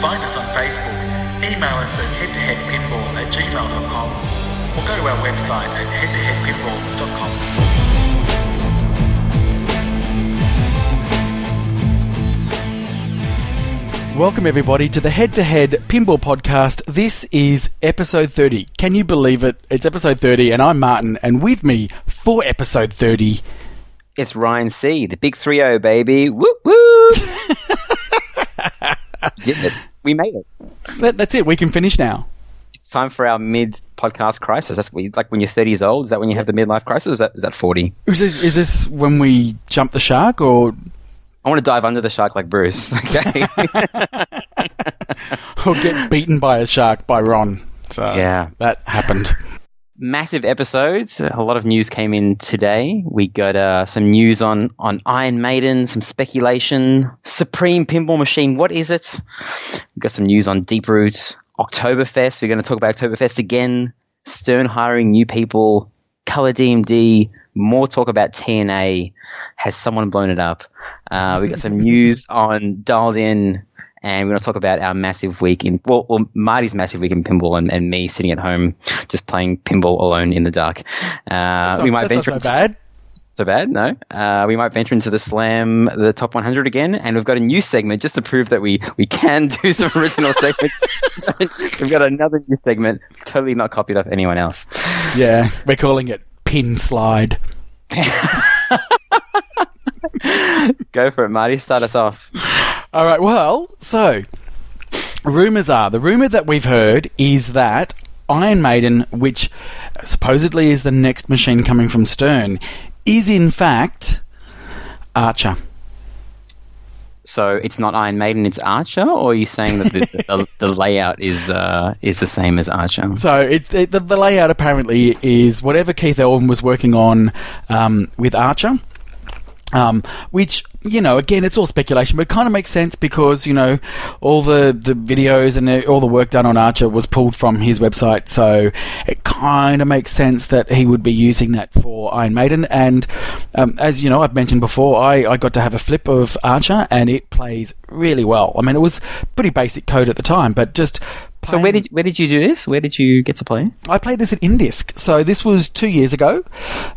Find us on Facebook, email us at head2headpinball@gmail.com, or go to our website at head2headpinball.com. Welcome everybody to the Head2Head Pinball Podcast. This is episode 30. Can you believe it? It's episode 30 and I'm Martin, and with me for episode 30... It's Ryan C, the big 3-0, baby. Whoop, whoop. Did it. We made it. That's it. We can finish now. It's time for our mid-podcast crisis. That's what like when you're 30 years old. Is that when you have the midlife crisis? Or is that 40? Is this when we jump the shark, or... I want to dive under the shark like Bruce, okay? Or get beaten by a shark by Ron. So yeah, that happened. Massive episodes. A lot of news came in today. We got some news on Iron Maiden, some speculation. Supreme Pinball Machine, what is it? We got some news on Deep Root. Oktoberfest, we're going to talk about Oktoberfest again. Stern hiring new people. Color DMD. More talk about TNA. Has someone blown it up? We got some news on Dialed In, and we're going to talk about our massive week in Marty's massive week in pinball, and me sitting at home just playing pinball alone in the dark. That's not so bad. So bad, no. We might venture into the top 100 again, and we've got a new segment just to prove that we can do some original segments. We've got another new segment, totally not copied off anyone else. Yeah, we're calling it Pin Slide. Go for it, Marty. Start us off. All right, well, so the rumour that we've heard is that Iron Maiden, which supposedly is the next machine coming from Stern, is in fact Archer. So it's not Iron Maiden, it's Archer, or are you saying that the layout is the same as Archer? So the layout apparently is whatever Keith Elwin was working on with Archer. Which, again, it's all speculation, but it kind of makes sense because, all the videos and all the work done on Archer was pulled from his website, so it kind of makes sense that he would be using that for Iron Maiden. And as I've mentioned before, I got to have a flip of Archer, and it plays really well. I mean, it was pretty basic code at the time, but just... So where did you do this? Where did you get to play? I played this at Indisc. So this was 2 years ago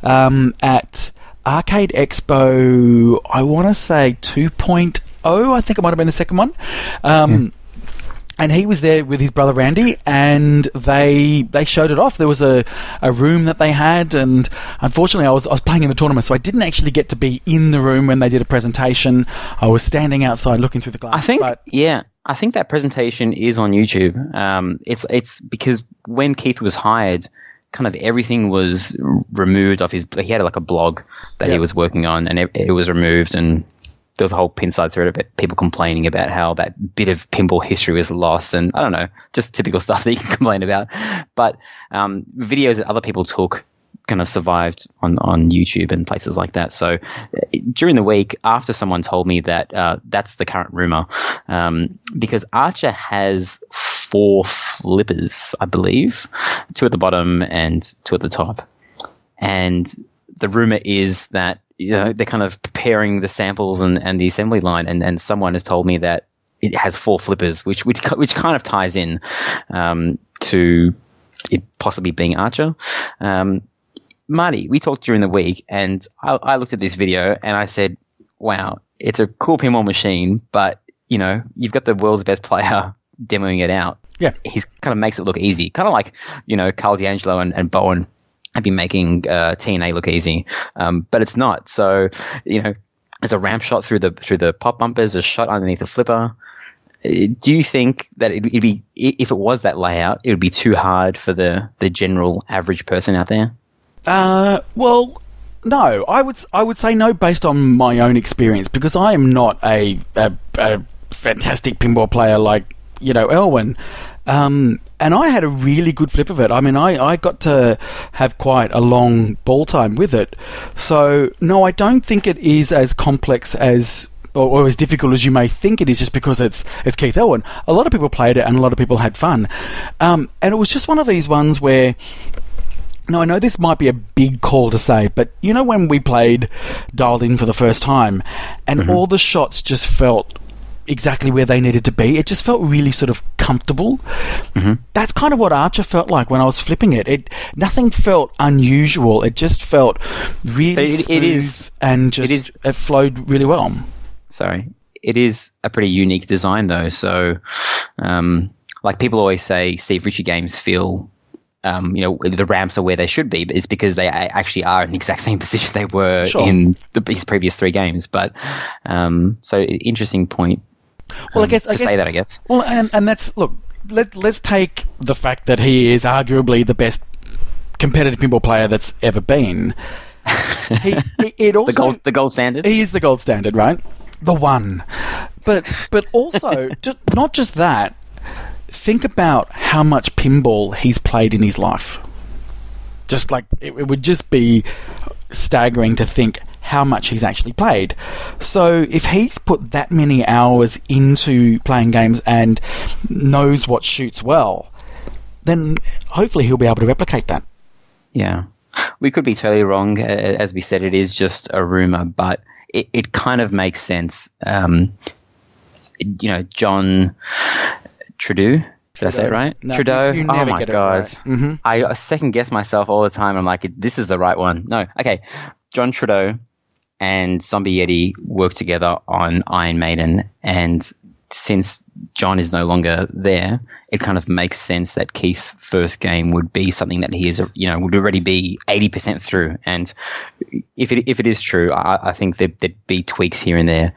at... Arcade Expo, I want to say 2.0, I think it might have been the second one. And he was there with his brother Randy, and they showed it off. There was a room that they had, and unfortunately I was playing in the tournament, so I didn't actually get to be in the room when they did a presentation. I was standing outside looking through the glass. I think that presentation is on YouTube. It's because when Keith was hired, kind of everything was removed off his... He had like a blog that he was working on, and it was removed, and there was a whole Pinside thread about people complaining about how that bit of pinball history was lost, and I don't know, just typical stuff that you can complain about. But videos that other people took kind of survived on YouTube and places like that. So during the week, after someone told me that that's the current rumor, because Archer has 4 flippers, I believe, 2 at the bottom and 2 at the top. And the rumor is that they're kind of preparing the samples and the assembly line, and someone has told me that it has 4 flippers, which kind of ties in to it possibly being Archer. Marty, we talked during the week, and I looked at this video and I said, wow, it's a cool pinball machine, but, you've got the world's best player demoing it out. Yeah. He kind of makes it look easy. Kind of like, Carl D'Angelo and Bowen have been making TNA look easy, but it's not. So, it's a ramp shot through the pop bumpers, a shot underneath the flipper. Do you think that it'd be, if it was that layout, it would be too hard for the general average person out there? Well, no. I would say no based on my own experience, because I am not a fantastic pinball player like, Elwin. And I had a really good flip of it. I mean, I got to have quite a long ball time with it. So, no, I don't think it is as complex as... or as difficult as you may think it is, just because it's Keith Elwin. A lot of people played it and a lot of people had fun. And it was just one of these ones where... Now, I know this might be a big call to say, but when we played Dialed In for the first time, and all the shots just felt exactly where they needed to be. It just felt really sort of comfortable. That's kind of what Archer felt like when I was flipping it. Nothing felt unusual. It just felt really smooth and just it flowed really well. Sorry. It is a pretty unique design, though. So, like people always say, Steve Ritchie games feel, the ramps are where they should be, but it's because they actually are in the exact same position they were in his previous 3 games. But so interesting point. Well, I guess say that. I guess. Well, and that's look. Let's take the fact that he is arguably the best competitive pinball player that's ever been. It also the gold standard. He is the gold standard, right? The one. But also, not just that. Think about how much pinball he's played in his life. Just like it would just be staggering to think how much he's actually played. So if he's put that many hours into playing games and knows what shoots well, then hopefully he'll be able to replicate that. Yeah. We could be totally wrong. As we said, it is just a rumor, but it kind of makes sense. John Trudeau. Did I say it right? No, Trudeau. You never oh my get god! It right. Mm-hmm. I second guess myself all the time. I'm like, this is the right one. No, okay. John Trudeau and Zombie Yeti worked together on Iron Maiden, and since John is no longer there, it kind of makes sense that Keith's first game would be something that he is, would already be 80% through. And if it is true, I think there'd be tweaks here and there.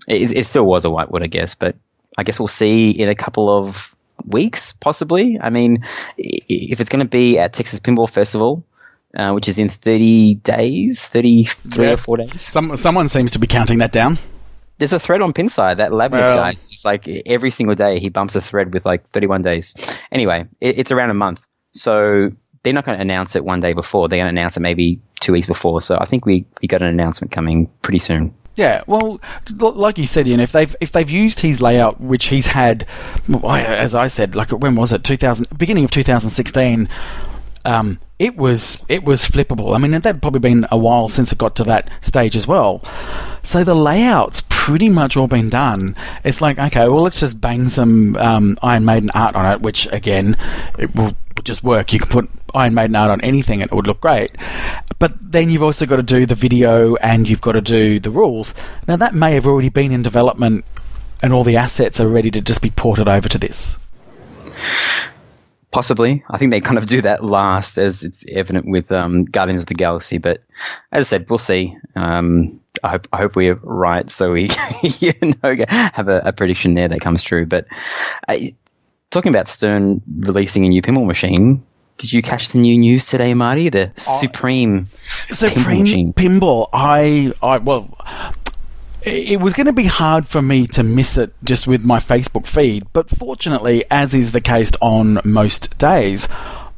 It still was a whitewood, I guess, but I guess we'll see in a couple of weeks, possibly. I mean, if it's going to be at Texas Pinball Festival, which is in 30 days, 33 or 4 days. Someone seems to be counting that down. There's a thread on Pinside, that Labnet guy. It's like every single day he bumps a thread with like 31 days. Anyway, it's around a month. So they're not going to announce it one day before. They're going to announce it maybe 2 weeks before. So I think we got an announcement coming pretty soon. Yeah, well, like you said, Ian, if they've used his layout, which he's had, as I said, like when was it? Beginning of 2016. It was flippable. I mean, it had probably been a while since it got to that stage as well. So the layout's pretty much all been done. It's like, okay, well, let's just bang some Iron Maiden art on it, which again, it will just work. You can put Iron Maiden art on anything and it would look great. But then you've also got to do the video and you've got to do the rules. Now, that may have already been in development and all the assets are ready to just be ported over to this. Possibly. I think they kind of do that last, as it's evident with Guardians of the Galaxy. But as I said, we'll see. I hope we're right, so we have a prediction there that comes true. But talking about Stern releasing a new pinball machine, did you catch the new news today, Marty? The Supreme pinball machine. Pinball. It was going to be hard for me to miss it just with my Facebook feed, but fortunately, as is the case on most days,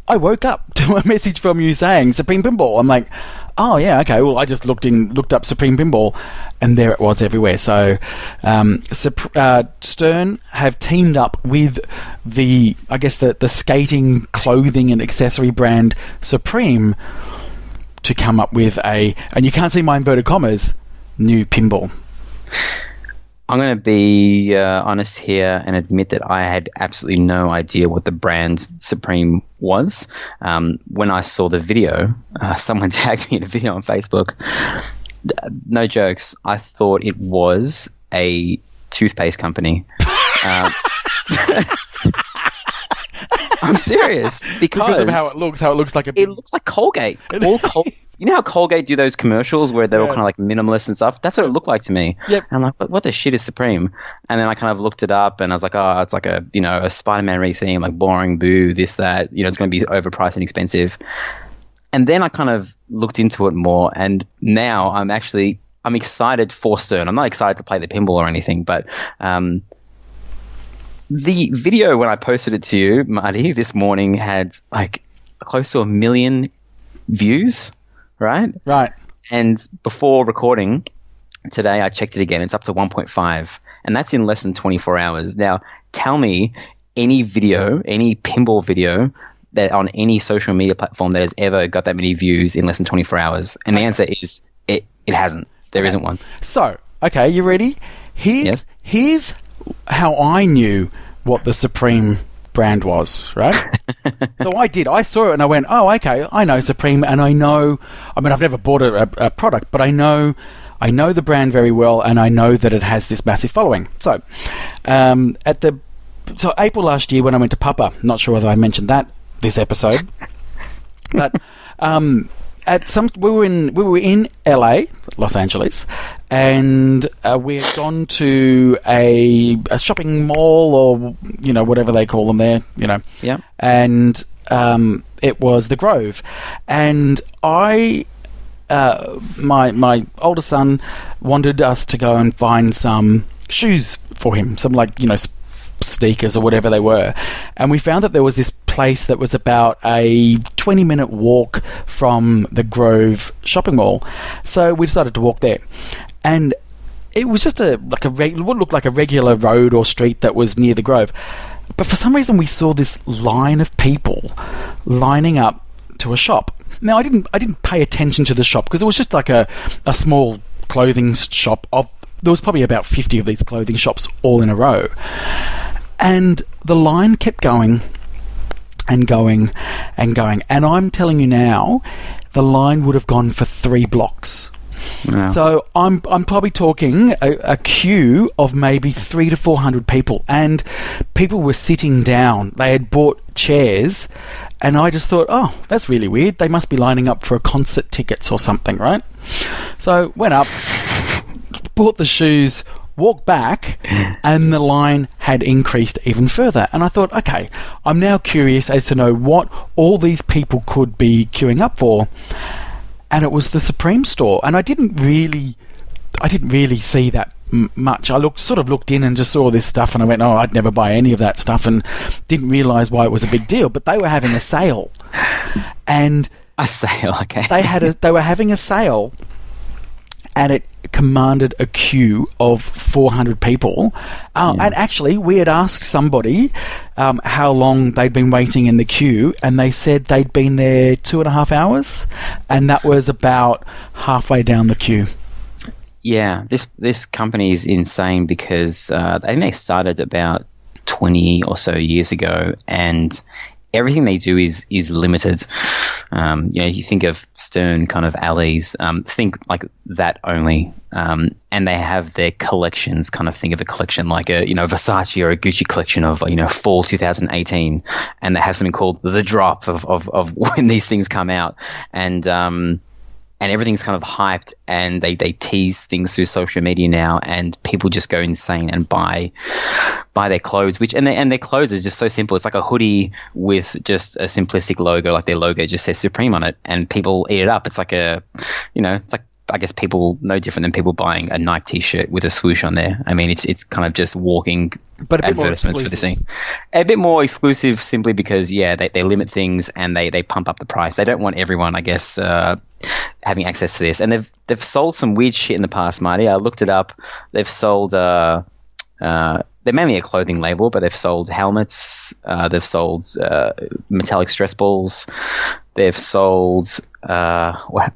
I woke up to a message from you saying Supreme Pinball. I'm like, oh yeah, okay. Well, I just looked up Supreme Pinball, and there it was everywhere. So, Stern have teamed up with the skating clothing and accessory brand Supreme to come up with and you can't see my inverted commas, new pinball. I'm going to be honest here and admit that I had absolutely no idea what the brand Supreme was. When I saw the video, someone tagged me in a video on Facebook. No jokes. I thought it was a toothpaste company. I'm serious because of how it looks like it looks like Colgate. You know how Colgate do those commercials where they're all kind of like minimalist and stuff? That's what it looked like to me. Yep. And I'm like, what the shit is Supreme? And then I kind of looked it up and I was like, oh, it's like a Spider-Man theme, like boring, boo, this, that. It's going to be overpriced and expensive. And then I kind of looked into it more, and now I'm excited for Stern. I'm not excited to play the pinball or anything, but the video when I posted it to you, Marty, this morning had like close to 1 million views. Right? Right. And before recording today, I checked it again. It's up to 1.5, and that's in less than 24 hours. Now, tell me any pinball video that on any social media platform that has ever got that many views in less than 24 hours. And the answer is it hasn't. There isn't one. So, okay, you ready? Here's how I knew what the Supreme brand was, right? So I saw it and I went, oh, okay, I know Supreme, and I've never bought a product, but I know the brand very well, and I know that it has this massive following. So April last year when I went to Papa, not sure whether I mentioned that this episode, but we were in LA, Los Angeles, and we had gone to a shopping mall, or whatever they call them there, Yeah. And it was the Grove, and my older son wanted us to go and find some shoes for him, some sneakers or whatever they were, and we found that there was this place that was about a 20-minute walk from the Grove shopping mall. So we decided to walk there, and it was just what looked like a regular road or street that was near the Grove, but for some reason we saw this line of people lining up to a shop. Now I didn't pay attention to the shop because it was just like a small clothing shop. There was probably about 50 of these clothing shops all in a row. And the line kept going and going and going. And I'm telling you now, the line would have gone for 3 blocks. Wow. So I'm probably talking a queue of maybe 300 to 400 people. And people were sitting down. They had bought chairs. And I just thought, oh, that's really weird. They must be lining up for concert tickets or something, right? So went up, bought the shoes, walked back, and the line had increased even further. And I thought, okay, I'm now curious as to know what all these people could be queuing up for. And it was the Supreme store. And I didn't really see that much. I looked in and just saw this stuff, and I went, oh, I'd never buy any of that stuff, and didn't realise why it was a big deal. But they were having a sale. And a sale, okay. They were having a sale, and it commanded a queue of 400 people. And actually, we had asked somebody how long they'd been waiting in the queue, and they said they'd been there 2.5 hours, and that was about halfway down the queue. Yeah, this company is insane because they started about 20 or so years ago, and everything they do is limited. You think of Stern kind of alleys, think like that only. And they have their collections, kind of think of a collection like a, Versace or a Gucci collection of, fall 2018. And they have something called the drop of when these things come out. And everything's kind of hyped, and they tease things through social media now, and people just go insane and buy their clothes, and their clothes are just so simple. It's like a hoodie with just a simplistic logo, like their logo just says Supreme on it, and people eat it up. It's like it's like, I guess, people no different than people buying a Nike t-shirt with a swoosh on there. I mean, it's kind of just walking but advertisements for the scene. A bit more exclusive simply because, they limit things, and they pump up the price. They don't want everyone, I guess, having access to this. And they've sold some weird shit in the past, Marty. I looked it up. They've sold they're mainly a clothing label, but they've sold helmets. They've sold metallic stress balls. They've sold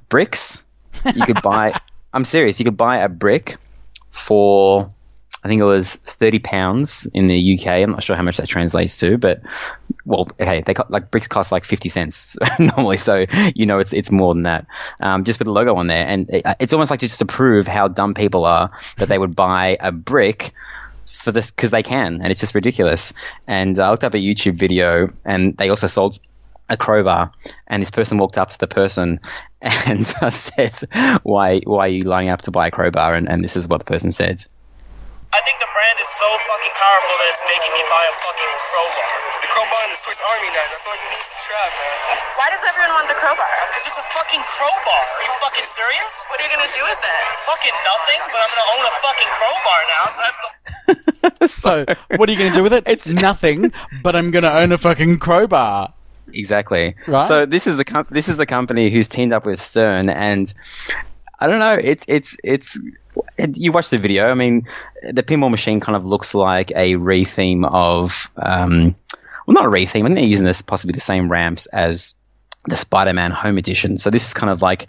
bricks. You could buy. I'm serious. You could buy a brick for, I think it was £30 in the UK. I'm not sure how much that translates to, but bricks cost like 50 cents normally, so it's more than that. Just with the logo on there, and it's almost like just to prove how dumb people are that they would buy a brick for this because they can, and it's just ridiculous. And I looked up a YouTube video, and they also sold a crowbar, and this person walked up to the person and said, why are you lining up to buy a crowbar? And this is what the person said. I think the brand is so fucking powerful that it's making me buy a fucking crowbar. The crowbar and the Swiss Army knife, that's all you need to trap, man. Why does everyone want the crowbar? Because it's a fucking crowbar. Are you fucking serious? What are you gonna do with it? Fucking nothing, but I'm gonna own a fucking crowbar now, so that's the... So, what are you gonna do with it? It's nothing, but I'm gonna own a fucking crowbar. Exactly. Right? So this is the company who's teamed up with Stern, and I don't know. It's you watch the video. I mean, the pinball machine kind of looks like a retheme of, not a retheme. I think they're using this possibly the same ramps as the Spider-Man Home Edition. So this is kind of like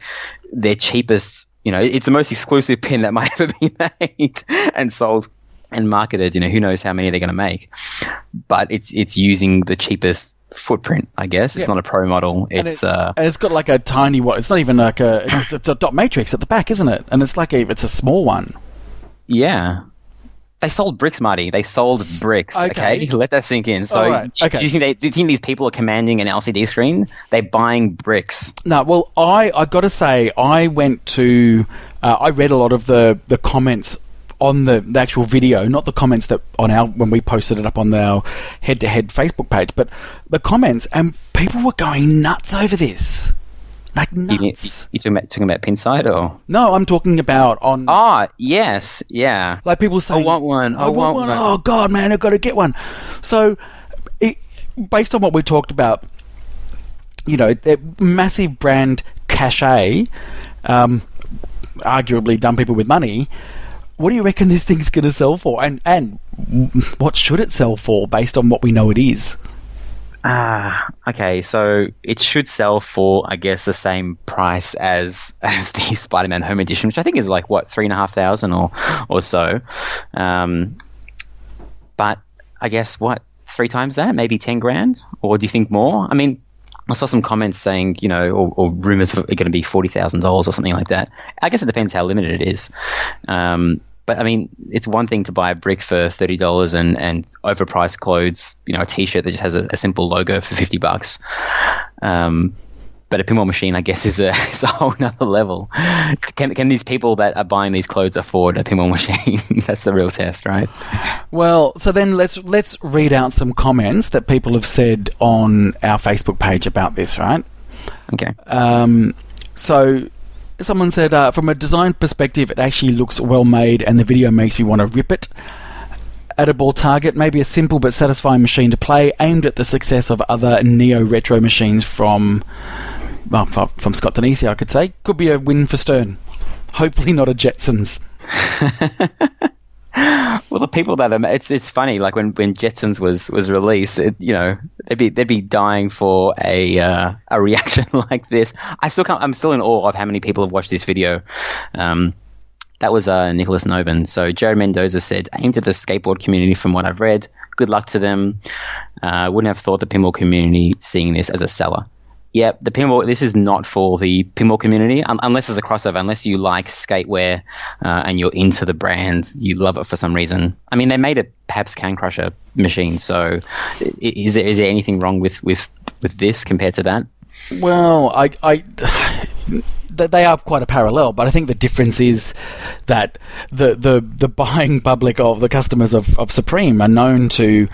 their cheapest it's the most exclusive pin that might ever be made and sold and marketed. Who knows how many they're going to make, but it's using the cheapest footprint, I guess. It's not a pro model. And it's got like a tiny it's not even like it's a dot matrix at the back, isn't it? And it's like it's a small one. Yeah. They sold bricks, Marty. They sold bricks. Okay, let that sink in. So, right. Do you think these people are commanding an LCD screen? They're buying bricks. No, well, I got to say, I went to, I read a lot of the comments on the actual video, not the comments that when we posted it up on our Head2Head Facebook page, but the comments, and people were going nuts over this. Like nuts. You talking about Pinside or? No, I'm talking about on... Ah, yes, yeah. Like people saying... I want one. Oh, God, man, I've got to get one. So, based on what we talked about, massive brand cachet, arguably dumb people with money, what do you reckon this thing's going to sell for? And what should it sell for based on what we know it is? Okay, so it should sell for, I guess, the same price as the Spider-Man Home Edition, which I think is like, what, $3,500 or so. But I guess, what, 3 times that? Maybe 10 grand? Or do you think more? I mean, I saw some comments saying, or rumors are going to be $40,000 or something like that. I guess it depends how limited it is. But I mean, it's one thing to buy a brick for $30 and overpriced clothes, a T-shirt that just has a simple logo for $50. But a pinball machine, I guess, is a whole nother level. Can these people that are buying these clothes afford a pinball machine? That's the real test, right? Well, so then let's read out some comments that people have said on our Facebook page about this, right? Okay. So someone said, from a design perspective, it actually looks well made, and the video makes me want to rip it. At a ball target, maybe a simple but satisfying machine to play, aimed at the success of other neo-retro machines from Scott Denisi, I could say. Could be a win for Stern. Hopefully not a Jetsons. Well, the people that it's funny. Like when Jetsons was released, they'd be dying for a reaction like this. I'm still in awe of how many people have watched this video. That was Nicholas Noban. So Jared Mendoza said, aimed at the skateboard community from what I've read. Good luck to them. Wouldn't have thought the pinball community seeing this as a seller. Yeah, this is not for the pinball community, unless there's a crossover, unless you like skatewear and you're into the brand, you love it for some reason. I mean, they made a Pabst Can Crusher machine, so is there anything wrong with this compared to that? Well, they are quite a parallel, but I think the difference is that the buying public of the customers of Supreme are known to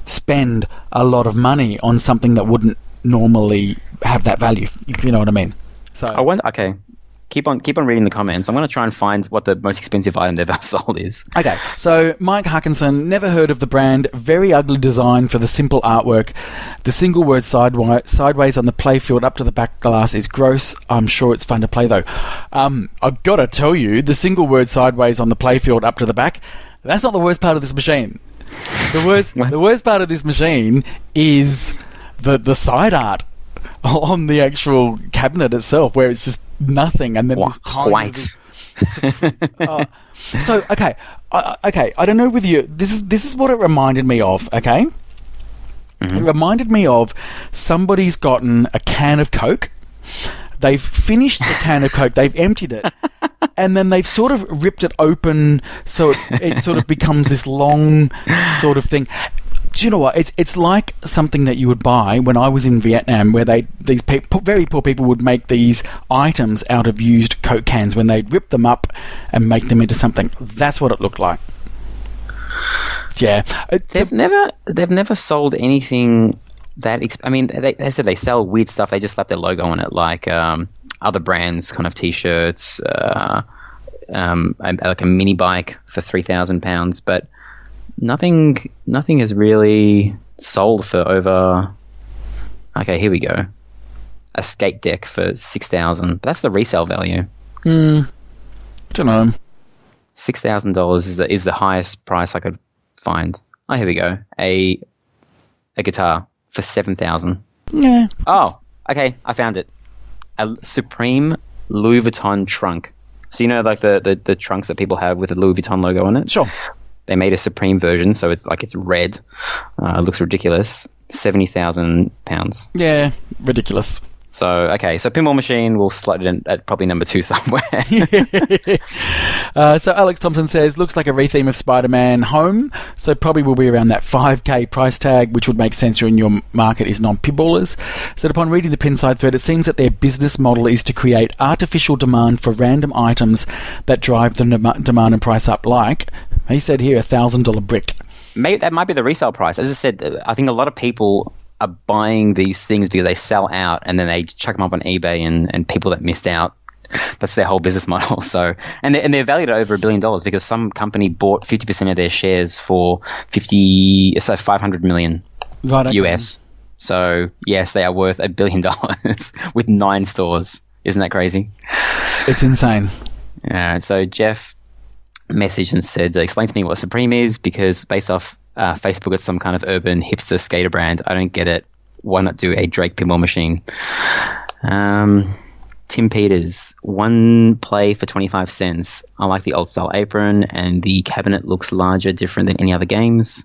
spend a lot of money on something that wouldn't normally have that value, if you know what I mean. So I wonder. Okay, keep on reading the comments. I'm going to try and find what the most expensive item they've ever sold is. Okay, so Mike Hutchinson, never heard of the brand. Very ugly design for the simple artwork. The single word sideways on the playfield up to the back glass is gross. I'm sure it's fun to play though. I've got to tell you, the single word sideways on the playfield up to the back, that's not the worst part of this machine. The worst part of this machine is the side art on the actual cabinet itself, where it's just nothing, and then this tiny white. So okay, I don't know with you. This is what it reminded me of. Okay, It reminded me of somebody's gotten a can of Coke. They've finished the can of Coke. They've emptied it. And then they've sort of ripped it open so it sort of becomes this long sort of thing. Do you know what? It's like something that you would buy when I was in Vietnam, where these very poor people would make these items out of used Coke cans when they'd rip them up and make them into something. That's what it looked like. Yeah, they've never sold anything that. I mean, they said they sell weird stuff. They just slap their logo on it, like other brands, kind of T-shirts, like a mini bike for £3,000, but. Nothing has really sold for over. Okay, here we go. A skate deck for $6,000. That's the resale value. Don't know. $6,000 is the highest price I could find. Oh, here we go. A guitar for $7,000. Yeah. Oh, okay. I found it. A Supreme Louis Vuitton trunk. So like the trunks that people have with the Louis Vuitton logo on it? Sure. They made a Supreme version, so it's red. It looks ridiculous. £70,000. Yeah, ridiculous. So pinball machine, we'll slot it in at probably number 2 somewhere. So Alex Thompson says, looks like a retheme of Spider-Man Home, so probably will be around that $5,000 price tag, which would make sense when your market is non-pinballers. So upon reading the Pinside thread, it seems that their business model is to create artificial demand for random items that drive the demand and price up, like, he said here, $1,000 brick. Maybe that might be the resale price. As I said, I think a lot of people are buying these things because they sell out and then they chuck them up on eBay, and people that missed out, that's their whole business model. So, and they're valued at over $1 billion because some company bought 50% of their shares for $500 million US. So yes, they are worth $1 billion with 9 stores. Isn't that crazy? It's insane. So Jeff messaged and said, explain to me what Supreme is, because based off Facebook, it's some kind of urban hipster skater brand. I don't get it. Why not do a Drake pinball machine? Tim Peters, 1 play for 25 cents. I like the old style apron, and the cabinet looks larger, different than any other games.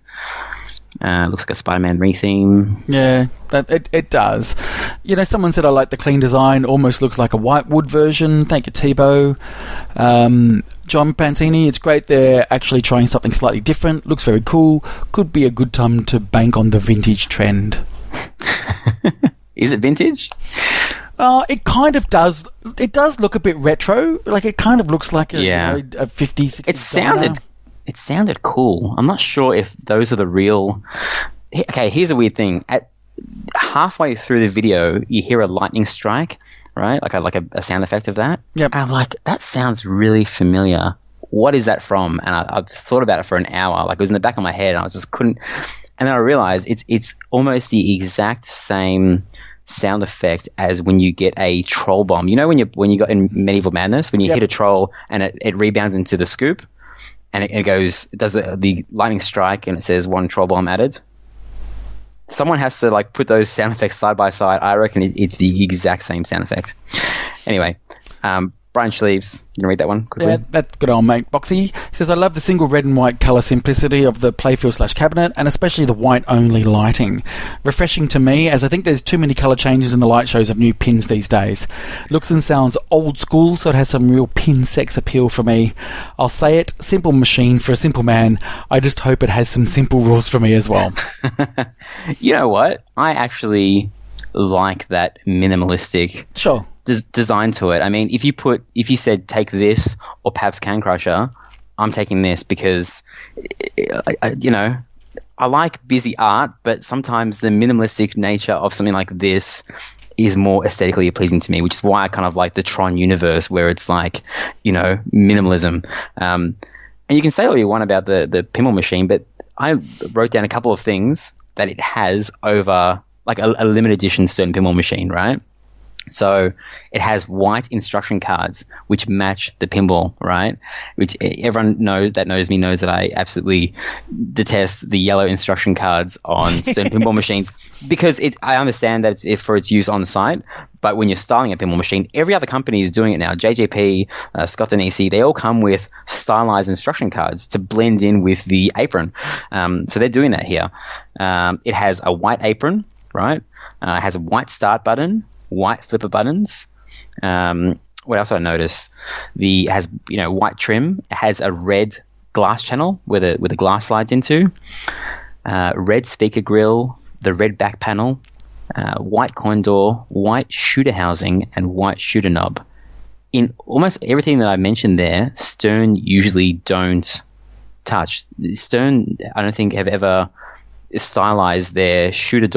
Looks like a Spider-Man retheme. Yeah, it does. Someone said I like the clean design. Almost looks like a whitewood version. Thank you, Tebow. John Pansini, it's great they're actually trying something slightly different. Looks very cool. Could be a good time to bank on the vintage trend. Is it vintage? It kind of does. It does look a bit retro. Like, it kind of looks like a 50s, 60s. It sounded cool. I'm not sure if those are the real... Okay, here's a weird thing. At halfway through the video, you hear a lightning strike, right? Like a sound effect of that. Yep. I'm like, that sounds really familiar. What is that from? And I've thought about it for an hour. Like, it was in the back of my head, and I just couldn't... And then I realized it's almost the exact same sound effect as when you get a troll bomb. When you got in Medieval Madness, when you hit a troll and it rebounds into the scoop, and it does the lightning strike, and it says 1 troll bomb added. Someone has to put those sound effects side by side. I reckon it's the exact same sound effect. Anyway, Brian Schleaves, you can read that one quickly? Yeah, that's good old mate. Boxy says, I love the single red and white colour simplicity of the playfield/cabinet, and especially the white-only lighting. Refreshing to me, as I think there's too many colour changes in the light shows of new pins these days. Looks and sounds old school, so it has some real pin sex appeal for me. I'll say it, simple machine for a simple man. I just hope it has some simple rules for me as well. You know what? I actually like that minimalistic... Sure. Design to it. I mean, if you said take this or perhaps Can Crusher, I'm taking this because, I like busy art, but sometimes the minimalistic nature of something like this is more aesthetically pleasing to me, which is why I kind of like the Tron universe, where it's minimalism. And you can say all you want about the pinball machine, but I wrote down a couple of things that it has over a limited edition Stern pinball machine, right? So it has white instruction cards which match the pinball, right? Which everyone knows me knows that I absolutely detest the yellow instruction cards on Stern pinball machines, because I understand that it's for its use on site, but when you're styling a pinball machine, every other company is doing it now. JJP, Scott and EC, they all come with stylized instruction cards to blend in with the apron. So they're doing that here. It has a white apron, right? It has a white start button, white flipper buttons. What else did I notice? It has white trim. It has a red glass channel where the glass slides into. Red speaker grill, the red back panel, white coin door, white shooter housing, and white shooter knob. In almost everything that I mentioned there, Stern usually don't touch. Stern, I don't think, have ever stylized their shooter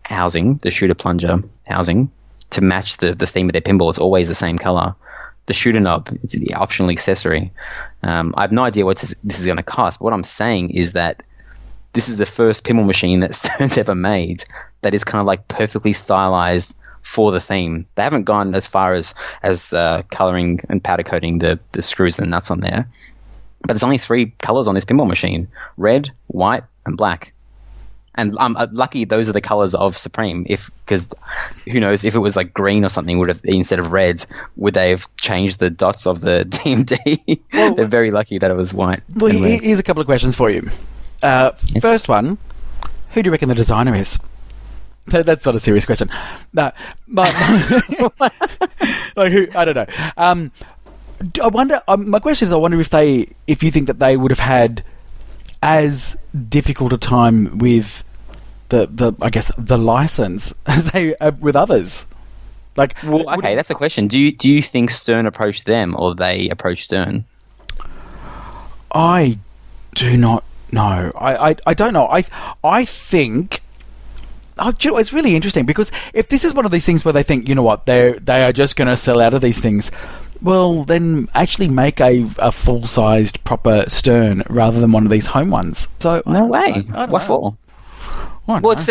housing, the shooter plunger housing, to match the theme of their pinball. It's always the same color. The shooter knob, it's the optional accessory. I have no idea what this is going to cost, but what I'm saying is that this is the first pinball machine that Stern's ever made that is kind of perfectly stylized for the theme. They haven't gone as far as coloring and powder coating the screws and nuts on there, but there's only 3 colors on this pinball machine: red, white, and black. And lucky those are the colors of Supreme. Because who knows if it was like green or something, would have instead of red, would they have changed the dots of the DMD? Well, they're very lucky that it was white. Well, here's a couple of questions for you. Yes. First one, who do you reckon the designer is? That's not a serious question. No, but like who? I don't know. I wonder. My question is, I wonder if you think that they would have had as difficult a time with the license as they with others. Like, well, okay, that's a question. Do you think Stern approached them or they approached Stern? I do not know. I don't know. I think. It's really interesting because if this is one of these things where they think, you know what, they are just going to sell out of these things, well, then actually make a full-sized proper Stern rather than one of these home ones. So no way. What for? Well, it's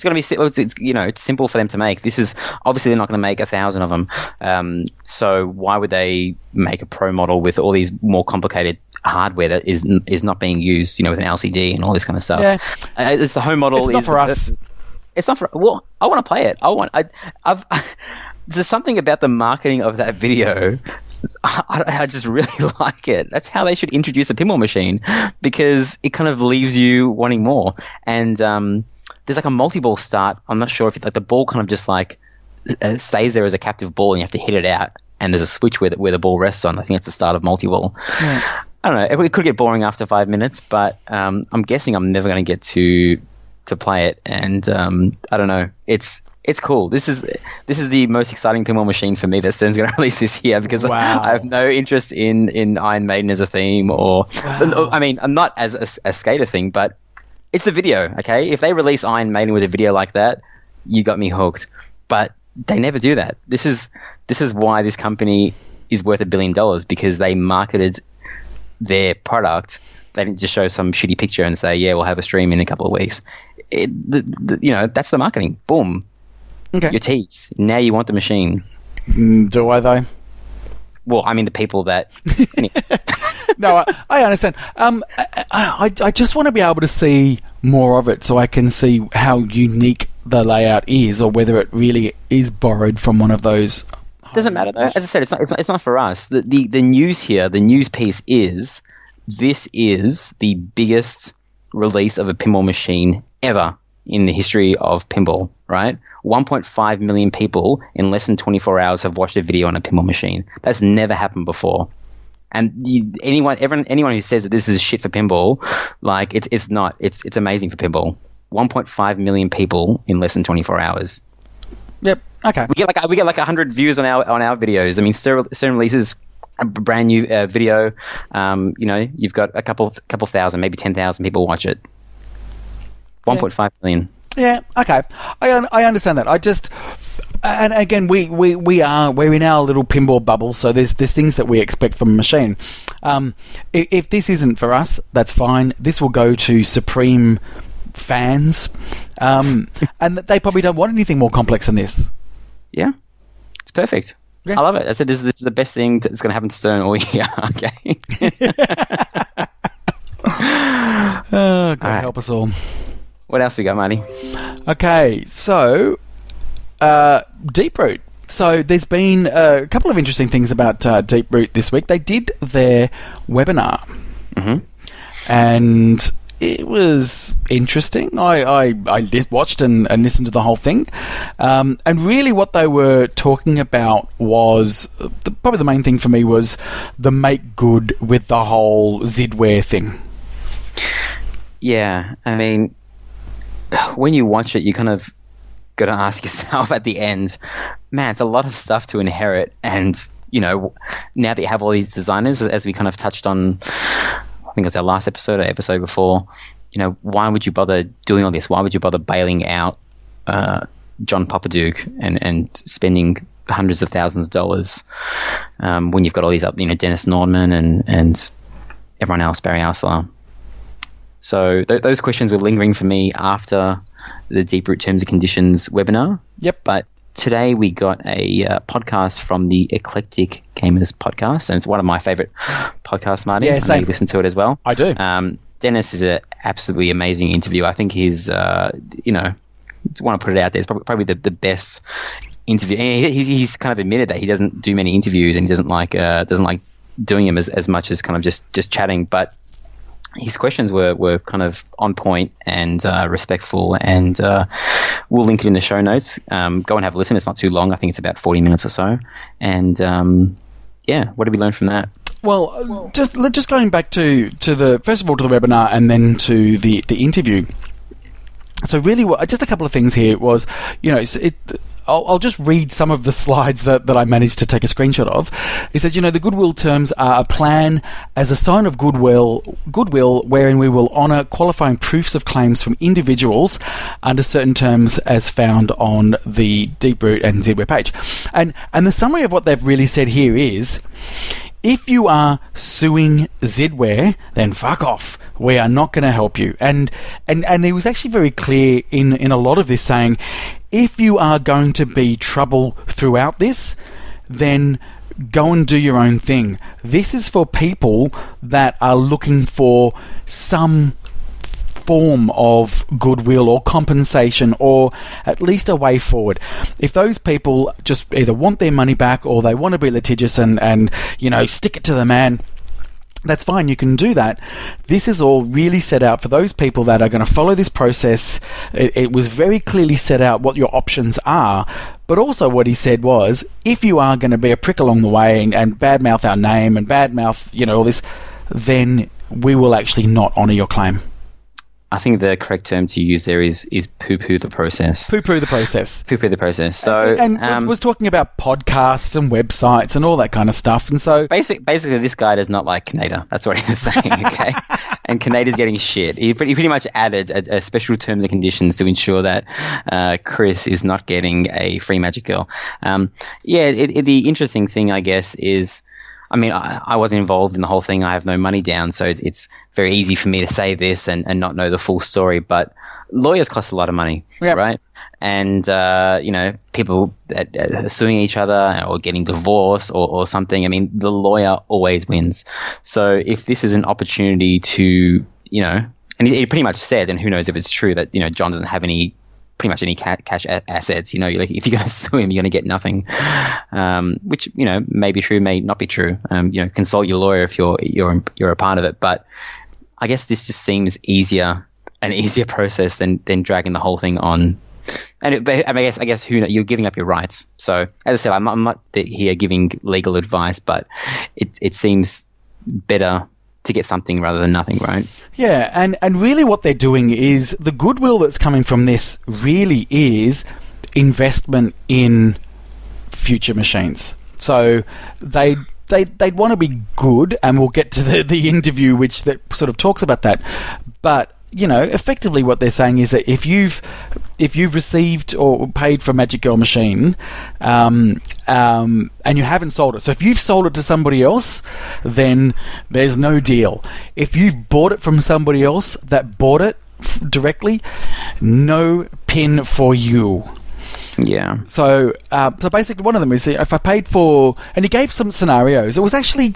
going to be. It's simple for them to make. This is obviously they're not going to make 1,000 of them. So why would they make a pro model with all these more complicated hardware that is not being used? With an LCD and all this kind of stuff. Yeah. It's the home model. It's not for us. It's not for. Well, I want to play it. There's something about the marketing of that video. I just really like it. That's how they should introduce a pinball machine, because it kind of leaves you wanting more. And there's like a multi-ball start. I'm not sure if it's like the ball kind of just like stays there as a captive ball and you have to hit it out. And there's a switch where the ball rests on. I think it's the start of multi-ball. Yeah. I don't know. It could get boring after 5 minutes, but I'm guessing I'm never going to get to play it. And I don't know. It's cool. This is the most exciting pinball machine for me that Stern's going to release this year, because I have no interest in Iron Maiden as a theme, or I mean, I'm not as a skater thing, but it's the video. Okay, if they release Iron Maiden with a video like that, you got me hooked. But they never do that. This is why this company is worth $1 billion, because they marketed their product. They didn't just show some shitty picture and say, yeah, we'll have a stream in a couple of weeks. That's the marketing. Boom. Okay. Your tease. Now you want the machine. Do I though? Well, I mean the people that. No, I understand. I just want to be able to see more of it, so I can see how unique the layout is, or whether it really is borrowed from one of those. Doesn't matter though. As I said, it's not for us. The news here, the news piece is, this is the biggest release of a pinball machine ever in the history of pinball, right? 1.5 million people in less than 24 hours have watched a video on a pinball machine. That's never happened before. And anyone who says that this is shit for pinball, like it's not. It's amazing for pinball. 1.5 million people in less than 24 hours. Yep. Okay. We get like 100 views on our videos. I mean, Stern releases a brand new video. You've got a couple thousand, maybe 10,000 people watch it. 1.5 million. Yeah. Okay. I understand that. And again, we're in our little pinball bubble, so there's things that we expect from a machine. If this isn't for us, that's fine. This will go to Supreme fans, and they probably don't want anything more complex than this. Yeah, it's perfect. Yeah. I love it. I said this is the best thing that's going to happen to Stern all year. Okay. Oh, God help us all. What else we got, Marty? Okay, so Deeproot. So there's been a couple of interesting things about Deeproot this week. They did their webinar, and it was interesting. I watched and listened to the whole thing, and really what they were talking about was probably the main thing for me was the make good with the whole Zidware thing. Yeah, I mean, when you watch it, you kind of got to ask yourself at the end, man, it's a lot of stuff to inherit. And, now that you have all these designers, as we kind of touched on, I think it was our last episode or episode before, why would you bother doing all this? Why would you bother bailing out John Papaduke and spending hundreds of thousands of dollars when you've got all these up, Dennis Nordman and everyone else, Barry Ausler. So those questions were lingering for me after the Deeproot Terms and Conditions webinar. Yep. But today we got a podcast from the Eclectic Gamers podcast, and it's one of my favorite podcasts, Marty. Yeah, same. I know you listen to it as well. I do. Dennis is an absolutely amazing interview. I think he's, you know, to want to put it out there, it's probably the best interview. And he's kind of admitted that he doesn't do many interviews and he doesn't like doing them as much as kind of just chatting. But his questions were kind of on point and respectful, and we'll link it in the show notes. Go and have a listen. It's not too long. I think it's about 40 minutes or so. And yeah, what did we learn from that? Well, just going back to the first of all to the webinar and then to the interview. So really, just a couple of things here was, you know, I'll just read some of the slides that I managed to take a screenshot of. It says, you know, the goodwill terms are a plan as a sign of goodwill wherein we will honour qualifying proofs of claims from individuals under certain terms as found on the Deeproot and Zidware page. And the summary of what they've really said here is, if you are suing Zidware, then fuck off. We are not going to help you. And he was actually very clear in a lot of this, saying, if you are going to be trouble throughout this, then go and do your own thing. This is for people that are looking for some form of goodwill or compensation, or at least a way forward. If those people just either want their money back or they want to be litigious and you know, stick it to the man, that's fine, you can do that. This is all really set out for those people that are going to follow this process. It was very clearly set out what your options are, but also what he said was, if you are going to be a prick along the way and badmouth our name and badmouth, you know, all this, then we will actually not honour your claim. I think the correct term to use there is poo-poo the process. Poo-poo the process. Poo-poo the process. So, and was talking about podcasts and websites and all that kind of stuff. And so basically, this guy does not like Canada. That's what he was saying. Okay, and Canada's getting shit. He pretty much added a special terms and conditions to ensure that Chris is not getting a free Magic Girl. The interesting thing, I guess, is, I mean, I wasn't involved in the whole thing. I have no money down, so it's very easy for me to say this and not know the full story. But lawyers cost a lot of money, right? And, you know, people that are suing each other or getting divorced or something, I mean, the lawyer always wins. So if this is an opportunity to, you know, and he pretty much said, and who knows if it's true, that, you know, John doesn't have pretty much any cash assets. You know, like, if you're going to sue him, you're going to get nothing, which, you know, may be true, may not be true. You know, consult your lawyer if you're a part of it. But I guess this just seems an easier process than dragging the whole thing on. And I guess you're giving up your rights. So as I said, I'm not here giving legal advice, but it seems better to get something rather than nothing, right? Yeah, and really what they're doing is, the goodwill that's coming from this really is investment in future machines. So they'd want to be good, and we'll get to the interview that sort of talks about that. But, you know, effectively what they're saying is that if you've received or paid for a Magic Girl machine, and you haven't sold it, so if you've sold it to somebody else, then there's no deal. If you've bought it from somebody else that bought it directly, no pin for you. Yeah. So basically, one of them is, if I paid for, and he gave some scenarios. It was actually,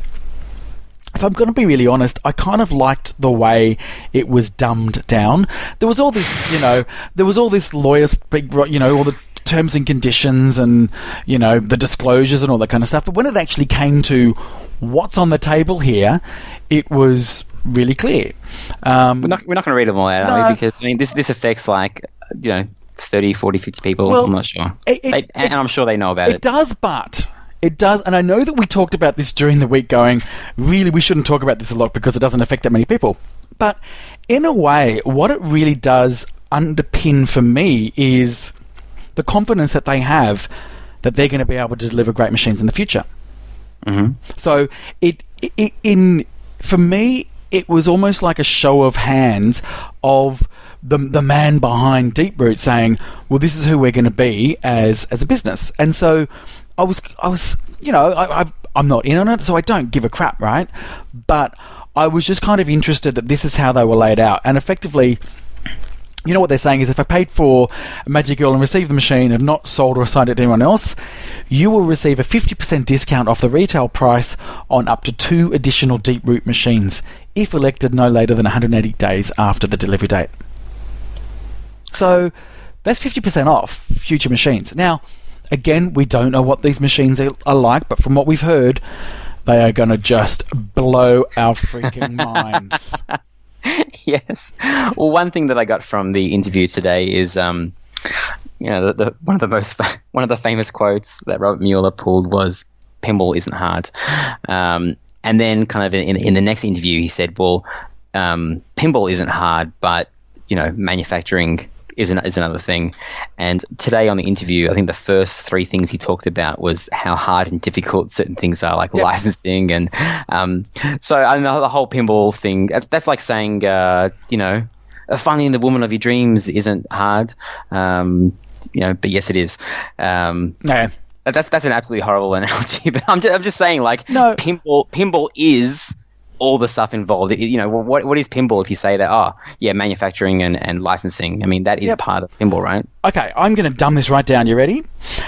if I'm going to be really honest, I kind of liked the way it was dumbed down. There was all this, lawyer speak, you know, all the terms and conditions and, you know, the disclosures and all that kind of stuff. But when it actually came to what's on the table here, it was really clear. We're not going to read them all out, are we? Because, I mean, this affects, like, you know, 30, 40, 50 people. Well, I'm not sure. And I'm sure they know about it. It does, and I know that we talked about this during the week, going, really, we shouldn't talk about this a lot because it doesn't affect that many people. But in a way, what it really does underpin for me is the confidence that they have that they're going to be able to deliver great machines in the future. Mm-hmm. So for me, it was almost like a show of hands of the man behind Deeproot saying, well, this is who we're going to be as a business. And so I was, you know, I'm not in on it, so I don't give a crap, right? But I was just kind of interested that this is how they were laid out. And effectively, you know, what they're saying is, if I paid for a Magic Girl and received the machine, have not sold or assigned it to anyone else, you will receive a 50% discount off the retail price on up to 2 additional Deeproot machines if elected no later than 180 days after the delivery date. So that's 50% off future machines. Now, again, we don't know what these machines are like, but from what we've heard, they are going to just blow our freaking minds. Yes. Well, one thing that I got from the interview today is, one of the famous quotes that Robert Mueller pulled was, "Pinball isn't hard." And then, kind of in the next interview, he said, "Well, pinball isn't hard, but manufacturing is another thing." And today on the interview, I think the first three things he talked about was how hard and difficult certain things are, like licensing. And so I know the whole pinball thing, that's like saying, finding the woman of your dreams isn't hard, but yes, it is. Yeah. That's an absolutely horrible analogy, but I'm just saying, like, no. Pinball is all the stuff involved. What is pinball if you say that, manufacturing and licensing? I mean, that is part of pinball, right? Okay, I'm going to dumb this right down. You ready?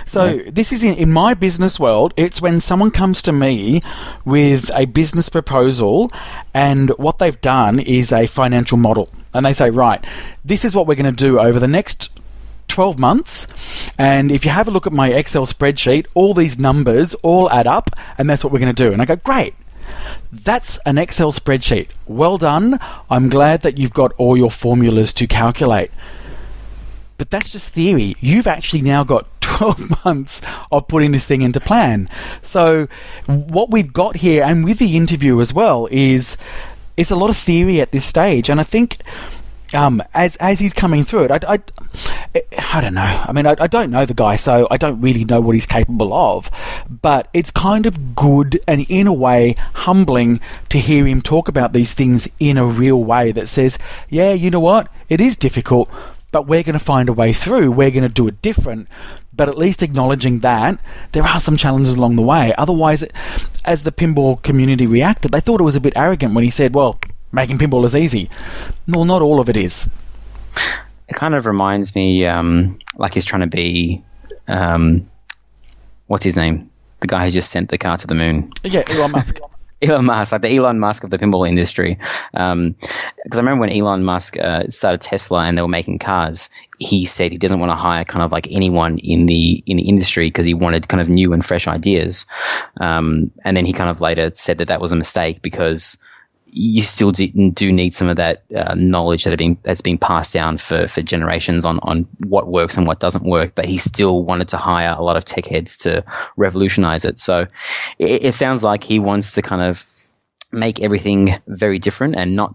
So Yes. This is in my business world. It's when someone comes to me with a business proposal, and what they've done is a financial model. And they say, right, this is what we're going to do over the next 12 months, and if you have a look at my Excel spreadsheet, all these numbers all add up, and that's what we're going to do. And I go, great, that's an Excel spreadsheet. Well done. I'm glad that you've got all your formulas to calculate. But that's just theory. You've actually now got 12 months of putting this thing into plan. So what we've got here, and with the interview as well, is it's a lot of theory at this stage. And I think as he's coming through it, I don't know. I mean, I don't know the guy, so I don't really know what he's capable of. But it's kind of good and, in a way, humbling to hear him talk about these things in a real way that says, yeah, you know what? It is difficult, but we're going to find a way through. We're going to do it different. But at least acknowledging that there are some challenges along the way. Otherwise, as the pinball community reacted, they thought it was a bit arrogant when he said, well, making pinball is easy. Well, not all of it is. It kind of reminds me, like he's trying to be, what's his name? The guy who just sent the car to the moon. Yeah, Elon Musk. Elon Musk, like the Elon Musk of the pinball industry. Because I remember when Elon Musk started Tesla and they were making cars, he said he doesn't want to hire kind of like anyone in the industry because he wanted kind of new and fresh ideas. And then he kind of later said that was a mistake because you still do need some of that knowledge that's been passed down for generations on what works and what doesn't work. But he still wanted to hire a lot of tech heads to revolutionize it. So it sounds like he wants to kind of make everything very different and not,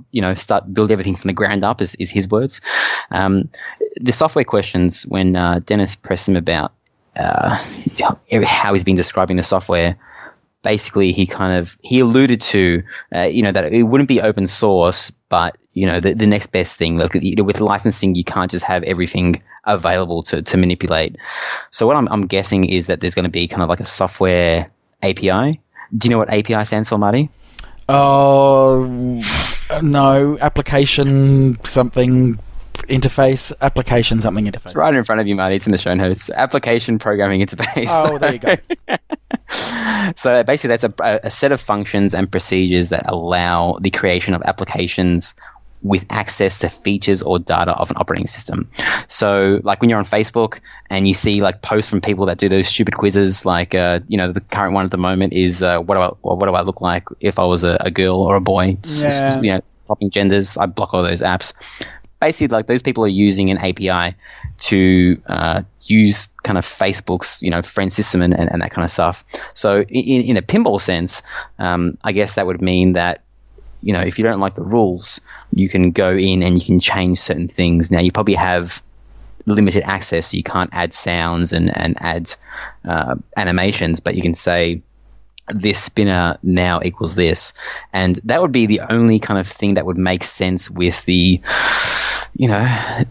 build everything from the ground up is his words. The software questions, when Dennis pressed him about how he's been describing the software, basically he alluded to that it wouldn't be open source, but the next best thing, like, with licensing you can't just have everything available to manipulate. So what I'm guessing is that there's going to be kind of like a software API. Do you know what API stands for, Marty? No, application something interface, application something interface. It's right in front of you, Marty. It's in the show notes. Application programming interface. Oh, there you go. So basically that's a set of functions and procedures that allow the creation of applications with access to features or data of an operating system. So like when you're on Facebook and you see like posts from people that do those stupid quizzes, like the current one at the moment is what do I look like if I was a girl or a boy? Yeah. Swapping genders. I block all those apps. Basically, like, those people are using an API to use kind of Facebook's friend system and that kind of stuff. So in a pinball sense, I guess that would mean that if you don't like the rules, you can go in and you can change certain things. Now, you probably have limited access, so you can't add sounds and add animations, but you can say this spinner now equals this, and that would be the only kind of thing that would make sense with the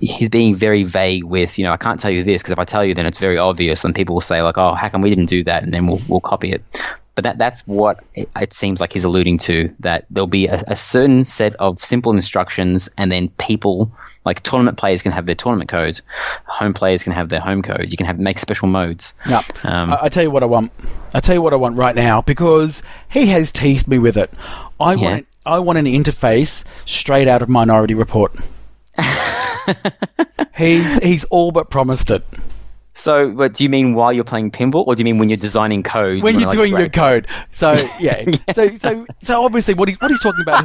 he's being very vague with, I can't tell you this because if I tell you, then it's very obvious, and people will say like, oh, how come we didn't do that? And then we'll copy it. But that's what it seems like he's alluding to, that there'll be a certain set of simple instructions, and then people, like tournament players, can have their tournament code, home players can have their home code. You can make special modes. Yeah. I tell you what I want. I tell you what I want right now, because he has teased me with it. I I want an interface straight out of Minority Report. He's all but promised it. So, what do you mean while you're playing pinball, or do you mean when you're designing code? When you're doing your code. So, yeah. So obviously what he's talking about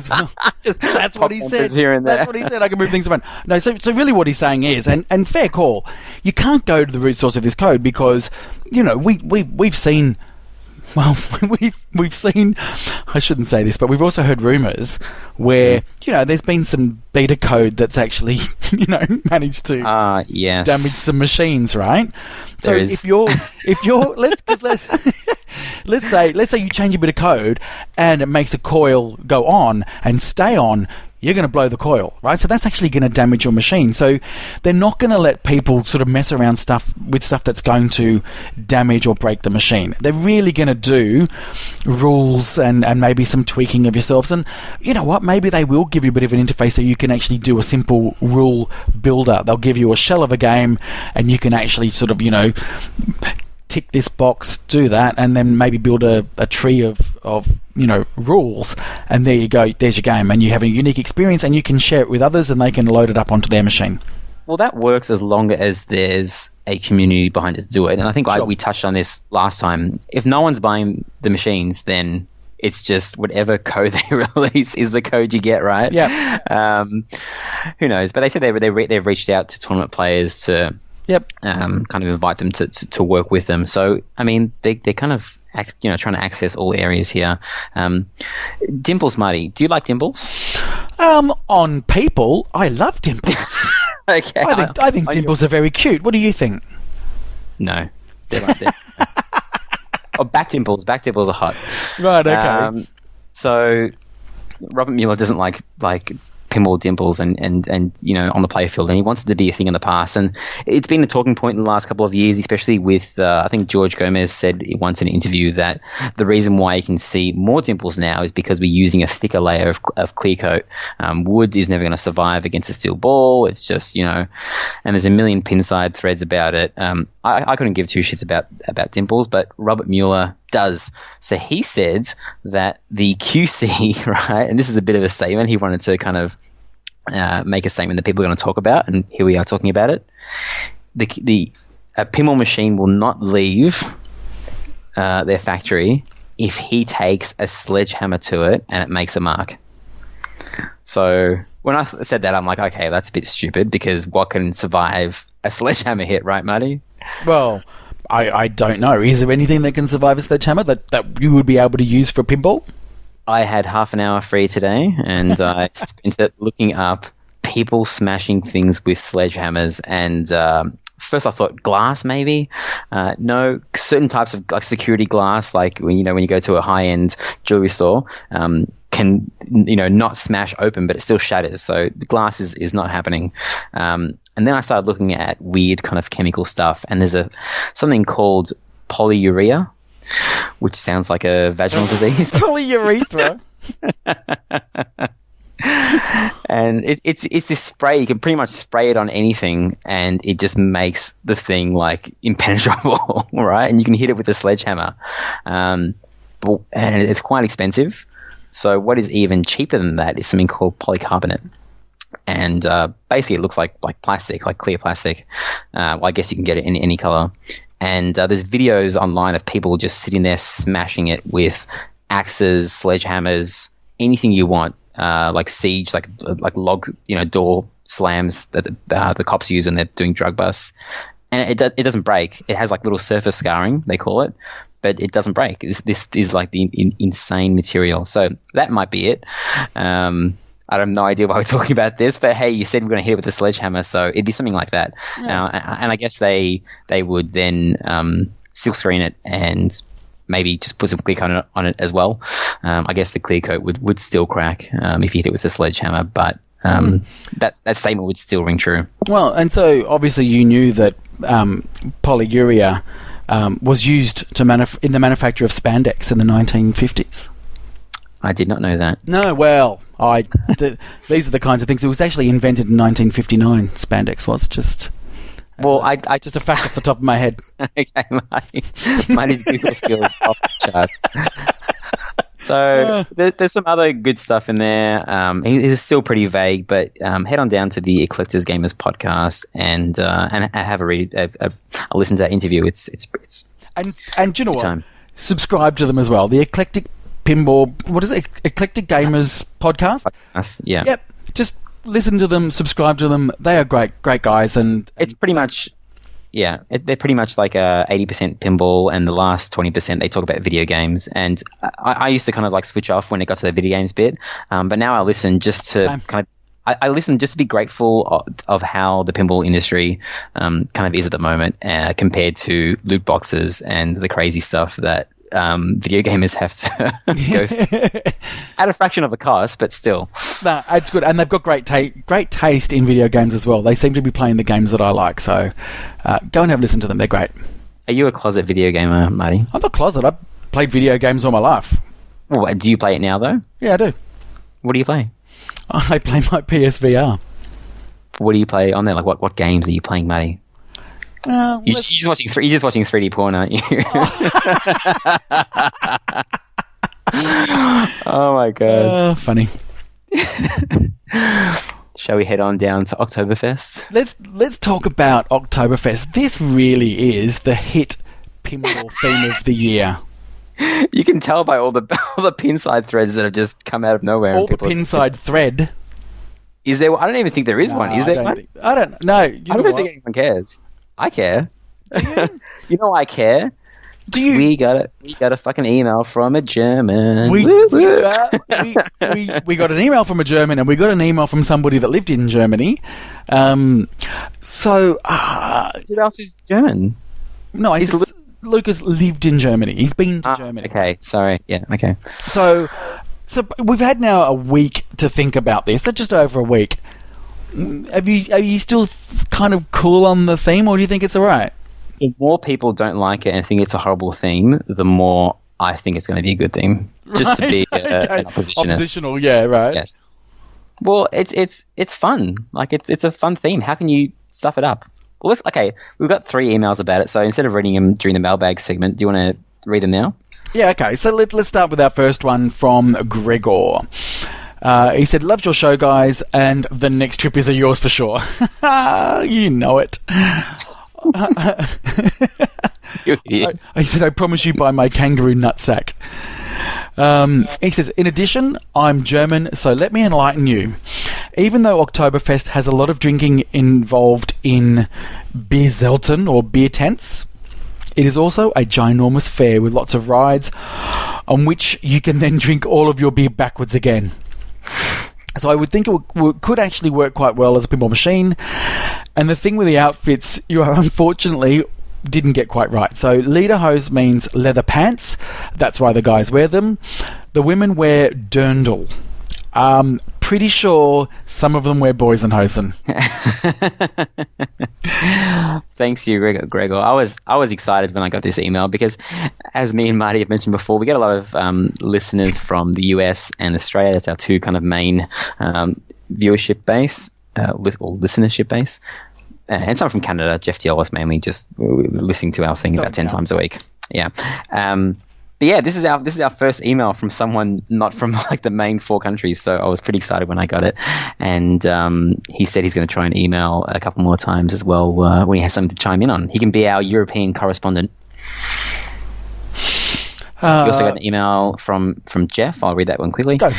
is, that's what he said. Here and there. That's what he said. I can move things around. No, so really what he's saying is, and fair call, you can't go to the root source of this code because, we've seen... Well, we've seen, I shouldn't say this, but we've also heard rumours where, there's been some beta code that's actually, managed to damage some machines, right? So if you're let's say you change a bit of code and it makes a coil go on and stay on, you're going to blow the coil, right? So that's actually going to damage your machine. So they're not going to let people sort of mess around with stuff that's going to damage or break the machine. They're really going to do rules and maybe some tweaking of yourselves. And you know what? Maybe they will give you a bit of an interface so you can actually do a simple rule builder. They'll give you a shell of a game and you can actually sort of, tick this box, do that, and then maybe build a tree of rules, and there you go, there's your game, and you have a unique experience, and you can share it with others, and they can load it up onto their machine. Well, that works as long as there's a community behind it to do it, and I think we touched on this last time. If no one's buying the machines, then it's just whatever code they release is the code you get, right? Yeah. Who knows? But they said they've reached out to tournament players to kind of invite them to work with them. So, I mean, they're kind of trying to access all areas here. Dimples, Marty, do you like dimples? On people, I love dimples. Okay, I think dimples are very cute. What do you think? No, they're like that. Oh, back dimples are hot. Right. Okay. So Robert Mueller doesn't like pinball dimples and on the playfield, and he wants it to be a thing in the past, and it's been a talking point in the last couple of years, especially with I think George Gomez said once in an interview that the reason why you can see more dimples now is because we're using a thicker layer of clear coat. Wood is never going to survive against a steel ball. It's just and there's a million pinside threads about it. I couldn't give two shits about dimples, but Robert Mueller does. So he said that the QC, right, and this is a bit of a statement, he wanted to kind of make a statement that people are going to talk about, and here we are talking about it. A pinball machine will not leave their factory if he takes a sledgehammer to it and it makes a mark. So when I said that, I'm like, okay, that's a bit stupid, because what can survive a sledgehammer hit, right, Marty? Well, I don't know. Is there anything that can survive a sledgehammer that you would be able to use for pinball? I had half an hour free today, and I spent it looking up people smashing things with sledgehammers. And first I thought glass, maybe. No, certain types of security glass, like when you go to a high-end jewelry store, can not smash open, but it still shatters. So the glass is not happening. And then I started looking at weird kind of chemical stuff, and there's something called polyurea, which sounds like a vaginal disease. Polyurethra. And it's this spray. You can pretty much spray it on anything, and it just makes the thing like impenetrable, right? And you can hit it with a sledgehammer, and it's quite expensive. So what is even cheaper than that is something called polycarbonate. And basically it looks like plastic, like clear plastic. Well, I guess you can get it in any color. And there's videos online of people just sitting there smashing it with axes, sledgehammers, anything you want, like siege, like log, door slams that the cops use when they're doing drug busts. And it doesn't break. It has like little surface scarring, they call it, but it doesn't break. This is like the insane material. So that might be it. I have no idea why we're talking about this, but hey, you said we're going to hit it with a sledgehammer, so it'd be something like that. Yeah. And I guess they would then silk screen it and maybe just put some clear coat on it as well. I guess the clear coat would still crack if you hit it with a sledgehammer, but that statement would still ring true. Well, and so obviously you knew that polyurea was used in the manufacture of spandex in the 1950s. I did not know that. No, well, these are the kinds of things. It was actually invented in 1959. Spandex was just. Well, I just a fact off the top of my head. Okay, Marty's Google skills off the charts. So there's some other good stuff in there. It's still pretty vague, but head on down to the Eclectus Gamers podcast and have a read. I'll listen to that interview. It's and do you know what? time. Subscribe to them as well. The Eclectic Pinball, what is it? Eclectic Gamers podcast. Yeah. Yep. Just listen to them. Subscribe to them. They are great guys, and it's pretty much. Yeah, they're pretty much like 80% pinball, and the last 20% they talk about video games. And I used to kind of like switch off when it got to the video games bit, but now I listen just to I listen just to be grateful of how the pinball industry kind of is at the moment compared to loot boxes and the crazy stuff that video gamers have to go through. At a fraction of the cost, but still. No, it's good, and they've got great taste in video games as well. They seem to be playing the games that I like, so go and have a listen to them. They're great. Are you a closet video gamer, Marty? I'm not closet. I've played video games all my life. Well, do you play it now, though? Yeah, I do. What do you play? I play my PSVR. What do you play on there? Like, what games are you playing, Matty? You're just watching 3D porn, aren't you? Oh my god! Funny. Shall we head on down to Oktoberfest? Let's talk about Oktoberfest. This really is the hit pinball theme of the year. You can tell by all the pinside threads that have just come out of nowhere. All the pinside thread. Is there? I don't even think there is one. Is there one? I don't know. I don't think anyone cares. I care. You know I care. Do you? We got a fucking email from a German. We got an email from a German, and we got an email from somebody that lived in Germany. Who else is German? No, Lucas lived in Germany. He's been to Germany. Okay, sorry. Yeah, okay. So we've had now a week to think about this. So just over a week. Are you still kind of cool on the theme, or do you think it's all right? The more people don't like it and think it's a horrible theme, the more I think it's going to be a good theme. Just to be an oppositionist. Oppositional, yeah, right. Yes. Well, it's fun. Like it's a fun theme. How can you stuff it up? Well, we've got 3 emails about it. So instead of reading them during the mailbag segment, do you want to read them now? Yeah. Okay. So let's start with our first one from Gregor. He said, "Loved your show, guys, and the next trip is yours for sure." You know it. He said, "I promise you buy my kangaroo nutsack." He says, "In addition, I'm German, so let me enlighten you. Even though Oktoberfest has a lot of drinking involved in Bierzelten or beer tents, it is also a ginormous fair with lots of rides on which you can then drink all of your beer backwards again. So I would think it could actually work quite well as a pinball machine. And the thing with the outfits, you are unfortunately didn't get quite right. So lederhose means leather pants. That's why the guys wear them. The women wear dirndl. Pretty sure some of them wear boysenhosen." Thanks to you, Gregor. I was excited when I got this email because, as me and Marty have mentioned before, we get a lot of listeners from the US and Australia. That's our 2 kind of main viewership base, or listenership base. And some from Canada. Jeff Diolis mainly just listening to our thing about 10 times a week. Yeah. But yeah, this is our first email from someone not from like the main 4 countries, so I was pretty excited when I got it. And he said he's going to try and email a couple more times as well when he has something to chime in on. He can be our European correspondent. We also got an email from Jeff. I'll read that one quickly. Go.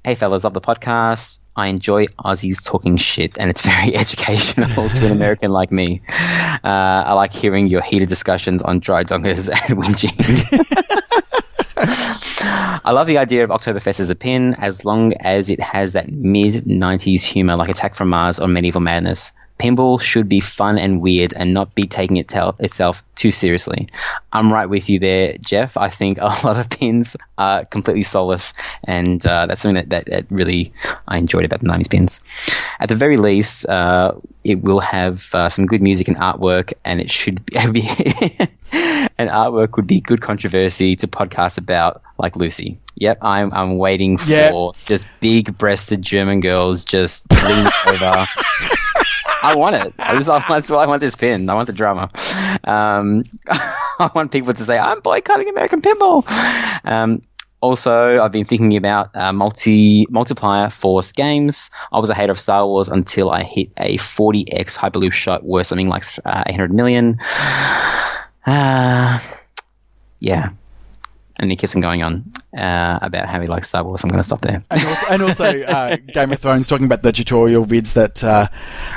"Hey fellas, love the podcast. I enjoy Aussies talking shit, and it's very educational to an American like me. I like hearing your heated discussions on dry dongers and whinging. I love the idea of Oktoberfest as a pin, as long as it has that mid-90s humor like Attack from Mars or Medieval Madness. Pinball should be fun and weird and not be taking itself too seriously. I'm right with you there, Jeff. I think a lot of pins are completely soulless, and that's something that really I enjoyed about the 90s pins. At the very least, it will have some good music and artwork, and it should be and artwork would be good controversy to podcast about, like Lucy. Yep, I'm waiting for just big-breasted German girls just leaning over. I want it. That's why I want this pin. I want the drama. I want people to say, "I'm boycotting American pinball." Also, I've been thinking about multiplier force games. I was a hater of Star Wars until I hit a 40x Hyperloop shot worth something like 800 million. Yeah. And he keeps on going on about how he likes Star Wars. I'm going to stop there. And also Game of Thrones, talking about the tutorial vids that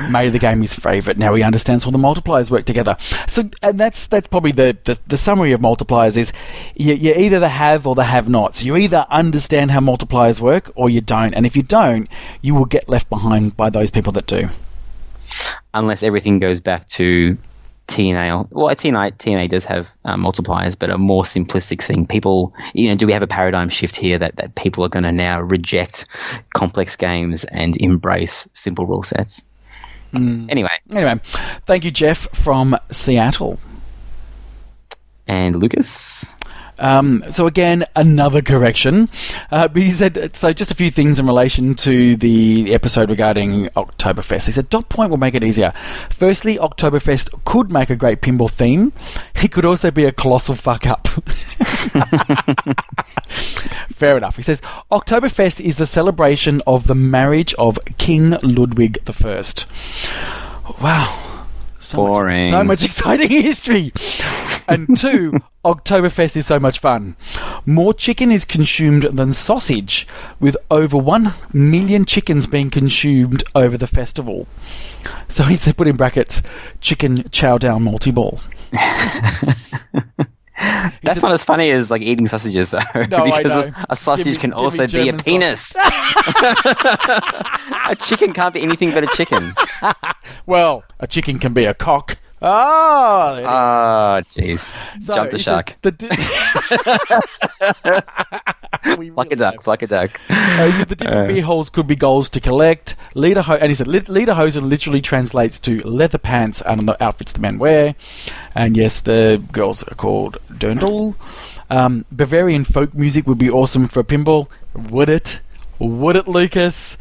made the game his favourite. Now he understands how the multipliers work together. So, and that's probably the summary of multipliers is you're either the have or the have-nots. You either understand how multipliers work or you don't. And if you don't, you will get left behind by those people that do. Unless everything goes back to TNA. Well, TNA does have multipliers, but a more simplistic thing. People, do we have a paradigm shift here that people are going to now reject complex games and embrace simple rule sets? Anyway, thank you, Jeff from Seattle. And Lucas. So again, another correction. But he said, so just a few things in relation to the episode regarding Oktoberfest. He said, Dot Point will make it easier. Firstly, Oktoberfest could make a great pinball theme. It could also be a colossal fuck up. Fair enough. He says, Oktoberfest is the celebration of the marriage of King Ludwig I. Wow. Boring. So much exciting history. And 2, Oktoberfest is so much fun. More chicken is consumed than sausage, with over 1 million chickens being consumed over the festival. So he said, put in brackets, chicken chow down multi-ball. That's not as funny as like eating sausages, though. No, because I know. a sausage can also be a penis. A chicken can't be anything but a chicken. Well, a chicken can be a cock. Oh, jeez. So Jump the shark. Pluck a duck. He said the different beer holes could be goals to collect. And he said lederhosen literally translates to leather pants and the outfits the men wear. And yes, the girls are called dirndl. Bavarian folk music would be awesome for a pinball. Would it? Would it, Lucas?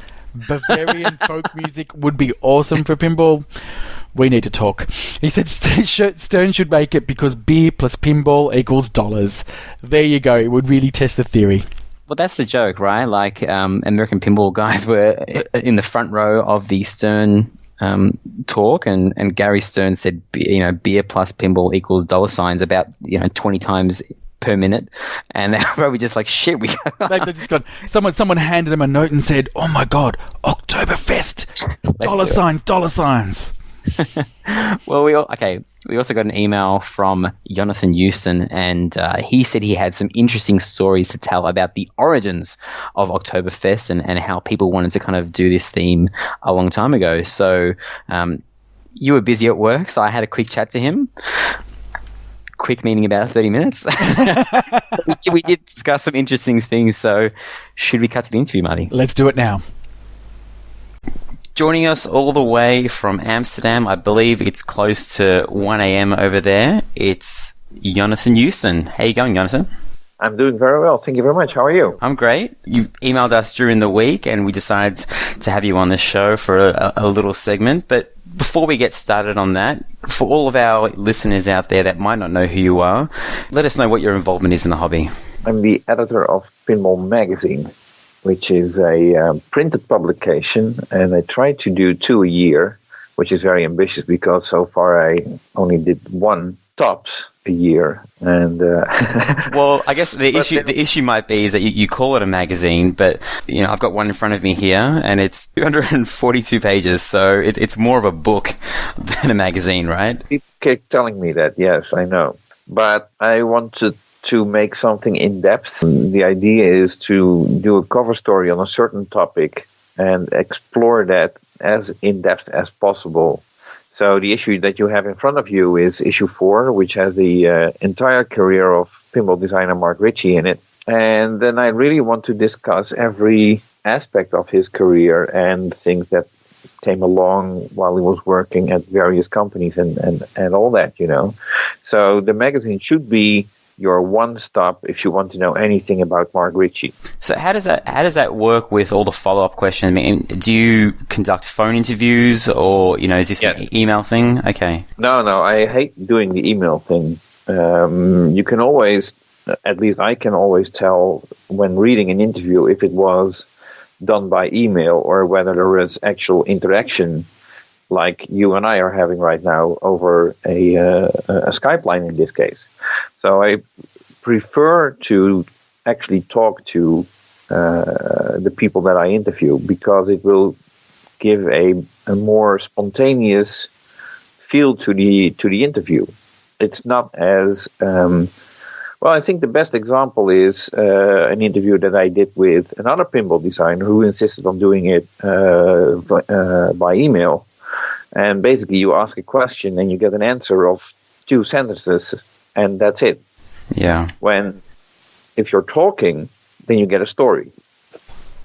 Bavarian folk music would be awesome for pinball. We need to talk. He said Stern should make it because beer plus pinball equals dollars. There you go. It would really test the theory. Well, that's the joke, right? Like American pinball guys were in the front row of the Stern talk, and Gary Stern said, beer plus pinball equals dollar signs about 20 times per minute, and they're probably just like, shit, They've just gone. Someone handed him a note and said, "Oh my god, Oktoberfest, dollar signs." Well, we also got an email from Jonathan Joosten, and he said he had some interesting stories to tell about the origins of Oktoberfest and how people wanted to kind of do this theme a long time ago. So you were busy at work, so I had a quick chat to him. Quick meaning about 30 minutes. We did discuss some interesting things, so should we cut to the interview, Marty? Let's do it now. Joining us all the way from Amsterdam, I believe it's close to 1 a.m. over there, it's Jonathan Joosten. How you going, Jonathan? I'm doing very well. Thank you very much. How are you? I'm great. You emailed us during the week, and we decided to have you on the show for a little segment. But before we get started on that, for all of our listeners out there that might not know who you are, let us know what your involvement is in the hobby. I'm the editor of Pinball Magazine, which is a printed publication, and I try to do 2 a year, which is very ambitious because so far I only did 1 tops a year. And well, I guess the issue might be is that you call it a magazine, but I've got one in front of me here, and it's 242 pages, so it's more of a book than a magazine, right? People keep telling me that. Yes, I know, but I wanted to make something in depth. The idea is to do a cover story on a certain topic and explore that as in depth as possible. So the issue that you have in front of you is issue 4, which has the entire career of pinball designer Mark Ritchie in it. And then I really want to discuss every aspect of his career and things that came along while he was working at various companies and all that, So the magazine should be your one-stop if you want to know anything about Mark Ritchie. So how does that work with all the follow-up questions? I mean, do you conduct phone interviews, or is this an email thing? Okay. No, I hate doing the email thing. You can always at least I can always tell when reading an interview if it was done by email or whether there is actual interaction, like you and I are having right now over a Skype line in this case. So I prefer to actually talk to the people that I interview, because it will give a more spontaneous feel to the interview. It's not as well. I think the best example is an interview that I did with another pinball designer who insisted on doing it by email. And basically, you ask a question and you get an answer of 2 sentences, and that's it. Yeah. If you're talking, then you get a story.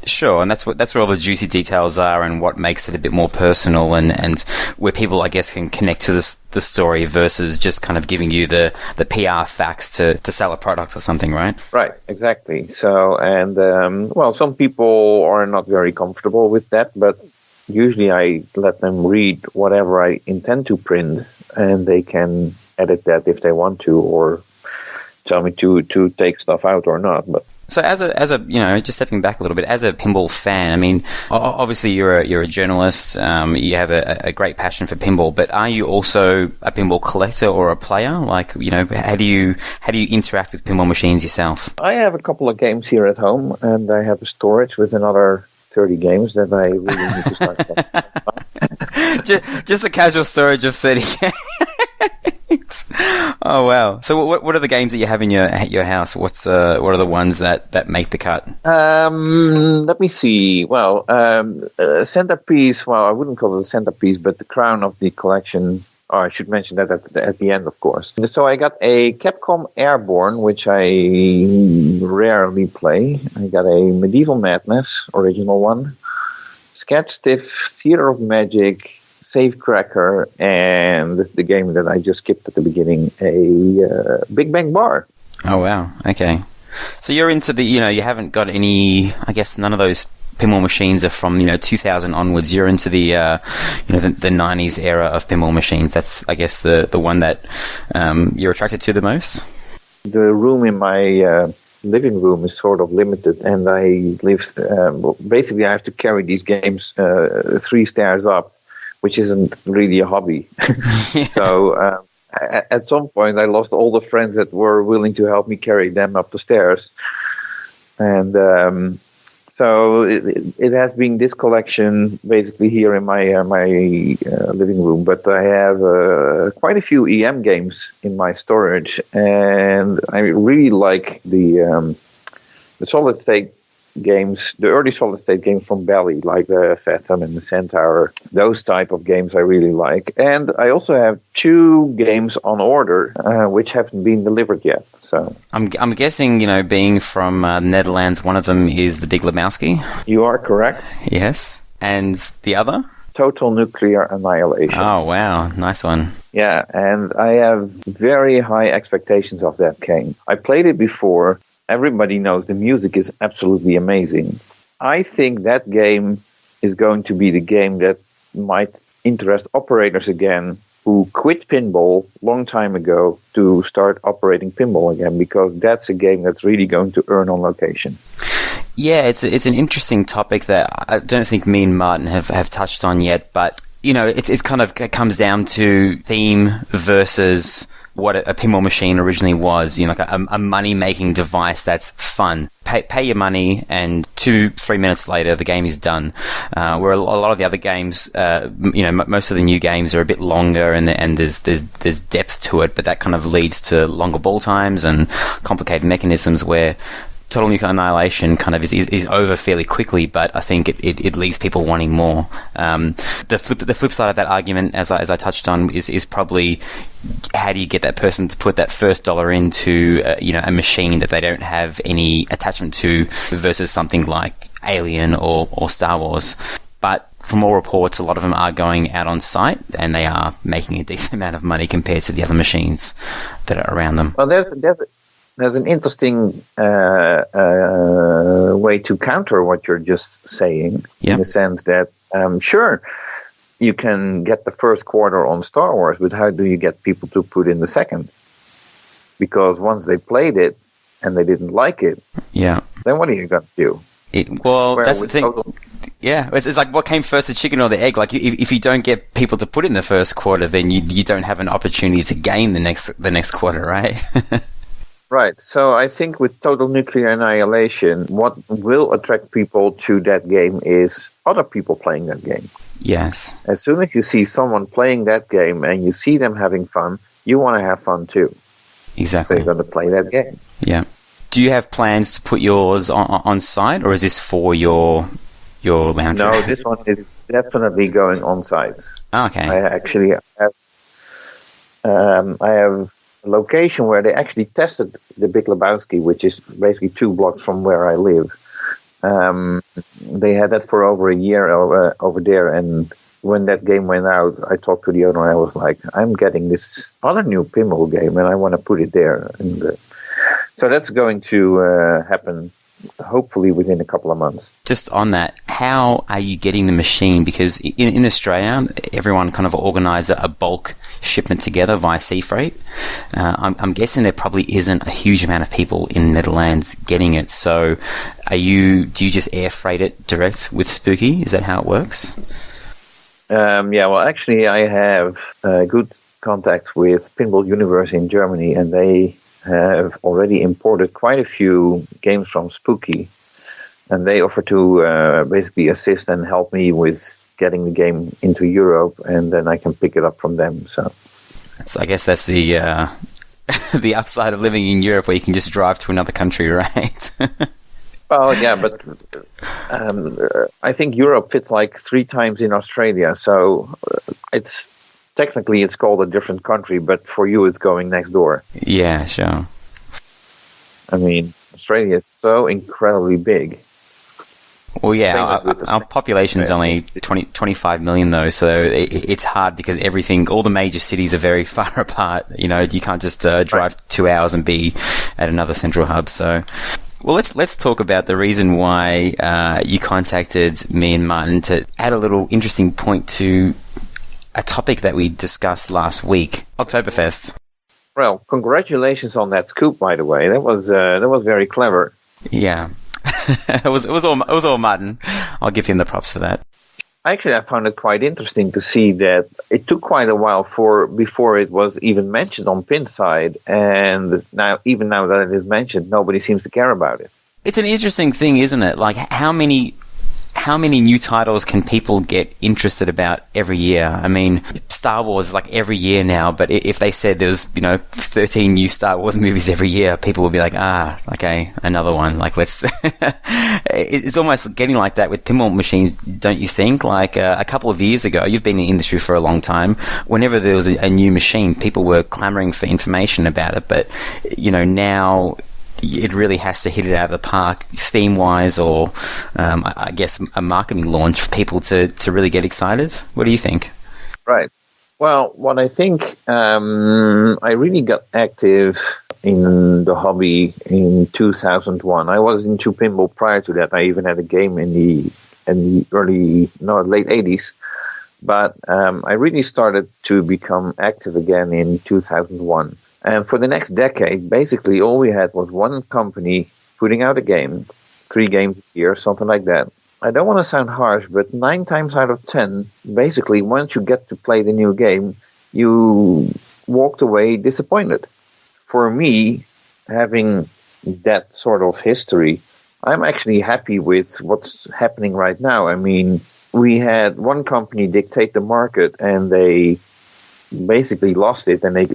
Sure, and that's where all the juicy details are, and what makes it a bit more personal, and where people, I guess, can connect to the story versus just kind of giving you the PR facts to sell a product or something, right? Right, exactly. So, and some people are not very comfortable with that, but usually I let them read whatever I intend to print, and they can edit that if they want to, or tell me to take stuff out or not. But so as a just stepping back a little bit, as a pinball fan, I mean, obviously you're a journalist, you have a great passion for pinball, but are you also a pinball collector or a player? Like, how do you interact with pinball machines yourself? I have a couple of games here at home, and I have a storage with another 30 games that I really need to start. just a casual storage of 30 games. Oh wow! So what are the games that you have in your house? What are the ones that make the cut? Let me see. Well, centerpiece. Well, I wouldn't call it a centerpiece, but the crown of the collection. Oh, I should mention that at the end, of course. So I got a Capcom Airborne, which I rarely play. I got a Medieval Madness original one, Sketch Stiff, Theater of Magic, Safecracker, and the game that I just skipped at the beginning, a Big Bang Bar. Oh wow! Okay, so you're into the you haven't got any. I guess none of those pinball machines are from 2000 onwards. You're into the the 90s era of pinball machines. That's I guess the one that you're attracted to the most. The room in my living room is sort of limited, and I live basically I have to carry these games 3 stairs up, which isn't really a hobby. So at some point I lost all the friends that were willing to help me carry them up the stairs. And so it has been this collection basically here in my living room. But I have quite a few EM games in my storage, and I really like the solid state games, the early solid state games from Bally, like the Phantom and the Centaur. Those type of games I really like. And I also have 2 games on order, which haven't been delivered yet. So I'm guessing, being from the Netherlands, one of them is the Big Lebowski. You are correct. Yes. And the other? Total Nuclear Annihilation. Oh, wow. Nice one. Yeah, and I have very high expectations of that game. I played it before. Everybody knows the music is absolutely amazing. I think that game is going to be the game that might interest operators again who quit pinball long time ago to start operating pinball again, because that's a game that's really going to earn on location. Yeah, it's an interesting topic that I don't think me and Martin have touched on yet, but it's kind of it comes down to theme versus what a pinball machine originally was, like a money-making device that's fun. Pay your money, and 2-3 minutes later, the game is done. Where a lot of the other games, most of the new games are a bit longer, and there's depth to it, but that kind of leads to longer ball times and complicated mechanisms where Total Nuclear Annihilation kind of is over fairly quickly, but I think it leaves people wanting more. The flip side of that argument, as I touched on, is probably how do you get that person to put that first dollar into a machine that they don't have any attachment to versus something like Alien or Star Wars. But from all reports, a lot of them are going out on site, and they are making a decent amount of money compared to the other machines that are around them. Well, there's an interesting way to counter what you're just saying, in the sense that, sure, you can get the first quarter on Star Wars, but how do you get people to put in the second? Because once they played it, and they didn't like it, Yeah. then what are you going to do? Well, Where that's the with thing. Total- Yeah, it's like what came first, the chicken or the egg? Like if you don't get people to put in the first quarter, then you don't have an opportunity to gain the next quarter, right? Right. So I think with Total Nuclear Annihilation, what will attract people to that game is other people playing that game. Yes. As soon as you see someone playing that game and you see them having fun, you want to have fun too. So Exactly. you're going to play that game. Yeah. Do you have plans to put yours on site, or is this for your lounge? No, this one is definitely going on site. Oh, okay. I actually have, I have a location where they actually tested the Big Lebowski, which is basically 2 blocks from where I live. They had that for over a year over there, and when that game went out, I talked to the owner. I was like, I'm getting this other new pinball game, and I want to put it there. And so that's going to happen hopefully within a couple of months. Just on that, how are you getting the machine? Because in Australia, everyone kind of organise a bulk shipment together via sea freight. I'm guessing there probably isn't a huge amount of people in Netherlands getting it. So do you just air freight it direct with Spooky? Is that how it works? Yeah, well, actually, I have good contacts with Pinball Universe in Germany, and they have already imported quite a few games from Spooky, and they offer to basically assist and help me with getting the game into Europe, and then I can pick it up from them. So I guess that's the the upside of living in Europe, where you can just drive to another country, right? well, yeah, but I think Europe fits like 3 times in Australia, so it's called a different country, but for you it's going next door. Yeah, sure. I mean, Australia is so incredibly big. Well, yeah, Same as with our population is only 25 million, though, so it's hard because all the major cities are very far apart. You know, you can't just drive 2 hours and be at another central hub. So, well, let's talk about the reason why you contacted me and Martin to add a little interesting point to a topic that we discussed last week, Oktoberfest. Well, congratulations on that scoop, by the way. That was very clever. Yeah. it was all Martin. I'll give him the props for that. Actually, I found it quite interesting to see that it took quite a while before it was even mentioned on Pinside, and now that it is mentioned, nobody seems to care about it. It's an interesting thing, isn't it? Like how many new titles can people get interested about every year? I mean, Star Wars is like every year now, but if they said there's 13 new Star Wars movies every year, people would be like, okay, another one. Like, let's. It's almost getting like that with pinball machines, don't you think? Like a couple of years ago, you've been in the industry for a long time. Whenever there was a new machine, people were clamoring for information about it, but now it really has to hit it out of the park, theme-wise, or I guess a marketing launch for people to really get excited. What do you think? Right. Well, what I think, I really got active in the hobby in 2001. I was into pinball prior to that. I even had a game in the late 80s. But I really started to become active again in 2001. And for the next decade, basically all we had was one company putting out a game, 3 games a year, something like that. I don't want to sound harsh, but 9 times out of 10, basically once you get to play the new game, you walked away disappointed. For me, having that sort of history, I'm actually happy with what's happening right now. I mean, we had one company dictate the market, and they basically lost it, and they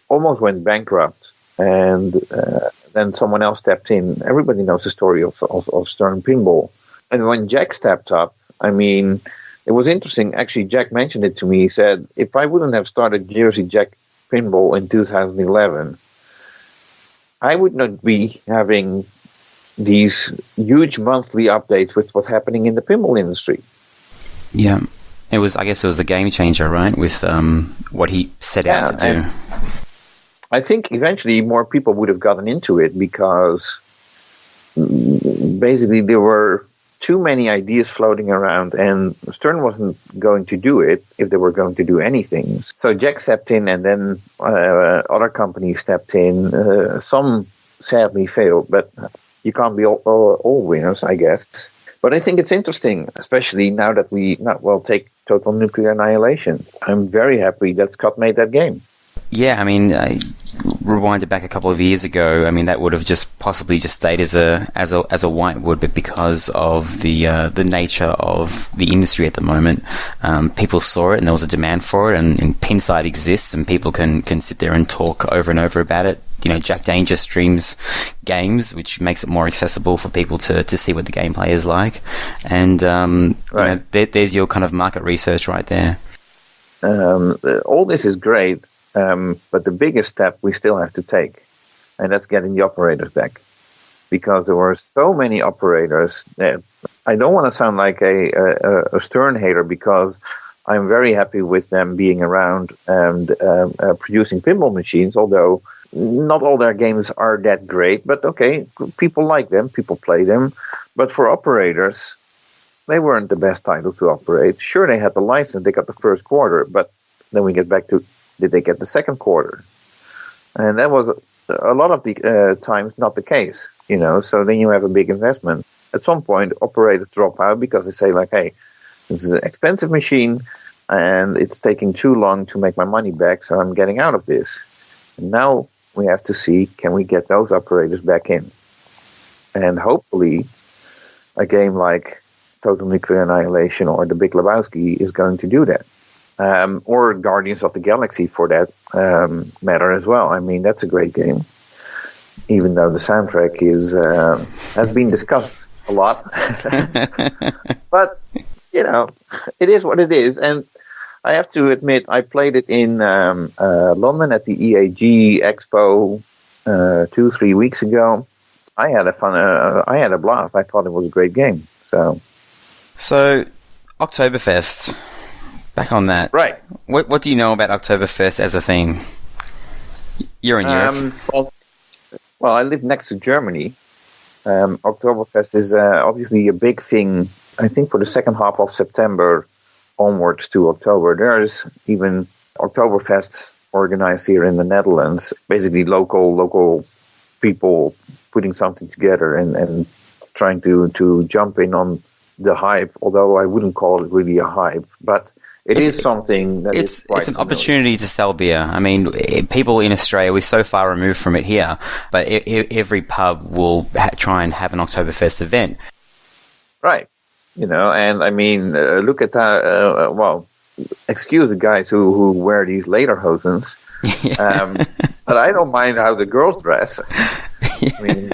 almost went bankrupt, and then someone else stepped in. Everybody knows the story of Stern Pinball. And when Jack stepped up, I mean, it was interesting. Actually, Jack mentioned it to me. He said, if I wouldn't have started Jersey Jack Pinball in 2011, I would not be having these huge monthly updates with what's happening in the pinball industry. Yeah. I guess it was the game changer, right? With what he set out to do. I think eventually more people would have gotten into it because basically there were too many ideas floating around, and Stern wasn't going to do it if they were going to do anything. So Jack stepped in, and then other companies stepped in. Some sadly failed. But you can't be all winners, I guess. But I think it's interesting, especially now that take Total Nuclear Annihilation. I'm very happy that Scott made that game. Yeah, I mean, rewinded back a couple of years ago, I mean, that would have just possibly just stayed as a whitewood, but because of the nature of the industry at the moment, people saw it and there was a demand for it, and Pinside exists, and people can sit there and talk over and over about it. You know, Jack Danger streams games, which makes it more accessible for people to see what the gameplay is like. And right. There's your kind of market research right there. All this is great, but the biggest step we still have to take, and that's getting the operators back. Because there were so many operators that I don't want to sound like a stern hater, because I'm very happy with them being around and producing pinball machines, although not all their games are that great, but okay, people like them, people play them. But for operators, they weren't the best title to operate. Sure, they had the license, they got the first quarter, but then we get back to, did they get the second quarter? And that was a lot of the times not the case, you know, so then you have a big investment. At some point, operators drop out because they say like, hey, this is an expensive machine and it's taking too long to make my money back, so I'm getting out of this. And now we have to see, can we get those operators back in? And hopefully a game like Total Nuclear Annihilation or The Big Lebowski is going to do that. Or Guardians of the Galaxy for that matter as well. I mean, that's a great game. Even though the soundtrack has been discussed a lot. But, you know, it is what it is. And I have to admit, I played it in London at the EAG Expo 2-3 weeks ago. I had I had a blast. I thought it was a great game. So Oktoberfest, back on that. Right. What do you know about Oktoberfest as a thing? You're in Europe. Well, I live next to Germany. Oktoberfest is obviously a big thing, I think, for the second half of September onwards to October. There's even Oktoberfests organized here in the Netherlands, basically local people putting something together and trying to jump in on the hype, although I wouldn't call it really a hype, but it's something that it's an opportunity to sell beer. I mean, people in Australia, we're so far removed from it here, but every pub will try and have an Oktoberfest event. Right. You know, and I mean, look at well, excuse the guys who wear these lederhosens, but I don't mind how the girls dress. I mean,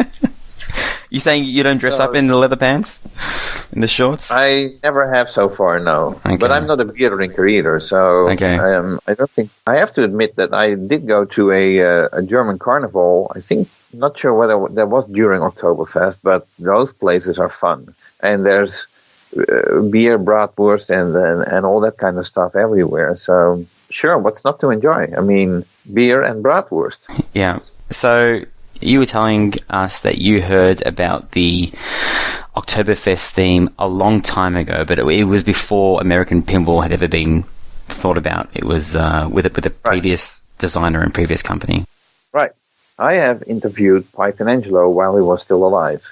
you saying you don't dress up in the leather pants, in the shorts? I never have so far, no. Okay. But I'm not a beer drinker either, so okay. I don't think. I have to admit that I did go to a German carnival. I think, not sure whether that was during Oktoberfest, but those places are fun, and there's beer, bratwurst, and all that kind of stuff everywhere. So sure, what's not to enjoy? I mean, beer and bratwurst. Yeah. So you were telling us that you heard about the Oktoberfest theme a long time ago, but it was before American Pinball had ever been thought about. It was with a previous designer and previous company. Right. I have interviewed Python Angelo while he was still alive.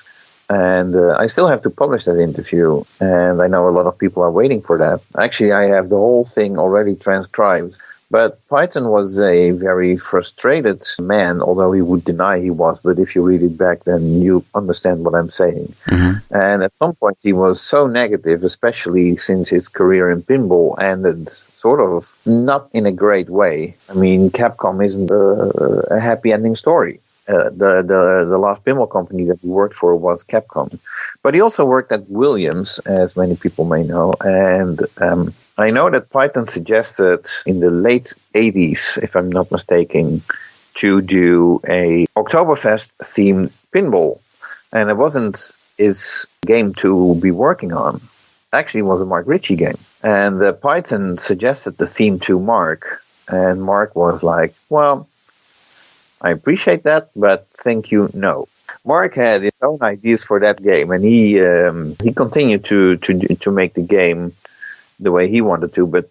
And I still have to publish that interview, and I know a lot of people are waiting for that. Actually, I have the whole thing already transcribed. But Python was a very frustrated man, although he would deny he was. But if you read it back, then you understand what I'm saying. Mm-hmm. And at some point, he was so negative, especially since his career in pinball ended sort of not in a great way. I mean, Capcom isn't a happy ending story. The last pinball company that he worked for was Capcom. But he also worked at Williams, as many people may know. And I know that Python suggested in the late 80s, if I'm not mistaken, to do a Oktoberfest-themed pinball. And it wasn't his game to be working on. Actually, it was a Mark Ritchie game. And Python suggested the theme to Mark. And Mark was like, well, I appreciate that, but thank you, no. Mark had his own ideas for that game, and he continued to make the game the way he wanted to, but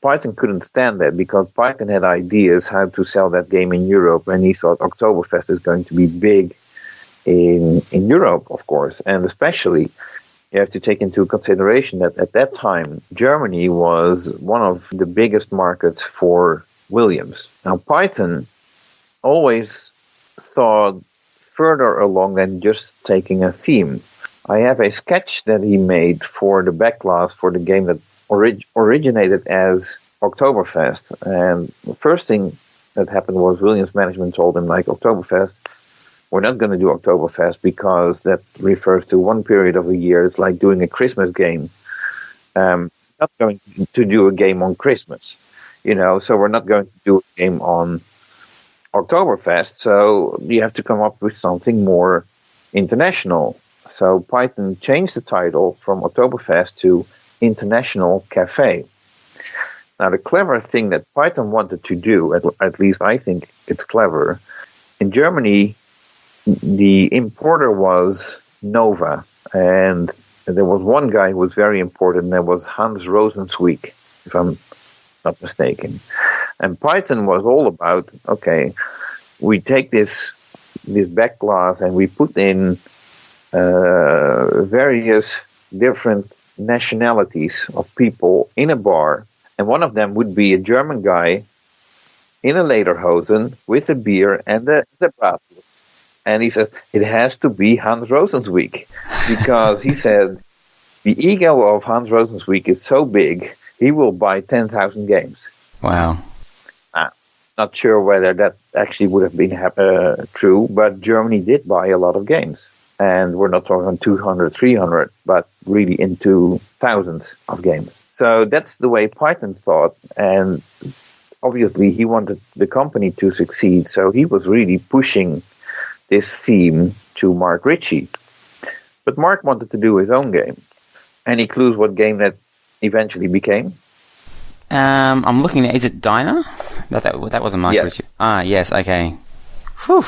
Python couldn't stand that because Python had ideas how to sell that game in Europe, and he thought Oktoberfest is going to be big in Europe, of course, and especially you have to take into consideration that at that time Germany was one of the biggest markets for Williams. Now Python always thought further along than just taking a theme. I have a sketch that he made for the backlash for the game that originated as Oktoberfest. And the first thing that happened was Williams management told him, like, Oktoberfest, we're not going to do Oktoberfest because that refers to one period of the year. It's like doing a Christmas game. Not going to do a game on Christmas, so we're not going to do a game on Oktoberfest. So you have to come up with something more international. So Python changed the title from Oktoberfest to International Cafe. Now, the clever thing that Python wanted to do, at least I think it's clever, in Germany, the importer was Nova, and there was one guy who was very important, and that was Hans Rosenzweig, if I'm not mistaken. And Python was all about, okay, we take this back glass and we put in various different nationalities of people in a bar, and one of them would be a German guy in a lederhosen with a beer and the bratwurst. And he says, it has to be Hans Rosenzweig, because he said the ego of Hans Rosenzweig is so big, he will buy 10,000 games. Wow. Not sure whether that actually would have been true, but Germany did buy a lot of games. And we're not talking 200, 300, but really into thousands of games. So that's the way Python thought. And obviously he wanted the company to succeed. So he was really pushing this theme to Mark Ritchie. But Mark wanted to do his own game. Any clues what game that eventually became? I'm looking at, is it Diner? That wasn't Mark Ritchie. Ah, yes, okay. Whew.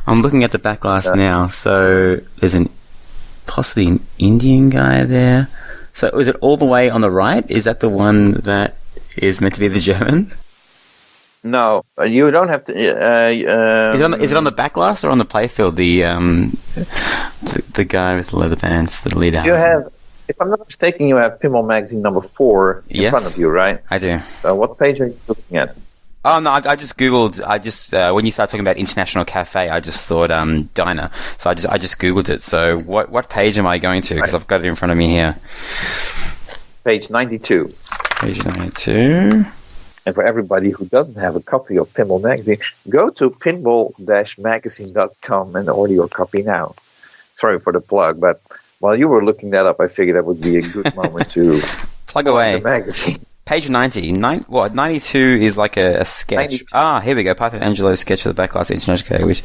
I'm looking at the backlash now. So there's possibly an Indian guy there. So is it all the way on the right? Is that the one that is meant to be the German? No, you don't have to. Is it on the backlash or on the playfield? The guy with the leather pants, the leader. You have, if I'm not mistaken, you have Pinball Magazine number 4 in front of you, right? I do. So what page are you looking at? Oh no, I just googled. When you started talking about International Cafe, I just thought diner. So I just googled it. So what page am I going to? Because I've got it in front of me here. Page 92. Page 92. And for everybody who doesn't have a copy of Pinball Magazine, go to pinball-magazine.com and order your copy now. Sorry for the plug, but while you were looking that up, I figured that would be a good moment to plug away the magazine. Page 90. 92 is like a sketch. 92. Ah, here we go. Python Angelo's sketch for the Backlash International Cafe, which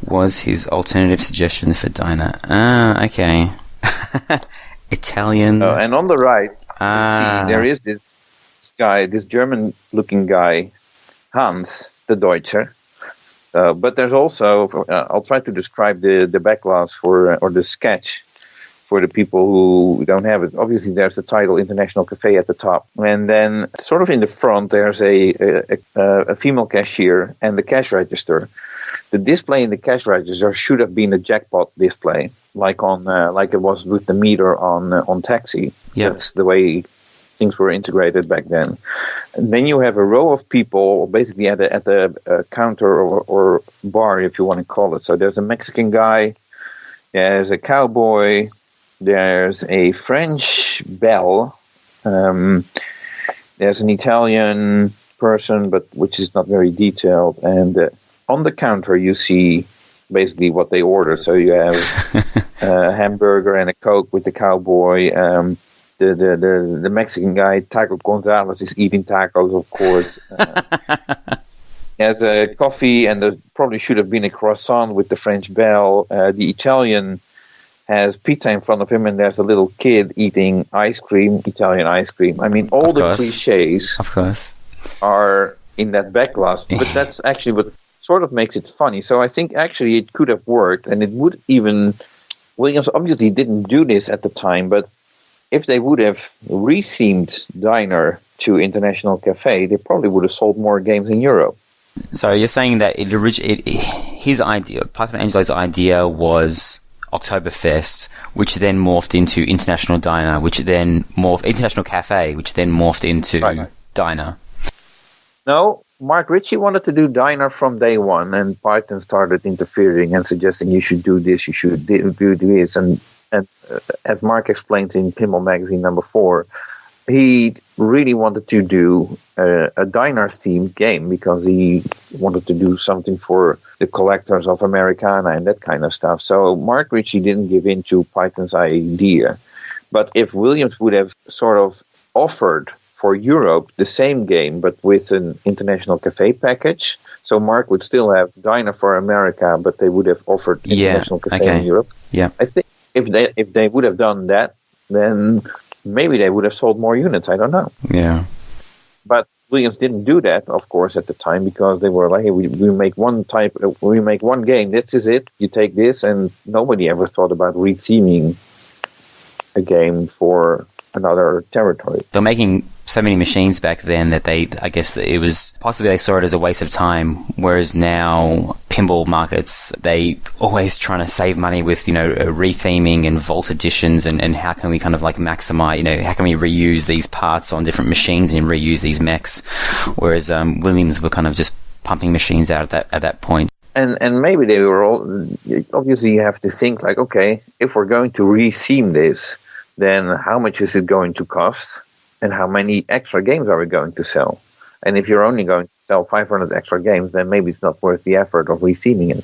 was his alternative suggestion for Diner. Ah, okay. Italian. Oh, and on the right, you see, there is this guy, this German-looking guy, Hans, the Deutscher. But there's also, I'll try to describe the backlash or the sketch for the people who don't have it. Obviously, there's the title International Cafe at the top. And then sort of in the front, there's a female cashier and the cash register. The display in the cash register should have been a jackpot display, like it was with the meter on Taxi. Yep. That's the way things were integrated back then. And then you have a row of people basically at the counter or bar, if you want to call it. So there's a Mexican guy, there's a cowboy, there's a French belle, there's an Italian person, but which is not very detailed. And on the counter, you see basically what they order. So you have a hamburger and a Coke with the cowboy. The Mexican guy, Taco Gonzalez, is eating tacos, of course. Has a coffee, and there probably should have been a croissant with the French belle. The Italian has pizza in front of him, and there's a little kid eating ice cream, Italian ice cream. I mean, all the cliches, of course, are in that backlash. But that's actually what sort of makes it funny. So I think actually it could have worked, and it would even. Williams obviously didn't do this at the time, but if they would have rethemed Diner to International Cafe, they probably would have sold more games in Europe. So you're saying that his idea, Python Angelo's idea, was Oktoberfest, which then morphed into International Diner, which then morphed International Cafe, which then morphed into Diner. No, Mark Ritchie wanted to do Diner from day one, and Python started interfering and suggesting you should do this, you should do this, and as Mark explains in Pinball Magazine number 4, he really wanted to do a Diner-themed game because he wanted to do something for the collectors of Americana and that kind of stuff. So Mark Ritchie didn't give in to Python's idea. But if Williams would have sort of offered for Europe the same game but with an International Cafe package, so Mark would still have Diner for America, but they would have offered International Cafe in Europe. Yeah, I think if they would have done that, then maybe they would have sold more units. I don't know. Yeah. But Williams didn't do that, of course, at the time, because they were like, hey, we make one game, this is it, you take this, and nobody ever thought about retheming a game for another territory. They're making so many machines back then that I guess it was possibly they saw it as a waste of time, whereas now pinball markets, they always trying to save money with, retheming and vault editions and how can we kind of like maximize, how can we reuse these parts on different machines and reuse these mechs, whereas Williams were kind of just pumping machines out at that point. And maybe they were all, obviously you have to think like, okay, if we're going to retheme this, then how much is it going to cost? And how many extra games are we going to sell? And if you're only going to sell 500 extra games, then maybe it's not worth the effort of retheming it.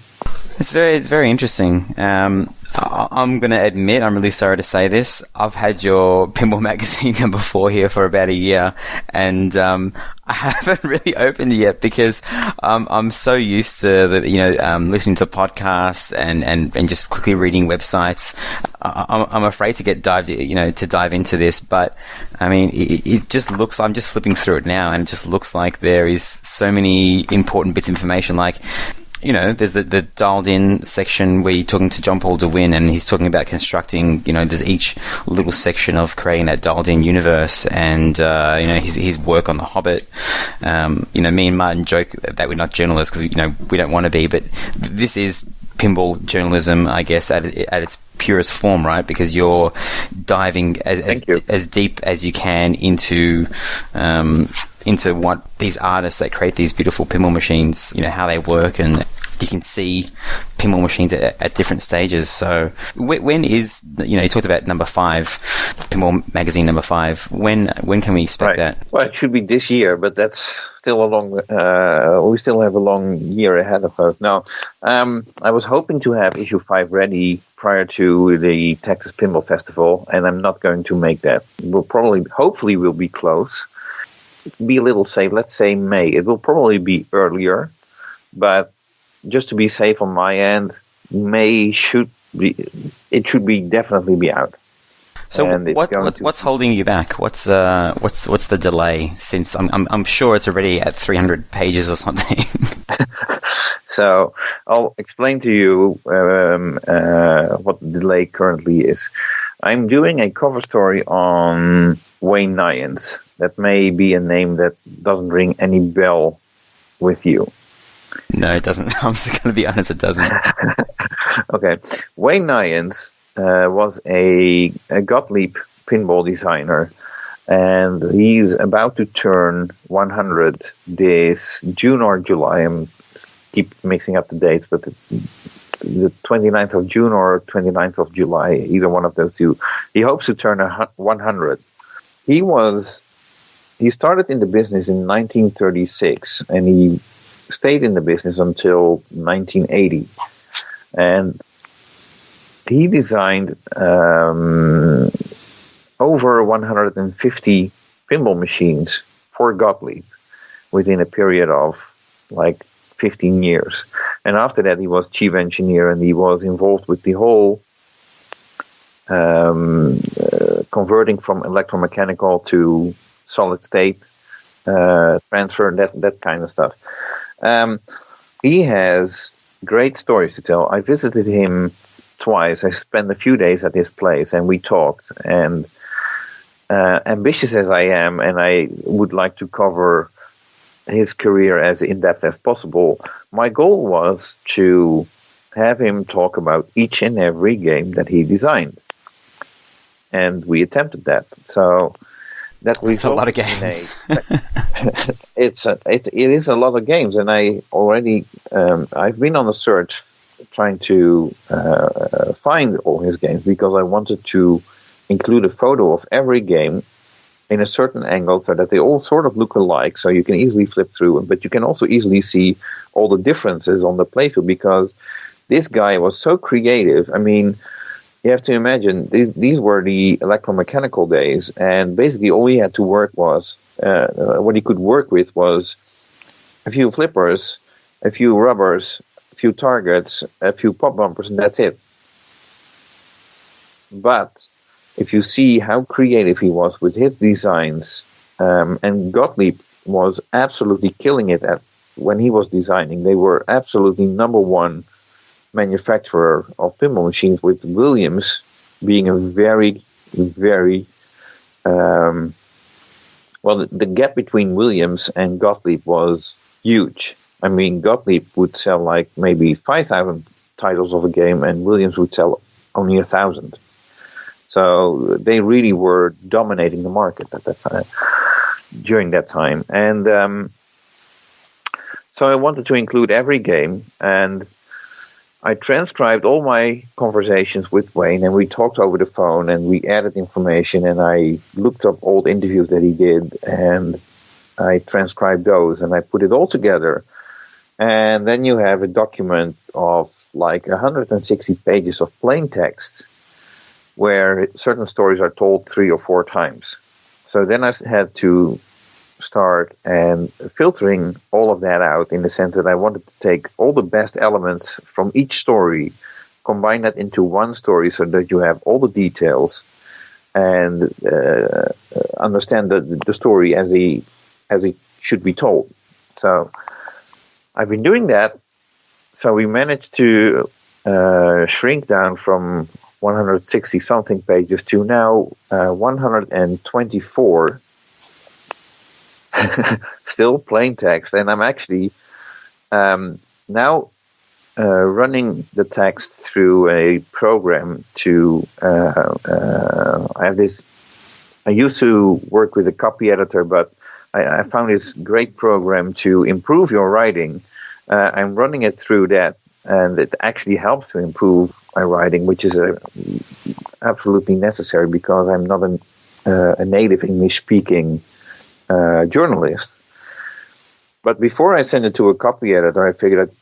It's very interesting. I'm going to admit, I'm really sorry to say this, I've had your Pinball Magazine number 4 here for about a year, and I haven't really opened it yet because I'm so used to listening to podcasts and just quickly reading websites. I'm afraid to dive into this, but I mean, it just looks. I'm just flipping through it now, and it just looks like there is so many important bits of information, like. There's the dialed-in section where you're talking to John Paul DeWin, and he's talking about constructing, there's each little section of creating that dialed-in universe, and, his work on The Hobbit. Me and Martin joke that we're not journalists because, we don't want to be, but this is pinball journalism, I guess, at its purest form, right? Because you're diving as deep as you can into what these artists that create these beautiful pinball machines, how they work, and you can see pinball machines at different stages. So when is, you talked about number 5, Pinball Magazine number 5. When can we expect that? Well, it should be this year, but that's still a long, we still have a long year ahead of us. Now, I was hoping to have issue 5 ready prior to the Texas Pinball Festival, and I'm not going to make that. Hopefully we'll be close. Be a little safe, let's say May. It will probably be earlier, but just to be safe on my end, May should definitely be out. So what's holding you back? What's the delay? Since I'm sure it's already at 300 pages or something. So I'll explain to you what the delay currently is. I'm doing a cover story on Wayne Nyans. That may be a name that doesn't ring any bell with you. No, it doesn't. I'm just going to be honest, it doesn't. Okay. Wayne Nyans was a Gottlieb pinball designer, and he's about to turn 100 this June or July. I keep mixing up the dates, but the 29th of June or 29th of July, either one of those two. He hopes to turn 100. He started in the business in 1936, and he stayed in the business until 1980. And he designed over 150 pinball machines for Gottlieb within a period of like 15 years. And after that, he was chief engineer, and he was involved with the whole converting from electromechanical to solid state transfer, that kind of stuff. He has great stories to tell. I visited him twice. I spent a few days at his place, and we talked. And ambitious as I am, and I would like to cover his career as in-depth as possible, my goal was to have him talk about each and every game that he designed. And we attempted that. So that It's a lot of games. It is a lot of games, and I already I've been on a search trying to find all his games, because I wanted to include a photo of every game in a certain angle so that they all sort of look alike, so you can easily flip through them, but you can also easily see all the differences on the playfield, because this guy was so creative. I mean, you have to imagine, these were the electromechanical days, and basically all he had to work was, what he could work with was a few flippers, a few rubbers, a few targets, a few pop bumpers, and that's it. But if you see how creative he was with his designs, and Gottlieb was absolutely killing it when he was designing. They were absolutely number one manufacturer of pinball machines, with Williams being a very, very the gap between Williams and Gottlieb was huge. I mean, Gottlieb would sell like maybe 5,000 titles of a game, and Williams would sell only 1,000. So they really were dominating the market at that time, during that time. And so I wanted to include every game, and I transcribed all my conversations with Wayne, and we talked over the phone, and we added information, and I looked up old interviews that he did, and I transcribed those, and I put it all together. And then you have a document of like 160 pages of plain text, where certain stories are told 3 or 4 times. So then I had to start and filtering all of that out, in the sense that I wanted to take all the best elements from each story, combine that into one story, so that you have all the details and understand the story as it should be told. So I've been doing that. So we managed to shrink down from 160 something pages to now 124. Still plain text, and I'm actually now running the text through a program to I have this. I used to work with a copy editor, but I found this great program to improve your writing. I'm running it through that, and it actually helps to improve my writing, which is absolutely necessary, because I'm not a native English-speaking journalist. But before I send it to a copy editor, I figured I'd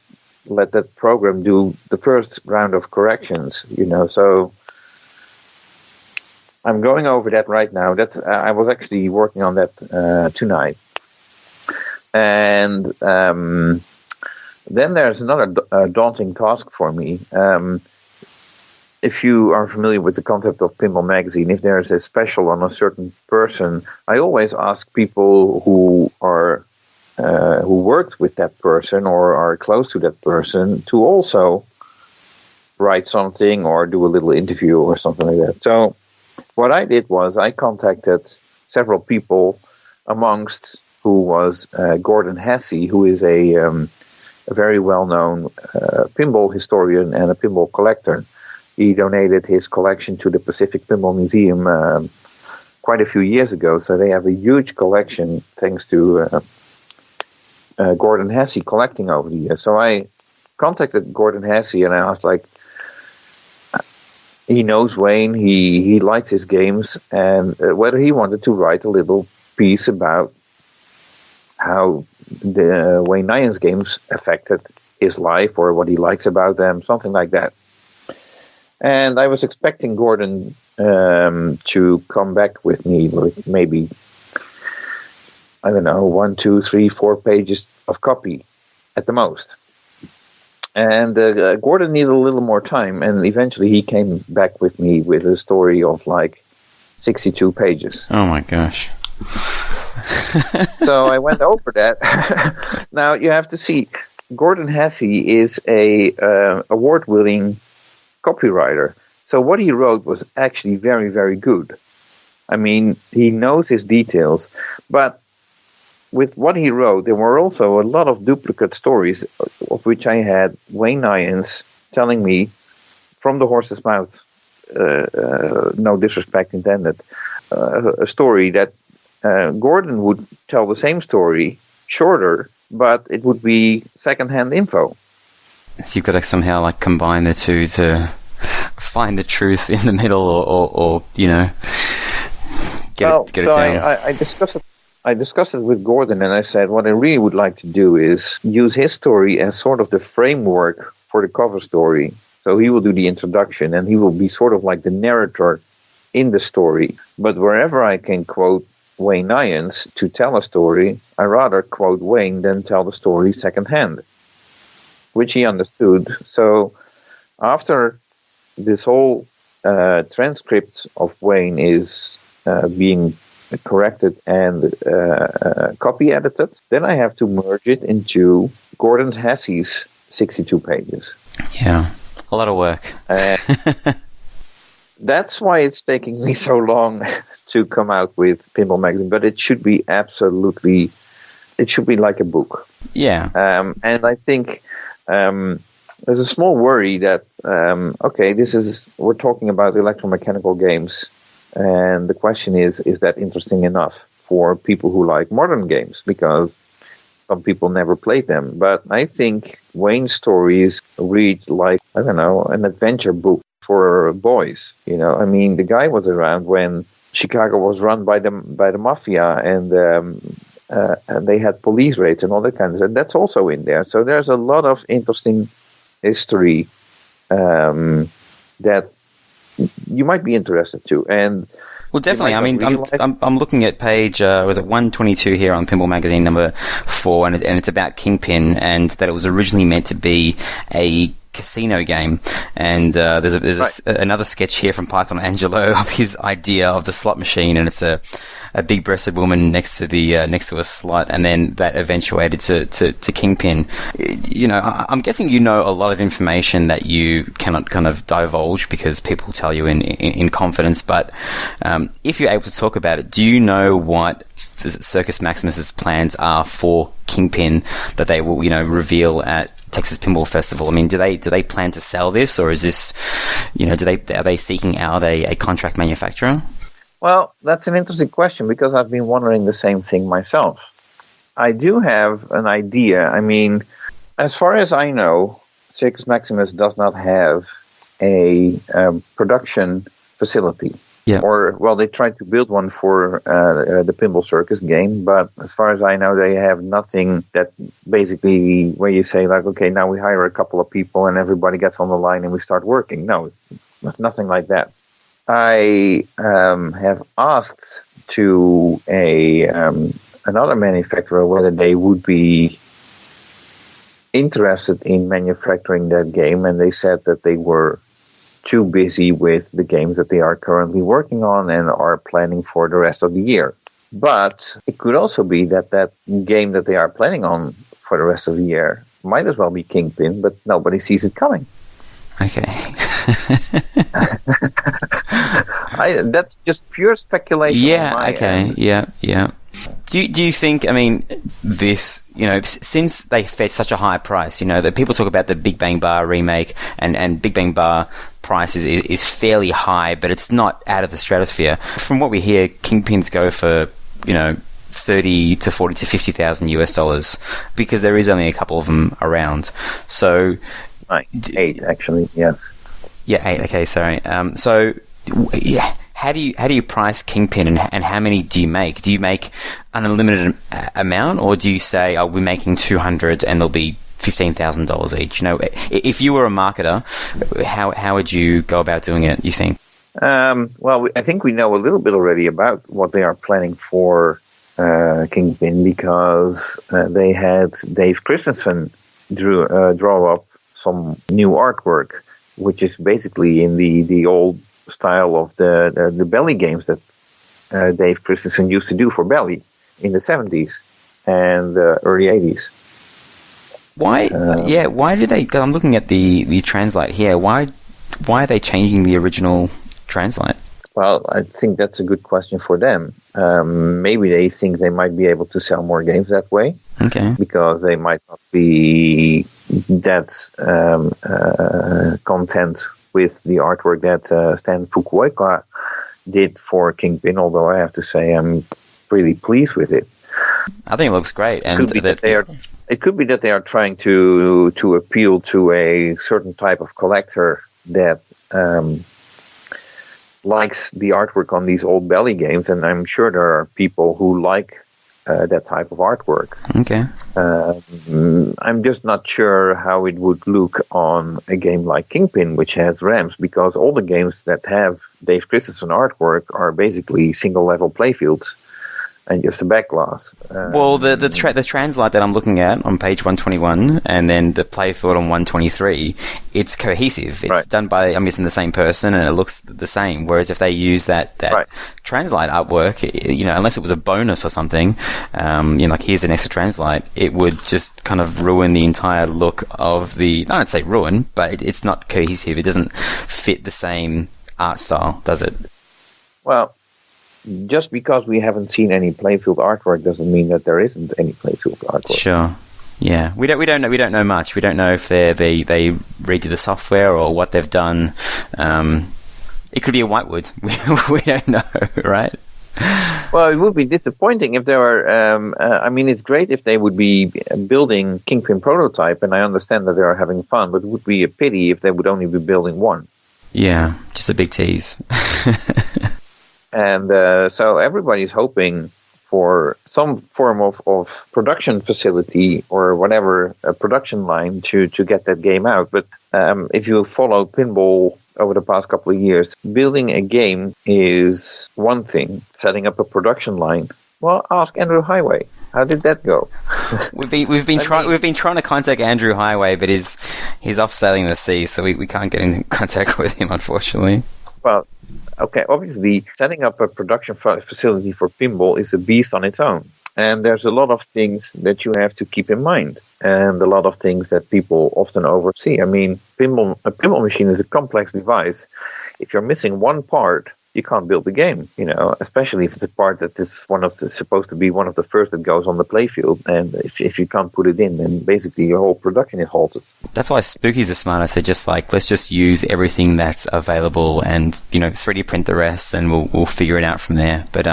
let that program do the first round of corrections, so I'm going over that right now. I was actually working on that tonight. And then there's another daunting task for me. If you are familiar with the concept of Pinball Magazine, if there's a special on a certain person, I always ask people who worked with that person or are close to that person to also write something or do a little interview or something like that. So what I did was I contacted several people, amongst who was Gordon Hesse, who is a very well-known pinball historian and a pinball collector. He donated his collection to the Pacific Pinball Museum quite a few years ago, so they have a huge collection thanks to Gordon Hesse collecting over the years. So I contacted Gordon Hesse, and I asked, he knows Wayne, he likes his games, and whether he wanted to write a little piece about how the Wayne Nyan's games affected his life, or what he likes about them, something like that. And I was expecting Gordon to come back with me with maybe, 1, 2, 3, 4 pages of copy at the most. And Gordon needed a little more time, and eventually he came back with me with a story of 62 pages. Oh my gosh. So I went over that. Now you have to see, Gordon Hesse is a award-winning copywriter. So what he wrote was actually very, very good. I mean, he knows his details. But with what he wrote, there were also a lot of duplicate stories, of which I had Wayne Nyans telling me from the horse's mouth, no disrespect intended, a story that Gordon would tell the same story, shorter, but it would be secondhand info. So you've got to somehow like combine the two to find the truth in the middle, or get it down. I discussed it with Gordon, and I said what I really would like to do is use his story as sort of the framework for the cover story. So he will do the introduction, and he will be sort of like the narrator in the story. But wherever I can quote Wayne Nyans to tell a story, I rather quote Wayne than tell the story secondhand, which he understood. So after this whole transcript of Wayne is being corrected and copy edited, then I have to merge it into Gordon Hesse's 62 pages. Yeah, a lot of work. That's why it's taking me so long to come out with Pinball Magazine, but it should be like a book. Yeah. And I think there's a small worry that, we're talking about electromechanical games, and the question is that interesting enough for people who like modern games? Because some people never played them. But I think Wayne's stories read like, I don't know, an adventure book for boys. You know, I mean, the guy was around when Chicago was run by the mafia, and they had police raids and all that kind of stuff. And that's also in there. So there's a lot of interesting history that you might be interested to. And well, definitely. I mean, I'm looking at page 122 here on Pinball Magazine number 4, and it's about Kingpin, and that it was originally meant to be a casino game, and there's another sketch here from Python Angelo of his idea of the slot machine, and it's a big-breasted woman next to a slot, and then that eventuated to Kingpin. You know, I'm guessing you know a lot of information that you cannot kind of divulge because people tell you in confidence, but if you're able to talk about it, do you know what Circus Maximus's plans are for Kingpin that they will, reveal at Texas Pinball Festival? I mean, do they plan to sell this, or is this, are they seeking out a contract manufacturer? Well, that's an interesting question, because I've been wondering the same thing myself. I do have an idea. I mean, as far as I know, Circus Maximus does not have a production facility. Yeah. Or, well, they tried to build one for the Pinball Circus game, but as far as I know, they have nothing that basically where you say, like, okay, now we hire a couple of people and everybody gets on the line and we start working. No, it's nothing like that. I have asked to another manufacturer whether they would be interested in manufacturing that game, and they said that they were too busy with the games that they are currently working on and are planning for the rest of the year. But it could also be that game that they are planning on for the rest of the year might as well be Kingpin, but nobody sees it coming. Okay. That's just pure speculation. Yeah, okay. End. Yeah. Do you think, I mean, this, since they fetch such a high price, that people talk about the Big Bang Bar remake, and Big Bang Bar price is fairly high, but it's not out of the stratosphere. From what we hear, Kingpins go for, 30 to 40 to 50,000 US dollars, because there is only a couple of them around. So, 8 actually, yes. Yeah, 8. Okay, sorry. How do you price Kingpin, and how many do you make? Do you make an unlimited amount, or do you say, we're making 200 and there'll be $15,000 each? If you were a marketer, how would you go about doing it, you think? Well, I think we know a little bit already about what they are planning for Kingpin, because they had Dave Christensen draw up some new artwork, which is basically in the old style of the Belly games that Dave Christensen used to do for Belly in the 70s and early 80s. Why? Why did they? Cause I'm looking at the translate here. Why are they changing the original translate? Well, I think that's a good question for them. Maybe they think they might be able to sell more games that way. Okay. Because they might not be that content with the artwork that Stan Fukuoka did for Kingpin, although I have to say I'm really pleased with it. I think it looks great. And it could be that they are trying to appeal to a certain type of collector that likes the artwork on these old Belly games, and I'm sure there are people who like that type of artwork. Okay. I'm just not sure how it would look on a game like Kingpin, which has ramps, because all the games that have Dave Christensen artwork are basically single-level playfields and just a back glass. Well, the translite that I'm looking at on page 121 and then the playfield on 123, it's cohesive. It's done by, I'm guessing, the same person, and it looks the same. Whereas if they use that translite artwork, unless it was a bonus or something, like here's an extra translite, it would just kind of ruin the entire look of the, I don't say ruin, but it's not cohesive. It doesn't fit the same art style, does it? Well, just because we haven't seen any playfield artwork doesn't mean that there isn't any playfield artwork. Sure. Yeah, we don't know much. We don't know if they redid the software or what they've done. It could be a Whitewood. We don't know, right? Well, it would be disappointing if there were. It's great if they would be building Kingpin prototype, and I understand that they are having fun, but it would be a pity if they would only be building one. Yeah, just a big tease. And so everybody's hoping for some form of production facility or whatever, a production line to get that game out. But if you follow pinball over the past couple of years, building a game is one thing. Setting up a production line, well, ask Andrew Highway. How did that go? We've been trying to contact Andrew Highway, but he's off sailing the sea, so we can't get in contact with him, unfortunately. Well, okay, obviously, setting up a production facility for pinball is a beast on its own. And there's a lot of things that you have to keep in mind, and a lot of things that people often oversee. I mean, a pinball machine is a complex device. If you're missing one part, you can't build the game, especially if it's a part that is supposed to be one of the first that goes on the playfield. And if you can't put it in, then basically your whole production is halted. That's why Spookies are smart. I said, let's just use everything that's available and, 3D print the rest, and we'll figure it out from there. But,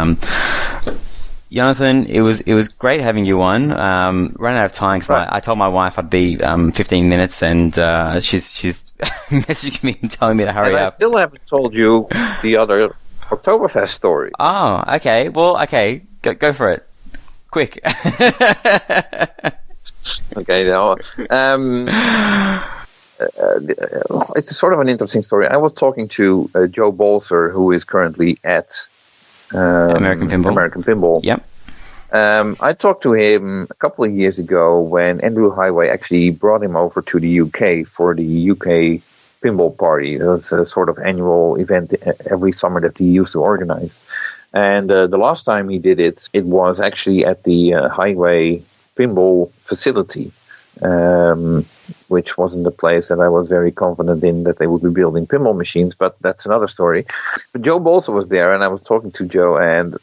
Jonathan, it was great having you on. Ran out of time because I told my wife I'd be 15 minutes, and she's messaging me and telling me to hurry up. I still haven't told you the other Oktoberfest story. Oh, okay. Well, okay, go for it, quick. Okay, now, it's sort of an interesting story. I was talking to Joe Balser, who is currently at American Pinball. Yep. I talked to him a couple of years ago when Andrew Highway actually brought him over to the UK for the UK Pinball Party. It's a sort of annual event every summer that he used to organize. And the last time he did it, it was actually at the Highway Pinball facility, which wasn't the place that I was very confident in that they would be building pinball machines, but that's another story. But Joe Bolsa was there, and I was talking to Joe, and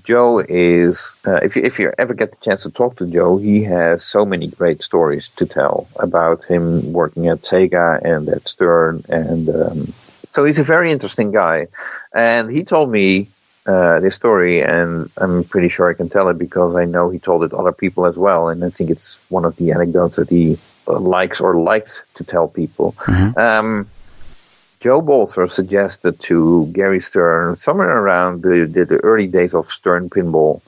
Joe is, if you ever get the chance to talk to Joe, he has so many great stories to tell about him working at Sega and at Stern, and so he's a very interesting guy. And he told me this story, and I'm pretty sure I can tell it because I know he told it to other people as well, and I think it's one of the anecdotes that he likes or liked to tell people. Mm-hmm. Joe Bolser suggested to Gary Stern, somewhere around the early days of Stern Pinball,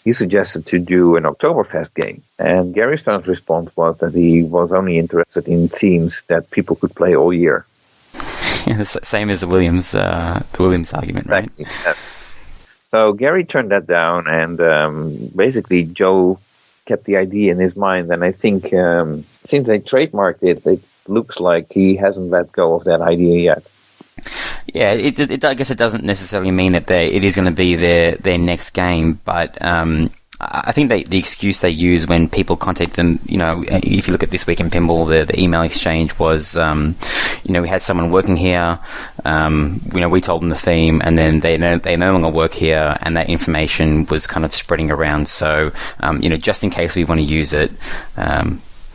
he suggested to do an Oktoberfest game. And Gary Stern's response was that he was only interested in themes that people could play all year. Yeah, the same as the Williams argument, right? Exactly. Yeah. So Gary turned that down, and basically Joe kept the idea in his mind. And I think since they trademarked it, it looks like he hasn't let go of that idea yet. Yeah, I guess it doesn't necessarily mean that it is going to be their next game, but I think the excuse they use when people contact them, if you look at This Week in Pinball, the email exchange was, we had someone working here, we told them the theme, and then they no longer work here, and that information was kind of spreading around. So, just in case we want to use it,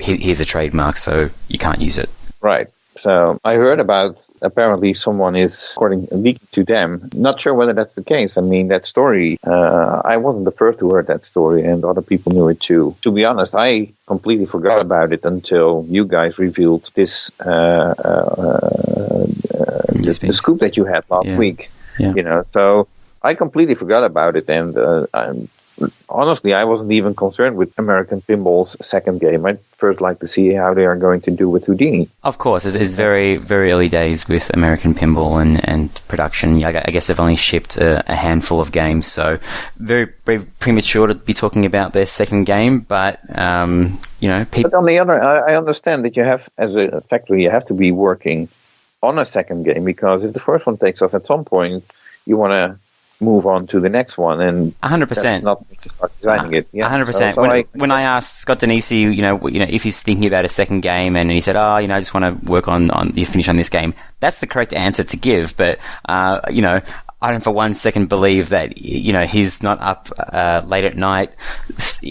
here's a trademark, so you can't use it. Right. So I heard about apparently someone is leaking to them. Not sure whether that's the case. I mean, that story, I wasn't the first to hear that story, and other people knew it too. To be honest, I completely forgot about it until you guys revealed this the scoop that you had last week. Yeah. So I completely forgot about it, and honestly, I wasn't even concerned with American Pinball's second game. I'd first like to see how they are going to do with Houdini. Of course, it's very, very early days with American Pinball and production. I guess they've only shipped a handful of games, so very, very premature to be talking about their second game. But people. But on the other, I understand that you have, as a factory, you have to be working on a second game, because if the first one takes off, at some point you want to move on to the next one, and 100%. That's not start designing it. Yeah, 100%. So when I asked Scott Denisi, if he's thinking about a second game, and he said, I just want to work on finish on this game. That's the correct answer to give. But I don't for one second believe that he's not up late at night,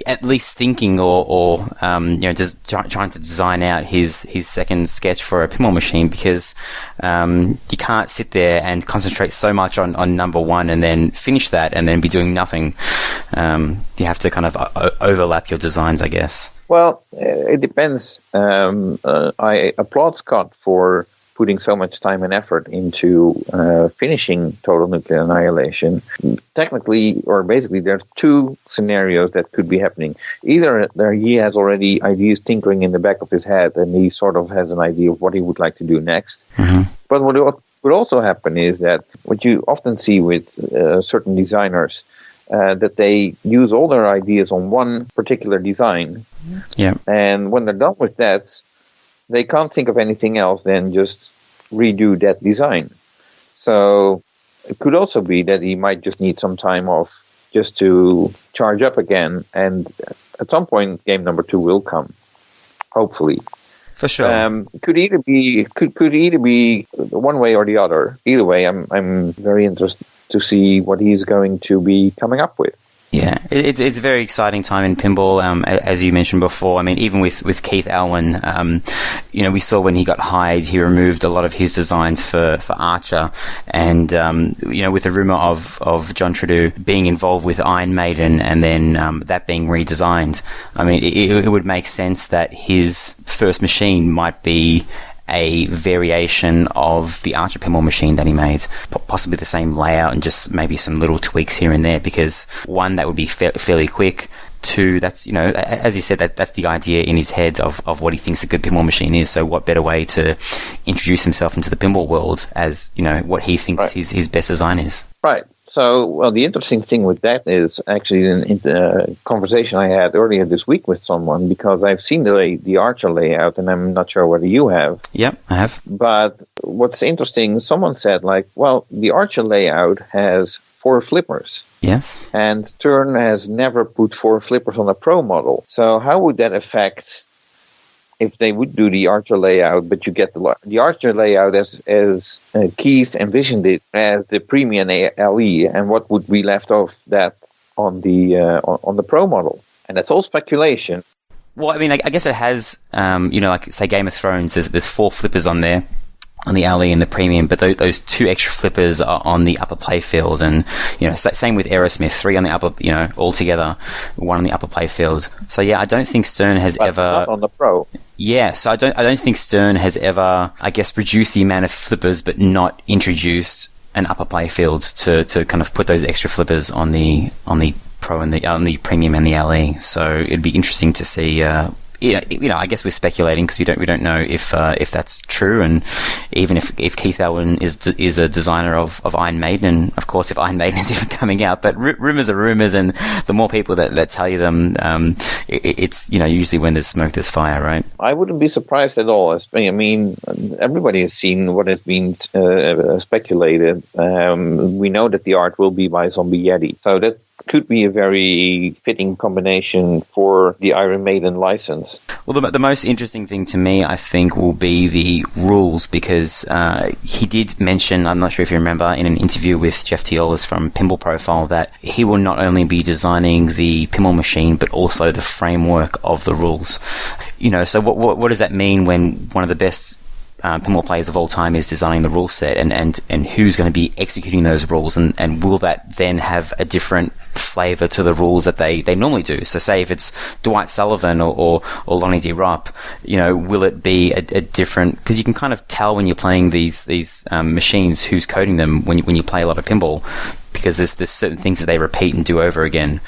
at least thinking or just trying to design out his second sketch for a pinball machine, because you can't sit there and concentrate so much on number one and then finish that and then be doing nothing. You have to kind of overlap your designs, I guess. Well, it depends. I applaud Scott for putting so much time and effort into finishing Total Nuclear Annihilation. Technically, or basically, there's two scenarios that could be happening. Either he has already ideas tinkering in the back of his head, and he sort of has an idea of what he would like to do next. Mm-hmm. But what would also happen is that what you often see with certain designers, that they use all their ideas on one particular design. Yeah. And when they're done with that, they can't think of anything else than just redo that design. So it could also be that he might just need some time off just to charge up again. And at some point, game number 2 will come, hopefully. For sure. Could either be one way or the other. Either way, I'm very interested to see what he's going to be coming up with. Yeah, it's a very exciting time in pinball, as you mentioned before. I mean, even with Keith Alwyn, we saw when he got hired, he removed a lot of his designs for Archer, and with the rumor of John Trudeau being involved with Iron Maiden, and then that being redesigned. I mean, it would make sense that his first machine might be a variation of the Archer pinball machine that he made, possibly the same layout and just maybe some little tweaks here and there, because one, that would be fairly quick. Two, that's, as you said, that's the idea in his head of what he thinks a good pinball machine is. So what better way to introduce himself into the pinball world as, what he thinks his best design is. Right. So, well, the interesting thing with that is actually in the conversation I had earlier this week with someone, because I've seen the Archer layout, and I'm not sure whether you have. Yep, I have. But what's interesting, someone said, the Archer layout has 4 flippers. Yes. And Stern has never put 4 flippers on a Pro model. So how would that affect if they would do the Archer layout, but you get the Archer layout as Keith envisioned it as the premium LE, and what would be left of that on the Pro model? And that's all speculation. Well, I mean, I guess it has, like say Game of Thrones, there's 4 flippers on there, on the LE and the premium, but those 2 extra flippers are on the upper playfield, and same with Aerosmith, 3 on the upper, all together, 1 on the upper playfield. So yeah, I don't think Stern has ever not on the Pro. Yeah, so I don't think Stern has ever, I guess, reduced the amount of flippers, but not introduced an upper playfield to kind of put those extra flippers on the Pro and on the premium and the LE. So it'd be interesting to see. I guess we're speculating because we don't know if that's true, and even if Keith Alwyn is a designer of Iron Maiden, and of course if Iron Maiden is even coming out, but rumors are rumors, and the more people that tell you them, it's usually when there's smoke there's fire, right? I wouldn't be surprised at all. I mean, everybody has seen what has been speculated. We know that the art will be by Zombie Yeti, so that could be a very fitting combination for the Iron Maiden license. Well, the most interesting thing to me, I think, will be the rules, because he did mention, I'm not sure if you remember, in an interview with Jeff Teolis from Pinball Profile, that he will not only be designing the pinball machine, but also the framework of the rules. So what does that mean when one of the best pinball players of all time is designing the rule set, and who's going to be executing those rules, and will that then have a different flavour to the rules that they normally do? So say if it's Dwight Sullivan or Lonnie D. Rupp, will it be a different, because you can kind of tell when you're playing these machines who's coding them when you play a lot of pinball, because there's certain things that they repeat and do over again.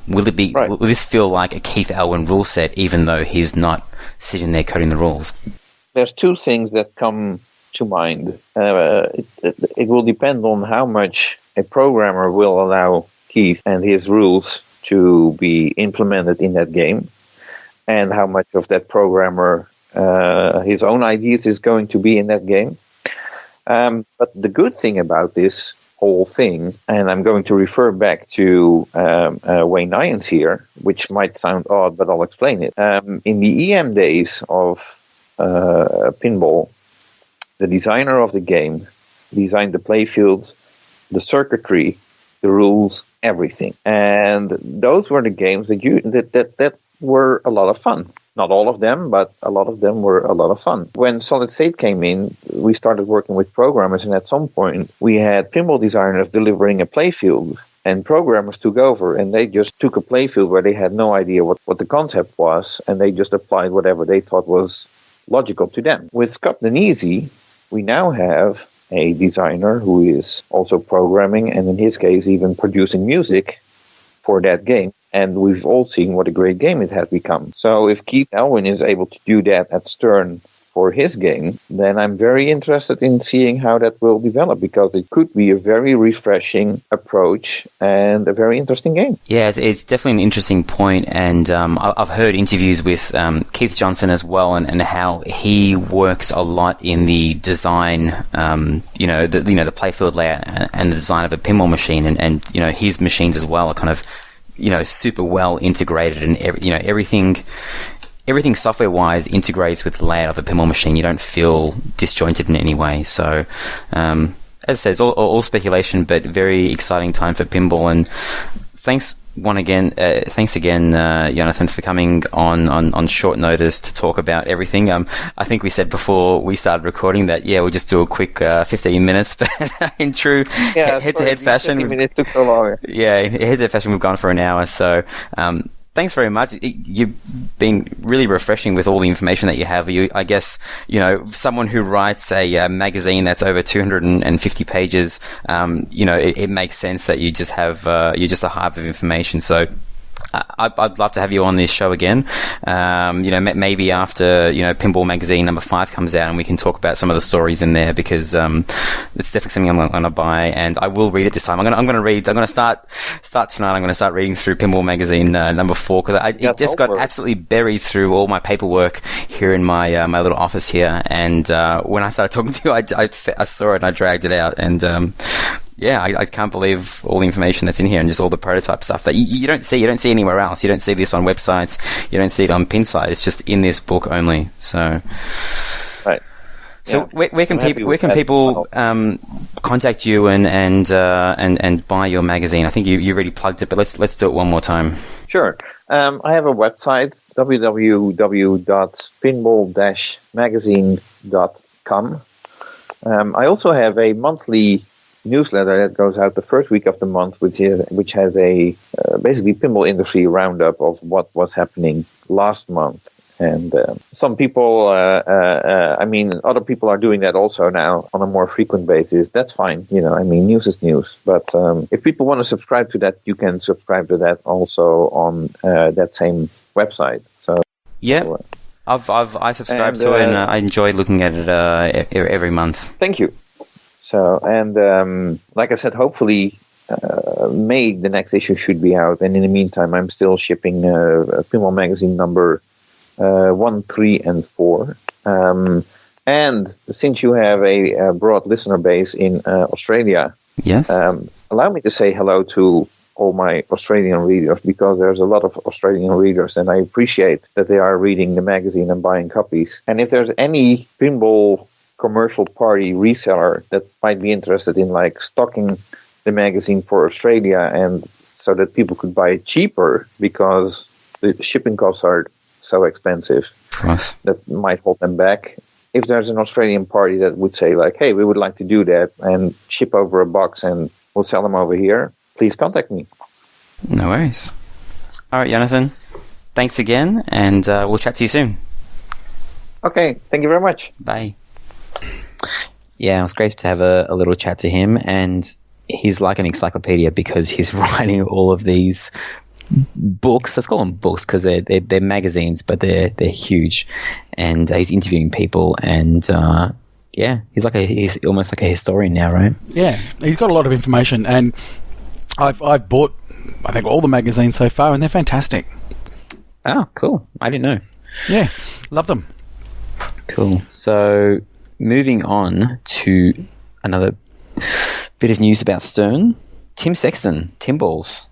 Will this feel like a Keith Elwyn rule set, even though he's not sitting there coding the rules? There's two things that come to mind. It will depend on how much a programmer will allow Keith and his rules to be implemented in that game, and how much of that programmer, his own ideas, is going to be in that game. But the good thing about this whole thing, and I'm going to refer back to Wayne Nyans here, which might sound odd, but I'll explain it. In the EM days of pinball, the designer of the game designed the playfield, the circuitry, the rules, everything, and those were the games that were a lot of fun. Not all of them, but a lot of them were a lot of fun. When Solid State came in, we started working with programmers, and at some point we had pinball designers delivering a playfield, and programmers took over, and they just took a playfield where they had no idea what the concept was, and they just applied whatever they thought was logical to them. With Scott Denisi, we now have a designer who is also programming, and in his case even producing music for that game. And we've all seen what a great game it has become. So if Keith Elwyn is able to do that at Stern for his game, then I'm very interested in seeing how that will develop, because it could be a very refreshing approach and a very interesting game. Yeah, it's definitely an interesting point, and I've heard interviews with Keith Johnson as well, and how he works a lot in the design, the playfield layout and the design of a pinball machine, and his machines as well are kind of super well integrated, and everything software-wise integrates with the layout of the pinball machine. You don't feel disjointed in any way. So, as I said, it's all speculation, but very exciting time for pinball. And thanks again, Jonathan, for coming on short notice to talk about everything. I think we said before we started recording that, we'll just do a quick 15 minutes, but in true head-to-head fashion... 15 minutes took so long. Yeah, in head-to-head fashion, we've gone for an hour, so... thanks very much. You've been really refreshing with all the information that you have. I guess, someone who writes a magazine that's over 250 pages, it makes sense that you just have, you're just a hive of information. So I'd love to have you on this show again. Maybe after, Pinball Magazine number 5 comes out, and we can talk about some of the stories in there, because it's definitely something I'm going to buy, and I will read it this time. I'm going to read. I'm going to start tonight. I'm going to start reading through Pinball Magazine number 4, because it just got absolutely buried through all my paperwork here in my my little office here. And when I started talking to you, I saw it and I dragged it out, and I can't believe all the information that's in here, and just all the prototype stuff that you don't see. You don't see anywhere else. You don't see this on websites. You don't see it on Pinside. It's just in this book only. So, right. So where can people contact you and buy your magazine? I think you already plugged it, but let's do it one more time. Sure. I have a website, www.pinball-magazine.com. I also have a monthly newsletter that goes out the first week of the month, which has a basically pinball industry roundup of what was happening last month. And some people, other people are doing that also now on a more frequent basis. That's fine. News is news. But if people want to subscribe to that, you can subscribe to that also on that same website. So yeah, I subscribe to it, and I enjoy looking at it every month. Thank you. So, and like I said, hopefully May the next issue should be out. And in the meantime, I'm still shipping Pinball Magazine number 1, 3, and 4. And since you have a broad listener base in Australia, yes, allow me to say hello to all my Australian readers, because there's a lot of Australian readers, and I appreciate that they are reading the magazine and buying copies. And if there's any pinball commercial party reseller that might be interested in like stocking the magazine for Australia, and so that people could buy it cheaper because the shipping costs are so expensive, that might hold them back. If there's an Australian party that would say like, hey, we would like to do that and ship over a box and we'll sell them over here, please contact me. No worries. All right, Jonathan, thanks again, and we'll chat to you soon. Okay, thank you very much. Bye. Yeah, it was great to have a little chat to him, and he's like an encyclopedia because he's writing all of these books. Let's call them books because they're magazines, but they're huge. And he's interviewing people, and he's almost like a historian now, right? Yeah, he's got a lot of information, and I've bought I think all the magazines so far, and they're fantastic. Oh, cool! I didn't know. Yeah, love them. Cool. So moving on to another bit of news about Stern. Tim Sexton, Timballs.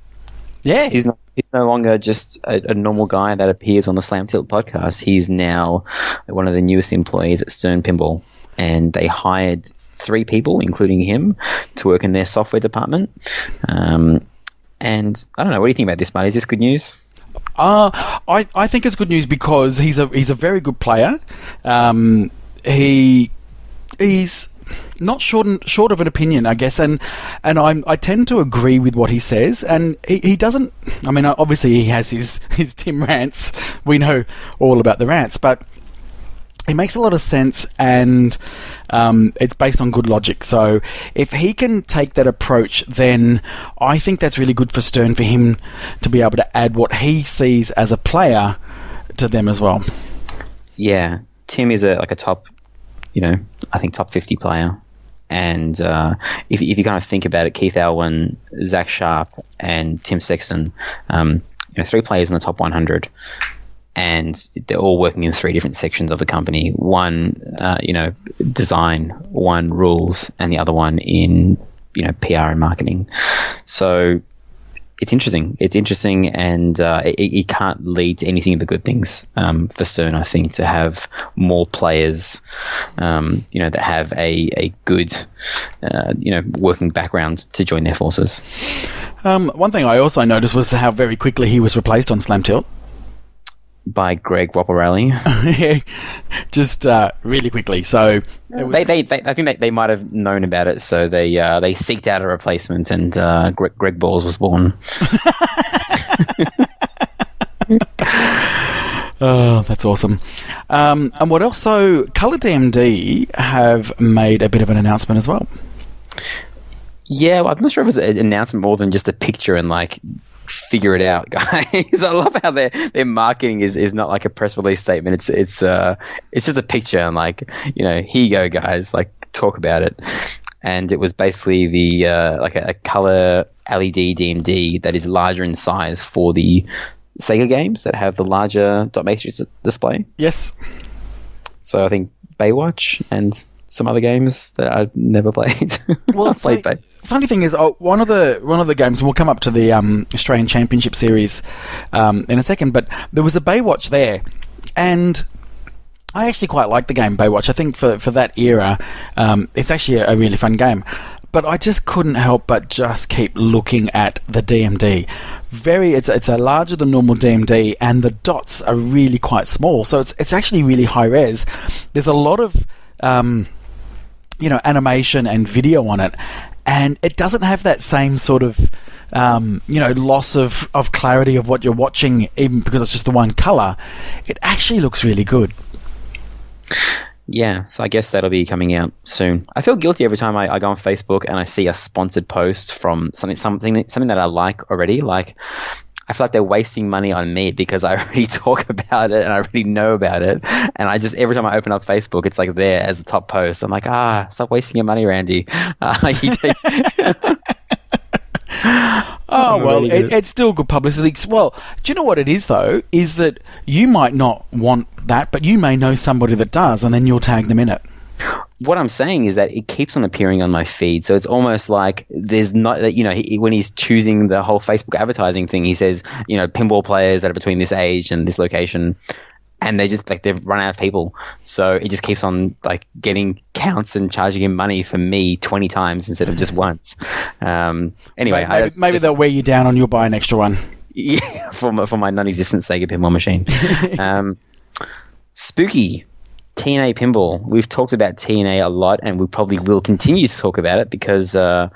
Yeah. He's no longer just a normal guy that appears on the Slam Tilt podcast. He's now one of the newest employees at Stern Pinball, and they hired 3 people, including him, to work in their software department. And I don't know, what do you think about this, Marty? Is this good news? I think it's good news because he's a very good player. He's not short of an opinion, I guess, and I tend to agree with what he says. And he doesn't. I mean, obviously he has his Tim rants. We know all about the rants, but it makes a lot of sense, and it's based on good logic. So if he can take that approach, then I think that's really good for Stern, for him to be able to add what he sees as a player to them as well. Yeah, Tim is a top, I think top 50 player. And if you kind of think about it, Keith Alwyn, Zach Sharp, and Tim Sexton, 3 players in the top 100. And they're all working in 3 different sections of the company. One, design, one rules, and the other one in, PR and marketing. So it's interesting. It's interesting, and it can't lead to anything but good things for Stern, I think, to have more players, that have a good, working background to join their forces. One thing I also noticed was how very quickly he was replaced on Slam Tilt. By Greg Ropparelli. Yeah, just really quickly. So I think they might have known about it, so they seeked out a replacement, and Greg Balls was born. Oh, that's awesome. And what else? So Colour DMD have made a bit of an announcement as well. Yeah, well, I'm not sure if it's an announcement more than just a picture and figure it out, guys. I love how their marketing is not like a press release statement. It's just a picture and here you go, guys. Talk about it. And it was basically the a color LED DMD that is larger in size for the Sega games that have the larger dot matrix display. Yes. So I think Baywatch and some other games that I've never played. Well, funny thing is, one of the games, and we'll come up to the Australian Championship Series in a second, but there was a Baywatch there, and I actually quite like the game Baywatch. I think for that era, it's actually a really fun game. But I just couldn't help but just keep looking at the DMD. It's a larger than normal DMD, and the dots are really quite small, so it's actually really high res. There's a lot of animation and video on it, and it doesn't have that same sort of loss of clarity of what you're watching, even because it's just the one color. It actually looks really good. Yeah, so I guess that'll be coming out soon. I feel guilty every time I go on Facebook and I see a sponsored post from something that I like already. I feel like they're wasting money on me because I already talk about it and I already know about it. And I just, every time I open up Facebook, it's there as the top post. I'm like, stop wasting your money, Randy. Oh, well, it's still good publicity. Well, do you know what it is, though? Is that you might not want that, but you may know somebody that does, and then you'll tag them in it. What I'm saying is that it keeps on appearing on my feed, so it's almost like there's not that when he's choosing the whole Facebook advertising thing, he says pinball players that are between this age and this location, and they just like they've run out of people, so it just keeps on like getting counts and charging him money for me 20 times instead of just once. Anyway, maybe they'll wear you down and you'll buy an extra one. Yeah, for my non-existent Sega pinball machine. Spooky. TNA Pinball. We've talked about TNA a lot, and we probably will continue to talk about it because the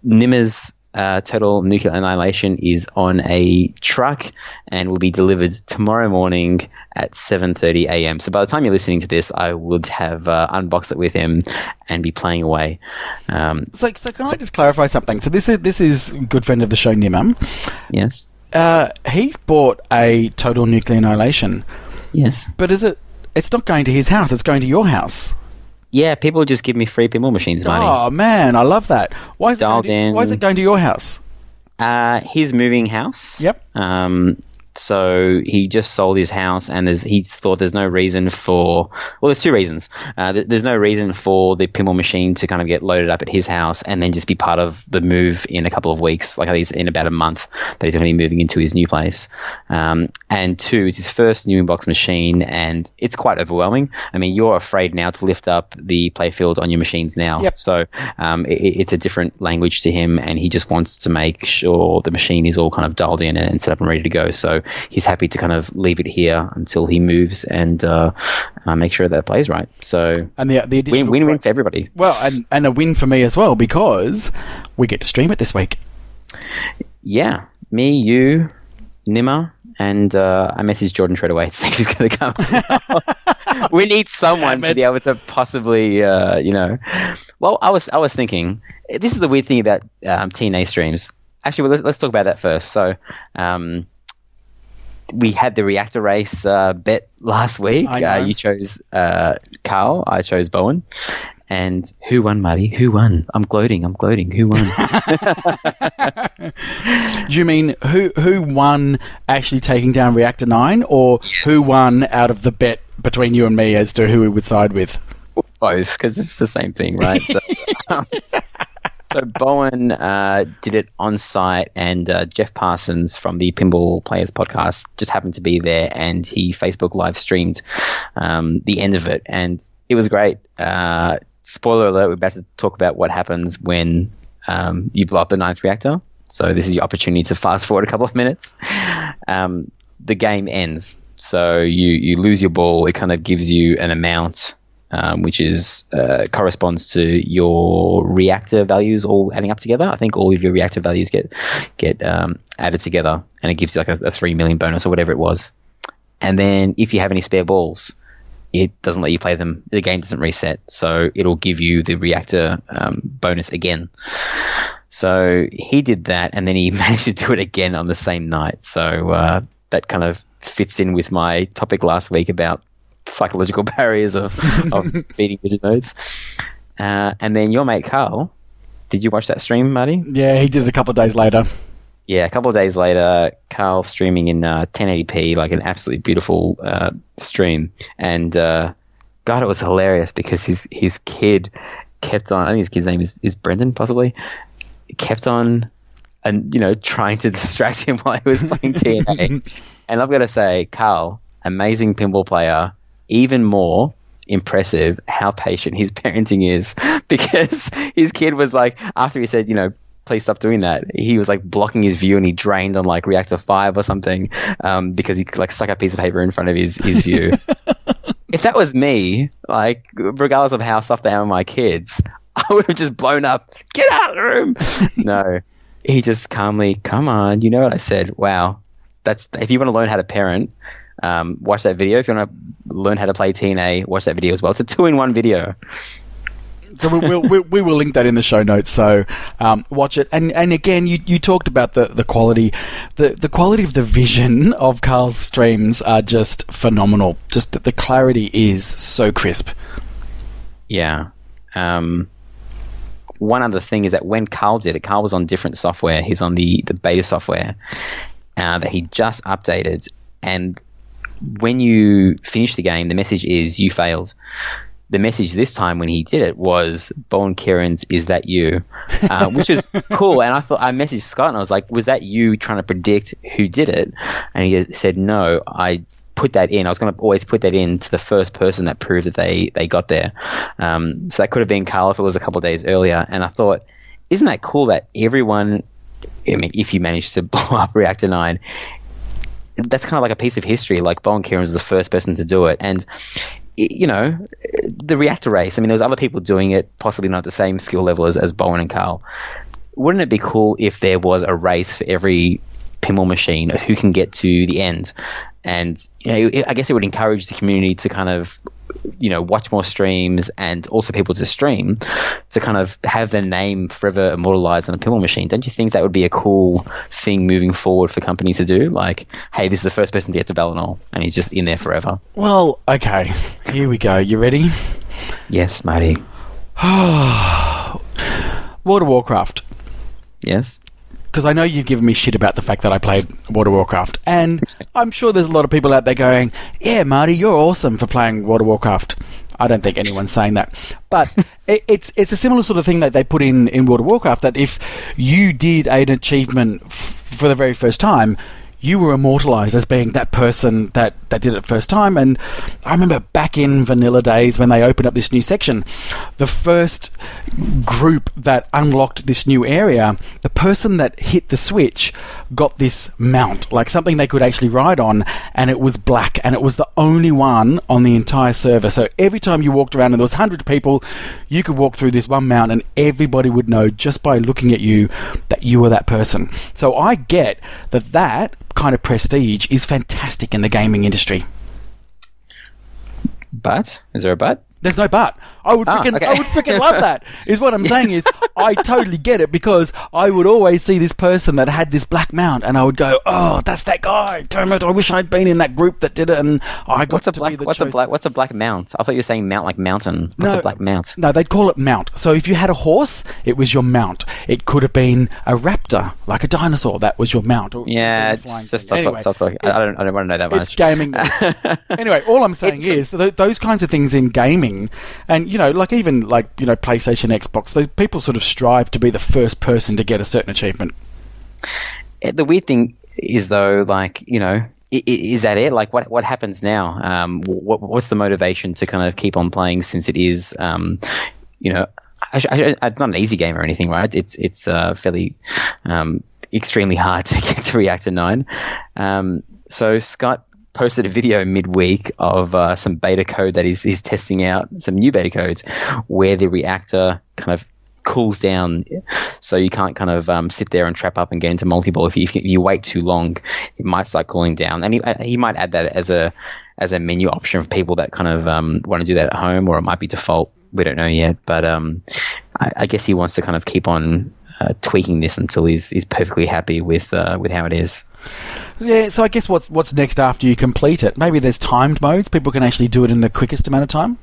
Nimmers Total Nuclear Annihilation is on a truck and will be delivered tomorrow morning at 7:30 a.m. So by the time you're listening to this, I would have unboxed it with him and be playing away. So can I just clarify something? So this is a good friend of the show, Nimam. Yes. He's bought a Total Nuclear Annihilation. Yes. But it's not going to his house, it's going to your house. Yeah, people just give me free pinball machines money. Oh, man, I love that. Why is it going to your house? His moving house. Yep. So he just sold his house, and he thought there's no reason for. Well, there's two reasons. There's no reason for the pinball machine to kind of get loaded up at his house and then just be part of the move in a couple of weeks. Like I think it's in about a month that he's going to be moving into his new place. And two, it's his first new inbox machine, and it's quite overwhelming. I mean, you're afraid now to lift up the playfield on your machines now. Yep. So it's a different language to him, and he just wants to make sure the machine is all kind of dialed in and set up and ready to go. So he's happy to kind of leave it here until he moves and make sure that it plays right. So and the additional win for everybody. Well, and a win for me as well because we get to stream it this week. Yeah, me, you, Nimmer, and I messaged Jordan straight away to say he's going to come as well. We need someone to be able to possibly, Well, I was thinking, this is the weird thing about TNA streams. Actually, well, let's talk about that first. So, we had the reactor race bet last week. You chose Carl. I chose Bowen. And who won, Marty? Who won? I'm gloating. Who won? Do you mean who won actually taking down Reactor 9 or who won out of the bet between you and me as to who we would side with? Both, because it's the same thing, right? So, so Bowen did it on site, and Jeff Parsons from the Pinball Players podcast just happened to be there, and he Facebook live streamed the end of it, and it was great. Spoiler alert, we're about to talk about what happens when you blow up the 9th reactor. So this is your opportunity to fast forward a couple of minutes. The game ends. So you lose your ball. It kind of gives you an amount, which is corresponds to your reactor values all adding up together. I think all of your reactor values get added together, and it gives you like a 3 million bonus or whatever it was. And then if you have any spare balls, it doesn't let you play them. The game doesn't reset, so it'll give you the reactor bonus again. So he did that, and then he managed to do it again on the same night. So that kind of fits in with my topic last week about psychological barriers of beating wizard nodes. And then your mate Carl, did you watch that stream, Marty? Yeah, he did it a couple of days later. Yeah, a couple of days later, Carl streaming in 1080p, like an absolutely beautiful stream. And God, it was hilarious because his kid kept on, I think his kid's name is Brendan, possibly, kept on and trying to distract him while he was playing TNA. And I've got to say, Carl, amazing pinball player, even more impressive how patient his parenting is, because his kid was like, after he said, please stop doing that, he was like blocking his view, and he drained on like reactor 5 or something because he like stuck a piece of paper in front of his view. If that was me, like regardless of how soft I am with my kids, I would have just blown up, get out of the room. No, he just calmly, come on, you know what I said. Wow, that's, if you want to learn how to parent, watch that video. If you want to learn how to play TNA, watch that video as well. It's a 2-in-1 video. So we will link that in the show notes. So watch it. And again, you talked about the quality, the quality of the vision of Carl's streams are just phenomenal. Just that the clarity is so crisp. Yeah. One other thing is that when Carl did it, Carl was on different software. He's on the beta software that he just updated, and when you finish the game, the message is you failed. The message this time when he did it was Bowen Kieran's "Is that you?" Which is cool. And I messaged Scott and I was like, "Was that you trying to predict who did it?" And he said, "No, I put that in. I was going to always put that in to the first person that proved that they got there." So that could have been Carl if it was a couple of days earlier. And I thought, isn't that cool that everyone, I mean, if you manage to blow up Reactor 9, that's kind of like a piece of history. Like Bowen Kieran was the first person to do it. And you know, the reactor race, I mean, there was other people doing it, possibly not at the same skill level as Bowen and Carl. Wouldn't it be cool if there was a race for every pinball machine who can get to the end? And, you know, I guess it would encourage the community to kind of, you know, watch more streams and also people to stream to kind of have their name forever immortalized on a pinball machine. Don't you think that would be a cool thing moving forward for companies to do? Like, hey, this is the first person to get to Valinor and he's just in there forever. Well, okay, here we go. You ready? Yes, matey. World of Warcraft. Yes. Because I know you've given me shit about the fact that I played World of Warcraft, and I'm sure there's a lot of people out there going, yeah, Marty, you're awesome for playing World of Warcraft. I don't think anyone's saying that. But it's a similar sort of thing that they put in World of Warcraft, that if you did an achievement for the very first time, you were immortalized as being that person that did it first time. And I remember back in vanilla days when they opened up this new section, the first group that unlocked this new area, the person that hit the switch got this mount, like something they could actually ride on, and it was black, and it was the only one on the entire server. So every time you walked around and there was hundreds of people, you could walk through this one mount and everybody would know just by looking at you that you were that person. So I get that kind of prestige is fantastic in the gaming industry. But? Is there a but? There's no but. I would freaking love that. Is what I'm saying is I totally get it, because I would always see this person that had this black mount and I would go, oh, that's that guy. Damn it, I wish I'd been in that group that did it, and I got to be the What's a black mount? I thought you were saying mount like mountain. What's a black mount? No, they'd call it mount. So if you had a horse, it was your mount. It could have been a raptor, like a dinosaur. That was your mount. Yeah, it's just stop talking. I don't want to know that much. It's gaming. Anyway, all I'm saying is those kinds of things in gaming, and, you know, like even like, you know, PlayStation, Xbox, those people sort of strive to be the first person to get a certain achievement. The weird thing is, though, like, you know, is that it? Like, what happens now? What's the motivation to kind of keep on playing, since it is, you know, it's not an easy game or anything, right? It's fairly extremely hard to get to Reactor 9. So Scott posted a video midweek of some beta code that he's testing out, some new beta codes, where the reactor kind of cools down, so you can't kind of sit there and trap up and get into multi-ball. If you wait too long, it might start cooling down. And he might add that as a menu option for people that kind of want to do that at home, or it might be default. We don't know yet, but I guess he wants to kind of keep on tweaking this until he's perfectly happy with how it is. Yeah, so I guess what's next after you complete it? Maybe there's timed modes. People can actually do it in the quickest amount of time.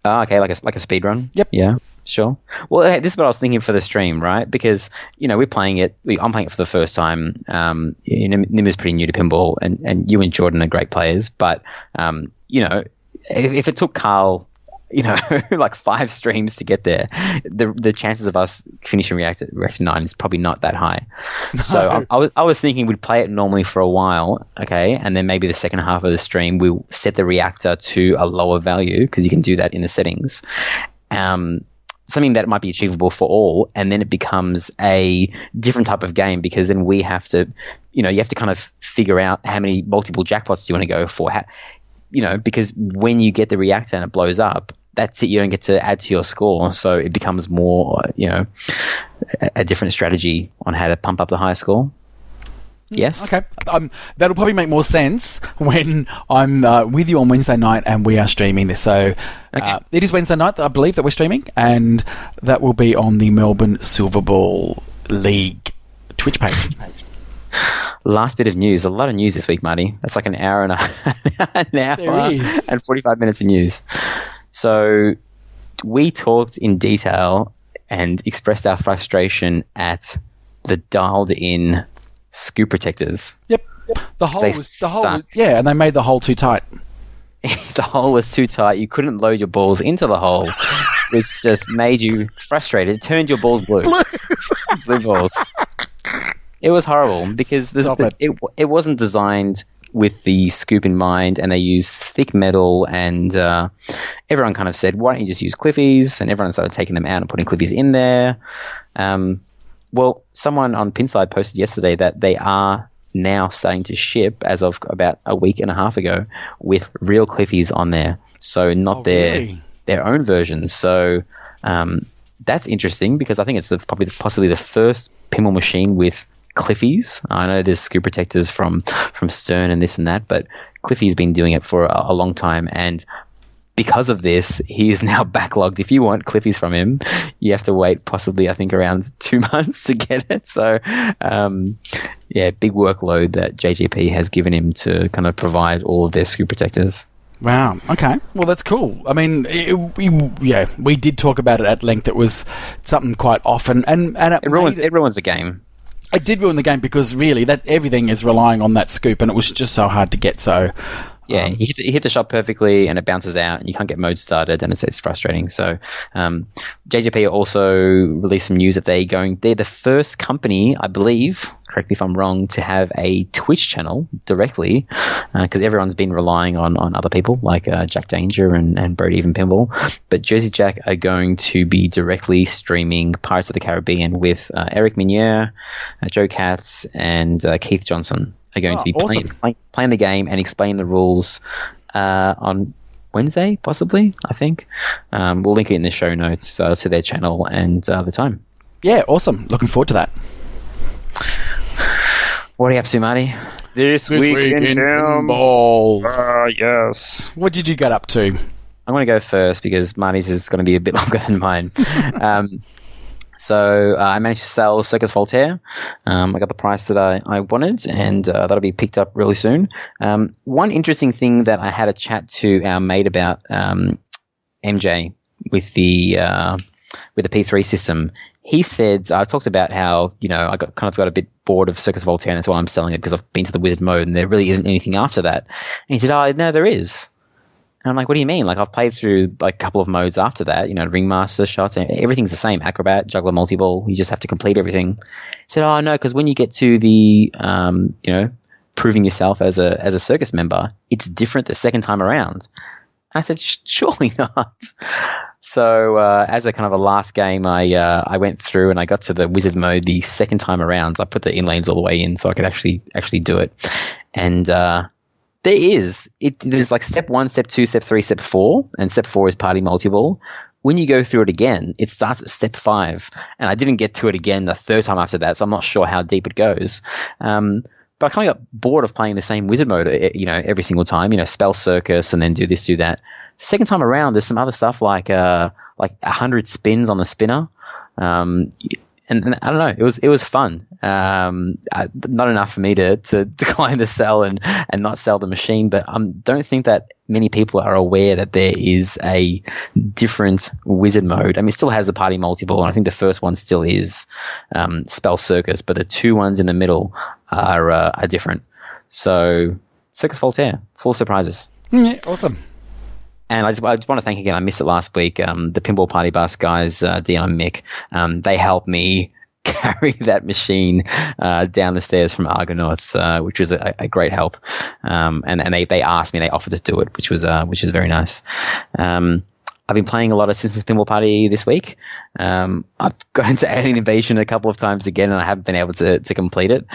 Okay, like a speed run. Yep. Yeah, sure. Well, hey, this is what I was thinking for the stream, right? Because, you know, I'm playing it for the first time. Nim is pretty new to pinball, and you and Jordan are great players. But you know, if it took Carl, you know, like 5 streams to get there, the chances of us finishing Reactor 9 is probably not that high. No. So I was thinking we'd play it normally for a while, okay, and then maybe the second half of the stream we'll set the reactor to a lower value, because you can do that in the settings. Something that might be achievable for all, and then it becomes a different type of game, because then we have to, you know, you have to kind of figure out how many multiple jackpots do you want to go for, you know, because when you get the reactor and it blows up, that's it. You don't get to add to your score, so it becomes more, you know, a different strategy on how to pump up the high score. Yes. Okay. That'll probably make more sense when I'm with you on Wednesday night and we are streaming this. So it is Wednesday night, I believe, that we're streaming, and that will be on the Melbourne Silverball League Twitch page. Last bit of news. A lot of news this week, Marty. That's like an hour and and 45 minutes of news. So we talked in detail and expressed our frustration at the dialed-in scoop protectors. Yep. The hole They was, yeah, and they made the hole too tight. The hole was too tight. You couldn't load your balls into the hole, which just made you frustrated. It turned your balls blue. Blue balls. It was horrible because it wasn't designed with the scoop in mind, and they used thick metal, and everyone kind of said, why don't you just use Cliffies? And everyone started taking them out and putting Cliffies in there. Well, someone on Pinside posted yesterday that they are now starting to ship, as of about a week and a half ago, with real Cliffies on there. So not their own versions. So that's interesting because I think it's possibly the first pinball machine with Cliffies. I know there's scoop protectors from Stern and this and that, but Cliffy's been doing it for a long time, and because of this, he is now backlogged. If you want Cliffies from him, you have to wait possibly, I think, around 2 months to get it. So, big workload that JGP has given him to kind of provide all of their scoop protectors. Wow. Okay. Well, that's cool. I mean, we did talk about it at length. It was something quite often, and it ruins the game. It did ruin the game because really that everything is relying on that scoop, and it was just so hard to get. So yeah, you hit the shot perfectly and it bounces out and you can't get mode started, and it's frustrating. So JJP also released some news that they're the first company, I believe, correct me if I'm wrong, to have a Twitch channel directly, because everyone's been relying on other people like Jack Danger and Brody Even Pinball. But Jersey Jack are going to be directly streaming Pirates of the Caribbean with Eric Minier, Joe Katz, and Keith Johnson are going to be playing the game and explain the rules on Wednesday, possibly, I think. We'll link it in the show notes to their channel and the time. Yeah, awesome. Looking forward to that. What are you up to, Marty? This week in pinball. Yes. What did you get up to? I'm going to go first because Marty's is going to be a bit longer than mine. So I managed to sell Circus Voltaire. I got the price that I wanted, and that'll be picked up really soon. One interesting thing that I had a chat to our mate about, MJ, with the P3 system. He said, I talked about how, I got a bit bored of Circus Voltaire, and that's why I'm selling it, because I've been to the Wizard mode and there really isn't anything after that. And he said, oh, no, there is. And I'm like, what do you mean? Like, I've played through like a couple of modes after that, Ringmaster shots, and everything's the same. Acrobat, Juggler, Multi-Ball, you just have to complete everything. He said, oh, no, because when you get to the, proving yourself as a circus member, it's different the second time around. I said, surely not. So as a kind of a last game, I went through and I got to the Wizard mode the second time around. So I put the inlanes all the way in so I could actually do it. And there's like step 1, step 2, step 3, step 4, and step 4 is party multi-ball. When you go through it again, it starts at step 5, and I didn't get to it again the third time after that, so I'm not sure how deep it goes. But I kind of got bored of playing the same Wizard mode, every single time, spell circus and then do this, do that. The second time around, there's some other stuff like 100 spins on the spinner. And I don't know, it was fun. Not enough for me to decline the sell and not sell the machine, but I don't think that many people are aware that there is a different Wizard mode. I mean, it still has the party multi-ball, and I think the first one still is Spell Circus, but the two ones in the middle are different. So Circus Voltaire, full of surprises. Yeah, awesome. And I just want to thank again, I missed it last week, the Pinball Party Bus guys, Dion and Mick, they helped me carry that machine down the stairs from Argonauts, which was a great help. And they asked me, they offered to do it, which is very nice. I've been playing a lot of Simpsons Pinball Party this week. I've got into Alien Invasion a couple of times again, and I haven't been able to complete it.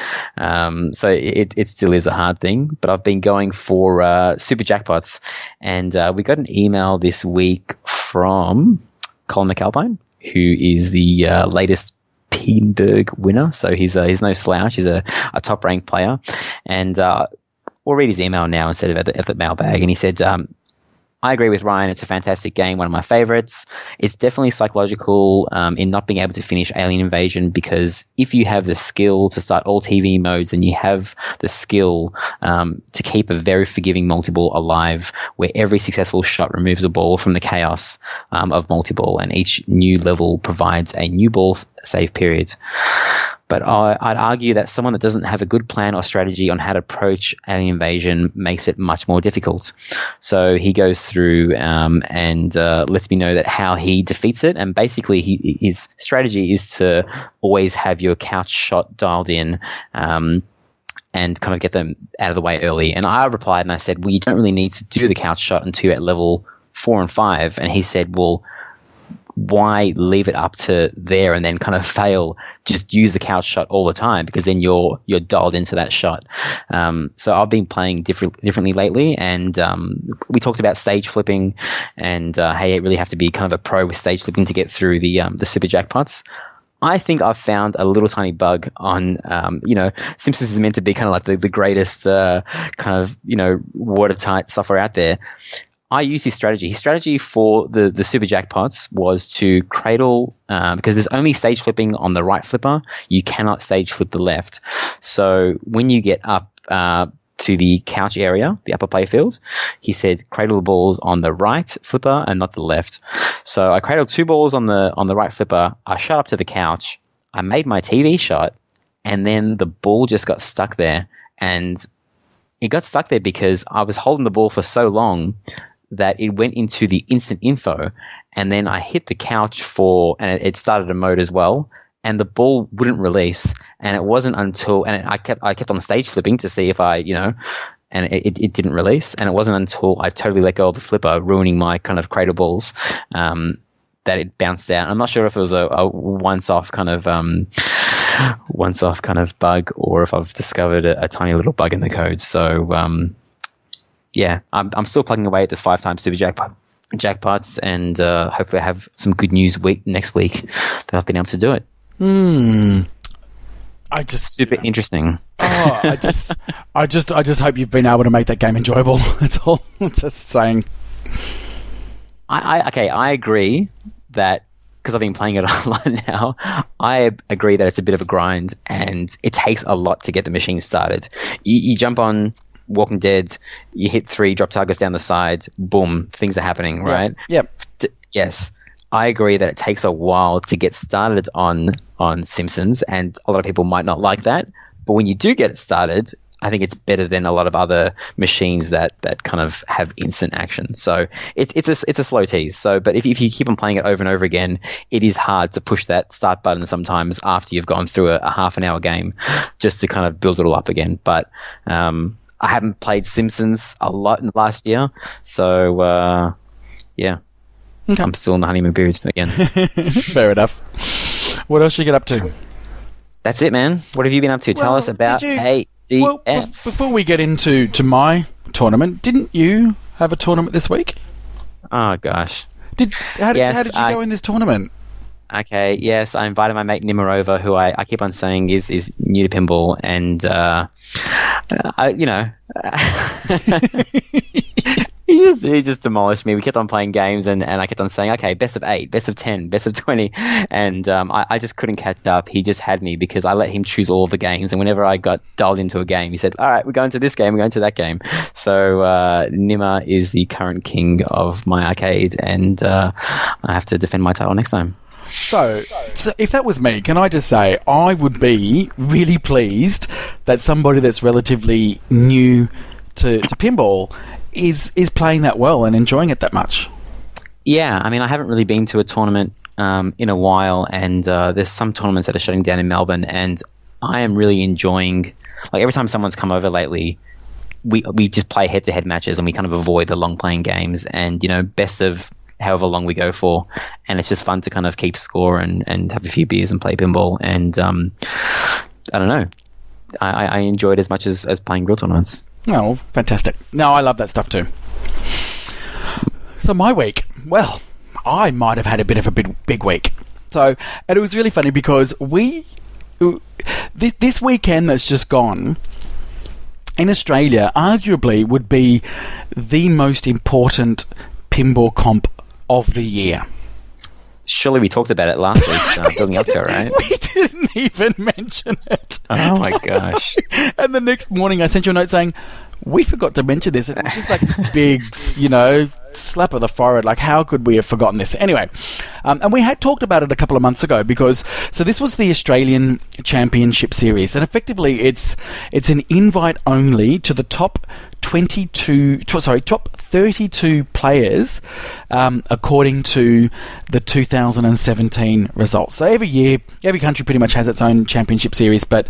So it still is a hard thing, but I've been going for Super Jackpots. And we got an email this week from Colin McAlpine, who is the latest Pinburg winner. So he's no slouch. He's a top-ranked player. And we'll read his email now instead of at the mailbag. And he said, I agree with Ryan. It's a fantastic game, one of my favorites. It's definitely psychological in not being able to finish Alien Invasion, because if you have the skill to start all TV modes, then you have the skill to keep a very forgiving multi-ball alive, where every successful shot removes a ball from the chaos of multi-ball, and each new level provides a new ball save period. But I'd argue that someone that doesn't have a good plan or strategy on how to approach alien invasion makes it much more difficult. So he goes through and lets me know that how he defeats it. And basically, his strategy is to always have your couch shot dialed in. And kind of get them out of the way early. And I replied and I said, well, you don't really need to do the couch shot until you're at level 4 and 5. And he said, well, why leave it up to there and then kind of fail? Just use the couch shot all the time, because then you're dialed into that shot. So I've been playing differently lately, and we talked about stage flipping, and hey, you really have to be kind of a pro with stage flipping to get through the super jackpots. I think I've found a little tiny bug on, Simpsons is meant to be kind of like the greatest kind of, watertight software out there. I use his strategy. His strategy for the super jackpots was to cradle, because there's only stage flipping on the right flipper. You cannot stage flip the left. So when you get up to the couch area, the upper playfield, he said cradle the balls on the right flipper and not the left. So I cradled 2 balls on the right flipper. I shot up to the couch. I made my TV shot, and then the ball just got stuck there. And it got stuck there because I was holding the ball for so long that it went into the instant info, and then I hit the couch and it started a mode as well. And the ball wouldn't release, and it wasn't until I kept on stage flipping to see if and it didn't release, and it wasn't until I totally let go of the flipper, ruining my kind of cradle balls, that it bounced out. I'm not sure if it was a once-off kind of bug, or if I've discovered a tiny little bug in the code. So I'm still plugging away at the 5-time super jackpots, and hopefully I have some good news next week that I've been able to do it. Super interesting. Oh, I just hope you've been able to make that game enjoyable. That's all. Just saying. I agree that, because I've been playing it a lot now, I agree that it's a bit of a grind, and it takes a lot to get the machine started. You jump on Walking Dead, you hit 3 drop targets down the side, boom, things are happening, right? Yep. Yes. I agree that it takes a while to get started on Simpsons, and a lot of people might not like that. But when you do get it started, I think it's better than a lot of other machines that kind of have instant action. So it's a slow tease. So, but if you keep on playing it over and over again, it is hard to push that start button sometimes after you've gone through a half an hour game, just to kind of build it all up again. But I haven't played Simpsons a lot in the last year, so yeah. Okay. I'm still in the honeymoon period again. Fair enough. What else you get up to? That's it, man. What have you been up to? Tell us about ACS. Well, before we get into my tournament, didn't you have a tournament this week? Oh, gosh. How did you go in this tournament? Okay, yes, I invited my mate Nimmer over, who I keep on saying is new to pinball, and He just demolished me. We kept on playing games, and I kept on saying, okay, best of 8, best of 10, best of 20. And I just couldn't catch up. He just had me because I let him choose all of the games. And whenever I got dialed into a game, he said, all right, we're going to this game, we're going to that game. So Nimmer is the current king of my arcade, and I have to defend my title next time. So if that was me, can I just say I would be really pleased that somebody that's relatively new to pinball is playing that well and enjoying it that much. Yeah, I mean, I haven't really been to a tournament in a while, and there's some tournaments that are shutting down in Melbourne, and I am really enjoying, like, every time someone's come over lately, we just play head-to-head matches, and we kind of avoid the long playing games, and, best of however long we go for, and it's just fun to kind of keep score and have a few beers and play pinball, and I don't know, I enjoy it as much as playing real tournaments. Oh, fantastic. No, I love that stuff too. So my week, well, I might have had a bit of a big week. And it was really funny because this weekend that's just gone in Australia arguably would be the most important pinball comp of the year. Surely we talked about it last week, building up to it, right? We didn't even mention it. Oh my gosh. And the next morning I sent you a note saying, we forgot to mention this. It was just like this big, slap of the forehead. Like, how could we have forgotten this? Anyway, and we had talked about it a couple of months ago because, so this was the Australian Championship Series, and effectively it's an invite only to the top 32 players, according to the 2017 results. So every year, every country pretty much has its own championship series, but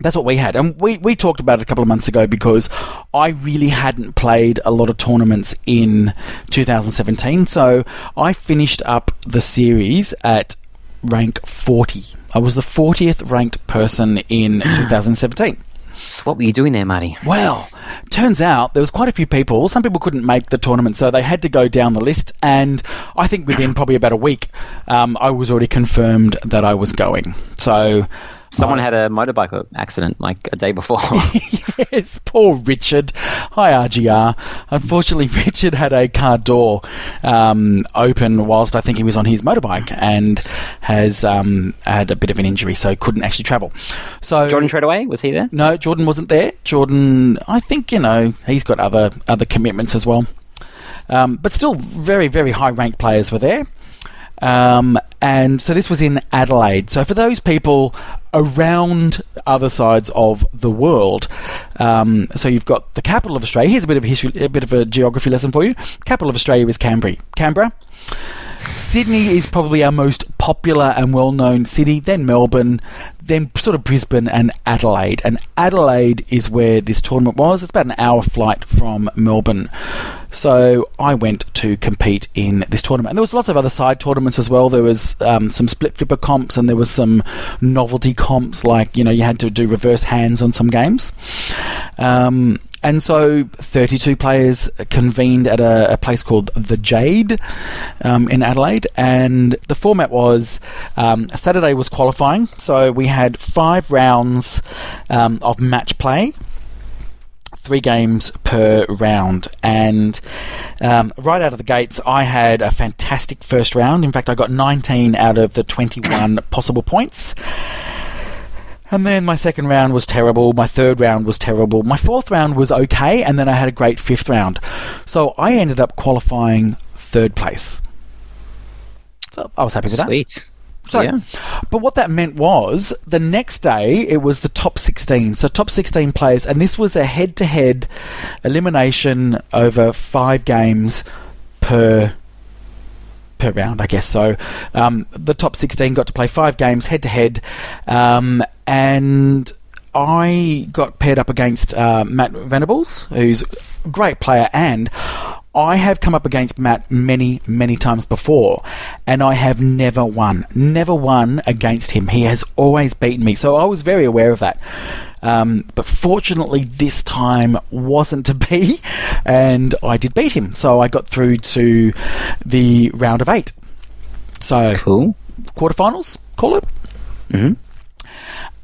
that's what we had. And we talked about it a couple of months ago because I really hadn't played a lot of tournaments in 2017. So I finished up the series at rank 40. I was the 40th ranked person in 2017. So what were you doing there, Marty? Well, turns out there was quite a few people. Some people couldn't make the tournament, so they had to go down the list. And I think within probably about a week, I was already confirmed that I was going. So someone had a motorbike accident like a day before. Yes, poor Richard. Hi, RGR. Unfortunately, Richard had a car door open whilst I think he was on his motorbike and has had a bit of an injury, so couldn't actually travel. So Jordan Treadaway, was he there? No, Jordan wasn't there. Jordan, I think, he's got other commitments as well. But still, very, very high-ranked players were there. And so this was in Adelaide. So for those people around other sides of the world, so you've got the capital of Australia. Here's a bit of a history, a bit of a geography lesson for you. Capital of Australia is Canberra. Sydney is probably our most popular and well-known city, then Melbourne, then sort of Brisbane and Adelaide. And Adelaide is where this tournament was. It's about an hour flight from Melbourne. So I went to compete in this tournament. And there was lots of other side tournaments as well. There was some split flipper comps and there was some novelty comps, like, you had to do reverse hands on some games. And so 32 players convened at a place called The Jade in Adelaide. And the format was Saturday was qualifying. So we had 5 rounds of match play. 3 games per round, and right out of the gates I had a fantastic first round. In fact, I got 19 out of the 21 possible points. And then my second round was terrible, my third round was terrible, my fourth round was okay, and then I had a great fifth round. So I ended up qualifying 3rd place. So I was happy with that. Sweet. So, yeah. But what that meant was, the next day, it was the top 16. So top 16 players, and this was a head-to-head elimination over 5 games per round, I guess. So the top 16 got to play 5 games head-to-head, and I got paired up against Matt Venables, who's a great player, and I have come up against Matt many, many times before, and I have never won against him. He has always beaten me, so I was very aware of that. But fortunately, this time wasn't to be, and I did beat him. So I got through to the round of 8. So, cool. Quarterfinals, call it. Mm-hmm.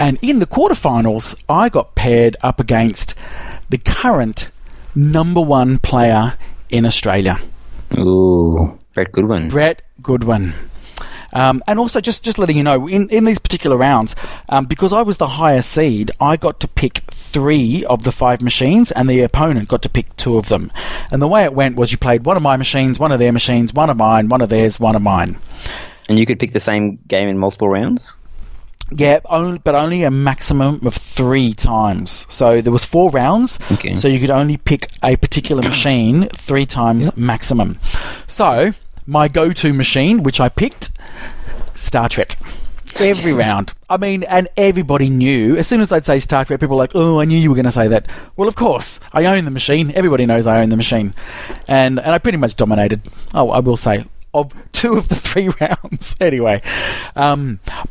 And in the quarterfinals, I got paired up against the current number 1 player in Australia. Ooh, Brett Goodwin. Brett Goodwin. And also, just letting you know, in these particular rounds, because I was the higher seed, I got to pick 3 of the 5 machines, and the opponent got to pick 2 of them. And the way it went was you played one of my machines, one of their machines, one of mine, one of theirs, one of mine. And you could pick the same game in multiple rounds? Yeah, but only a maximum of 3 times. So there was 4 rounds, okay. So you could only pick a particular machine 3 times maximum. So my go-to machine, which I picked, Star Trek. Every round. I mean, and everybody knew. As soon as I'd say Star Trek, people were like, oh, I knew you were going to say that. Well, of course, I own the machine. Everybody knows I own the machine. And I pretty much dominated, I will say, of 2 of the 3 rounds. Anyway,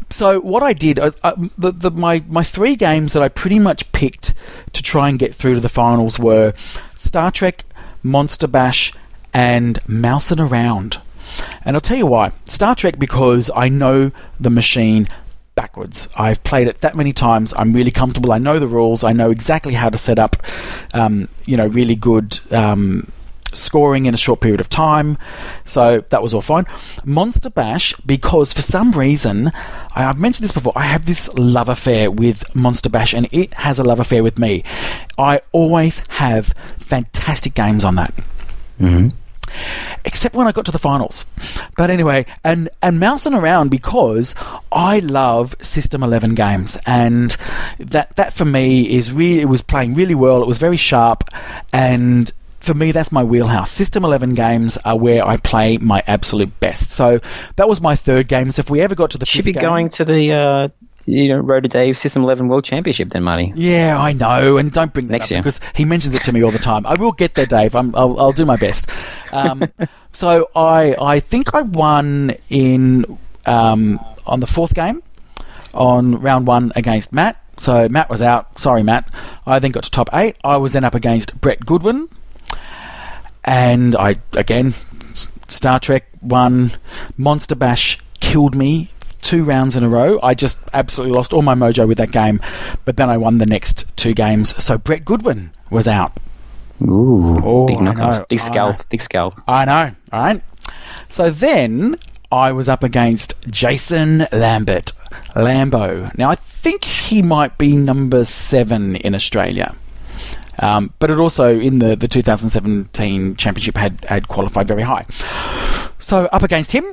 so what I did, my 3 games that I pretty much picked to try and get through to the finals were Star Trek, Monster Bash, and Mousing Around. And I'll tell you why. Star Trek, because I know the machine backwards. I've played it that many times. I'm really comfortable. I know the rules. I know exactly how to set up, really good scoring in a short period of time, so that was all fine. Monster Bash, because for some reason, I've mentioned this before, I have this love affair with Monster Bash, and it has a love affair with me. I always have fantastic games on that. Mm-hmm. Except when I got to the finals. But anyway, and mousing around, because I love System 11 games, and that for me is really, it was playing really well, it was very sharp, and for me, that's my wheelhouse. System 11 games are where I play my absolute best. So that was my third game. So if we ever got to the Should fifth be game, going to the Road to Dave System 11 World Championship then, Marty. yeah, I know, and don't bring that Next up year. because he mentions it to me all the time. I will get there, Dave. I'll do my best. So I think I won in on the fourth game on round one against Matt. So Matt was out. Sorry, Matt. I then got to top 8. I was then up against Brett Goodwin. And I, again, Star Trek won. Monster Bash killed me 2 rounds in a row. I just absolutely lost all my mojo with that game. But then I won the next 2 games. So Brett Goodwin was out. Ooh, big I know, knockout. Big I scalp. know. Big scalp. I know, all right? So then I was up against Jason Lambo. Now, I think he might be number 7 in Australia. But it also, in the 2017 championship, had qualified very high. So up against him,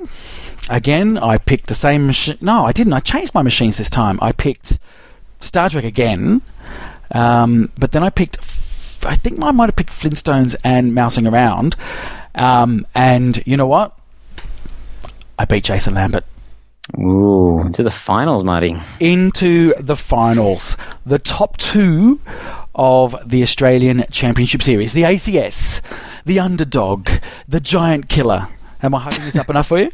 again, I picked the same machine. No, I didn't. I changed my machines this time. I picked Star Trek again, but then I picked, I think I might have picked Flintstones and Mousing Around. And you know what? I beat Jason Lambert. Ooh, into the finals, Marty. Into the finals. The top 2 of the Australian Championship Series. The ACS, the Underdog, the Giant Killer. Am I hyping this up enough for you?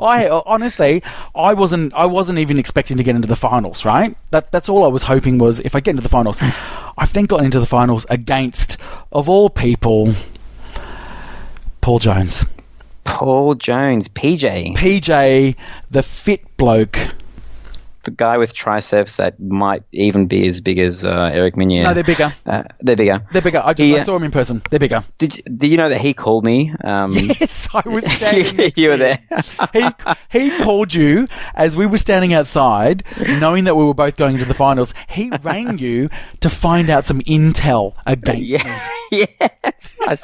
Honestly, I wasn't even expecting to get into the finals, right? That's all I was hoping was, if I get into the finals. I've then gotten into the finals against, of all people, Paul Jones. Paul Jones, PJ. PJ, the fit bloke. The guy with triceps that might even be as big as Eric Minier. No, they're bigger. They're bigger. They're bigger. I saw him in person. They're bigger. Did you know that he called me? Yes, I was standing next You to were there. He called you as we were standing outside, knowing that we were both going into the finals. He rang you to find out some intel against me. Yes. I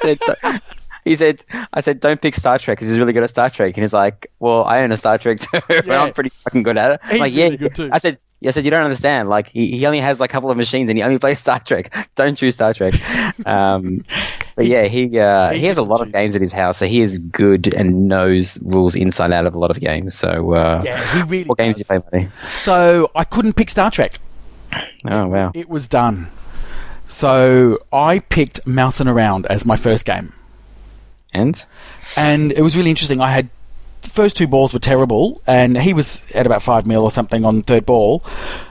said, don't pick Star Trek because he's really good at Star Trek. And he's like, well, I own a Star Trek too. And I'm pretty fucking good at it. He's like, really good too. I said, you don't understand. Like, he only has like a couple of machines and he only plays Star Trek. Don't choose Star Trek. But yeah, he has a lot of games at his house. So he is good and knows rules inside out of a lot of games. So he really what games do you play, Buddy? So I couldn't pick Star Trek. Oh, wow. It was done. So I picked Mousing Around as my first game. And it was really interesting. I had the first 2 balls were terrible, and he was at about 5 mil or something on third ball.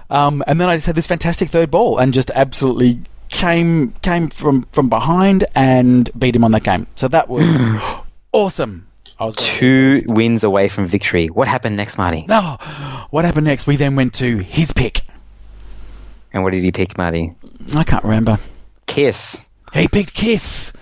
And then I just had this fantastic third ball and just absolutely came from behind and beat him on that game. So that was awesome. I was 2 wins away from victory. What happened next, Marty? No, what happened next? We then went to his pick. And what did he pick, Marty? I can't remember. Kiss. He picked Kiss.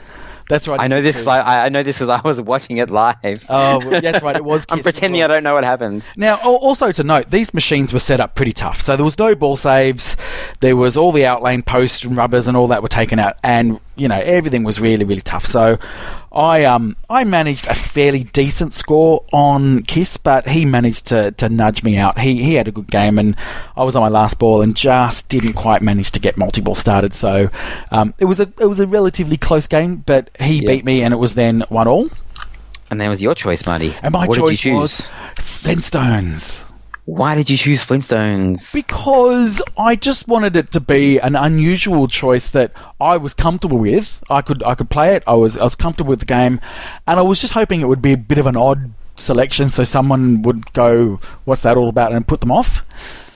That's right. I know this. I know this because I was watching it live. Oh, well, that's right. It was Kiss. I'm pretending I don't know what happens. Now, also to note, these machines were set up pretty tough. So there was no ball saves. There was all the outlane posts and rubbers and all that were taken out. And, everything was really, really tough. So I managed a fairly decent score on Kiss, but he managed to nudge me out. He had a good game, and I was on my last ball and just didn't quite manage to get multi-ball started. So it was a relatively close game, but he beat me, and it was then 1-1. And that was your choice, Marty. And my what choice did you choose? was Flintstones. Why did you choose Flintstones? Because I just wanted it to be an unusual choice that I was comfortable with. I could play it. I was comfortable with the game, and I was just hoping it would be a bit of an odd selection, so someone would go, "What's that all about?" and put them off.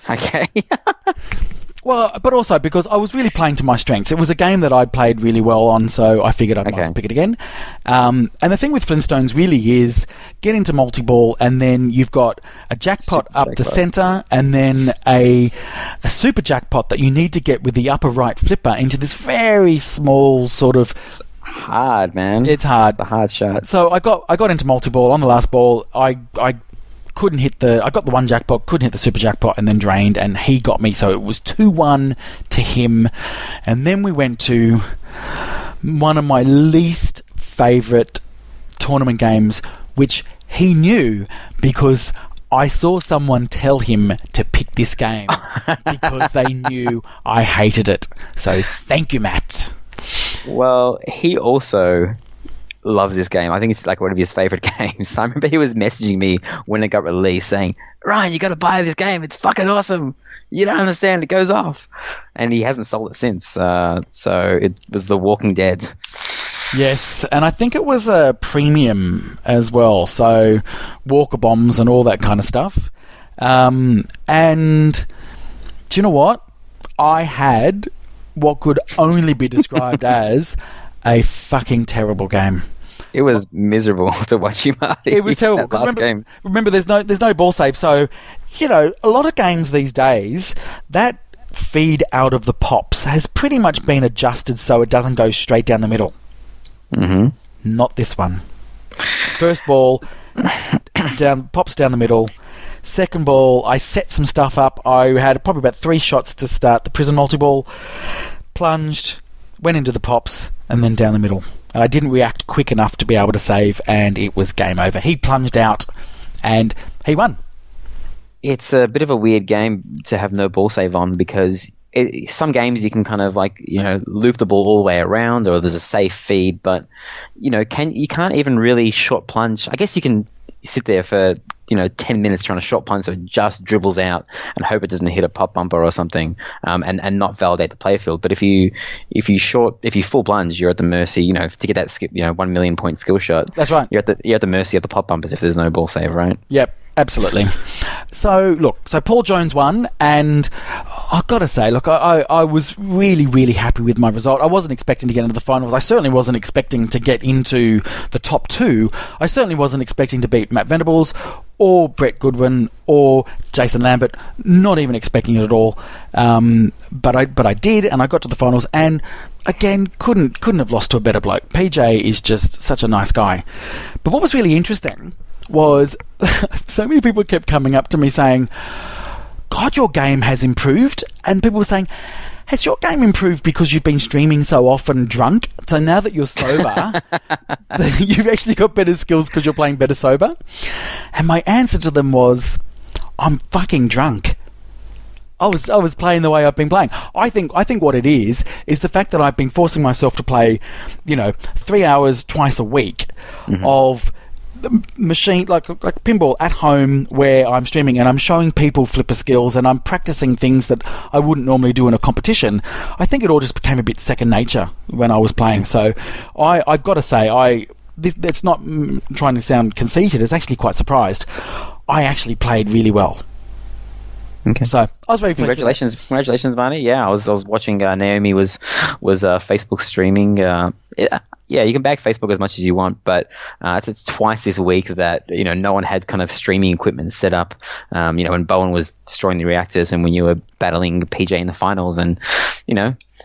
Okay. Well, but also because I was really playing to my strengths. It was a game that I'd played really well on, so I figured I'd pick it again. And the thing with Flintstones really is get into multi-ball, and then you've got a jackpot up the centre, and then a super jackpot that you need to get with the upper right flipper into this very small sort of hard, man. It's hard. It's a hard shot. So I got into multi-ball on the last ball. I couldn't hit I got the one jackpot, couldn't hit the super jackpot, and then drained, and he got me. So it was 2-1 to him. And then we went to one of my least favourite tournament games, which he knew because I saw someone tell him to pick this game because they knew I hated it. So thank you, Matt. Well, he also loves this game. I think it's like one of his favorite games. I remember he was messaging me when it got released saying, Ryan, you got to buy this game. It's fucking awesome. You don't understand. It goes off. And he hasn't sold it since. So it was The Walking Dead. Yes, and I think it was a premium as well. So Walker Bombs and all that kind of stuff. And do you know what? I had what could only be described as a fucking terrible game. It was miserable to watch you, Marty. It was terrible. Remember, there's no ball save. So, a lot of games these days, that feed out of the pops has pretty much been adjusted so it doesn't go straight down the middle. Mm-hmm. Not this one. First ball, pops down the middle. Second ball, I set some stuff up. I had probably about 3 shots to start the prison multi-ball. Plunged, went into the pops, and then down the middle. And I didn't react quick enough to be able to save, and it was game over. He plunged out, and he won. It's a bit of a weird game to have no ball save on because some games you can kind of loop the ball all the way around, or there's a safe feed, but you can't even really short plunge. I guess you can sit there for 10 minutes trying to short punch so it just dribbles out and hope it doesn't hit a pop bumper or something, and not validate the playfield. But if you full plunge, you're at the mercy, to get that skip, 1 million point skill shot. That's right. You're at the mercy of the pop bumpers if there's no ball save, right? Yep, absolutely. So Paul Jones won, and I've got to say, I was really, really happy with my result. I wasn't expecting to get into the finals. I certainly wasn't expecting to get into the top 2. I certainly wasn't expecting to beat Matt Venables or Brett Goodwin or Jason Lambert. Not even expecting it at all. But I did, and I got to the finals, and again, couldn't have lost to a better bloke. PJ is just such a nice guy. But what was really interesting was so many people kept coming up to me saying, God, your game has improved. And people were saying, has your game improved because you've been streaming so often drunk? So now that you're sober, you've actually got better skills because you're playing better sober? And my answer to them was, I'm fucking drunk. I was playing the way I've been playing. I think what it is the fact that I've been forcing myself to play, 3 hours twice a week of machine like pinball at home where I'm streaming and I'm showing people flipper skills and I'm practicing things that I wouldn't normally do in a competition. I think it all just became a bit second nature when I was playing. So I've got to say, it's not trying to sound conceited, it's actually quite surprised. I actually played really well. Okay. So I was very pleased. Congratulations, Marty. Yeah, I was watching. Naomi was Facebook streaming. Yeah, you can back Facebook as much as you want, but it's twice this week that no one had kind of streaming equipment set up. When Bowen was destroying the reactors, and when you were battling PJ in the finals, and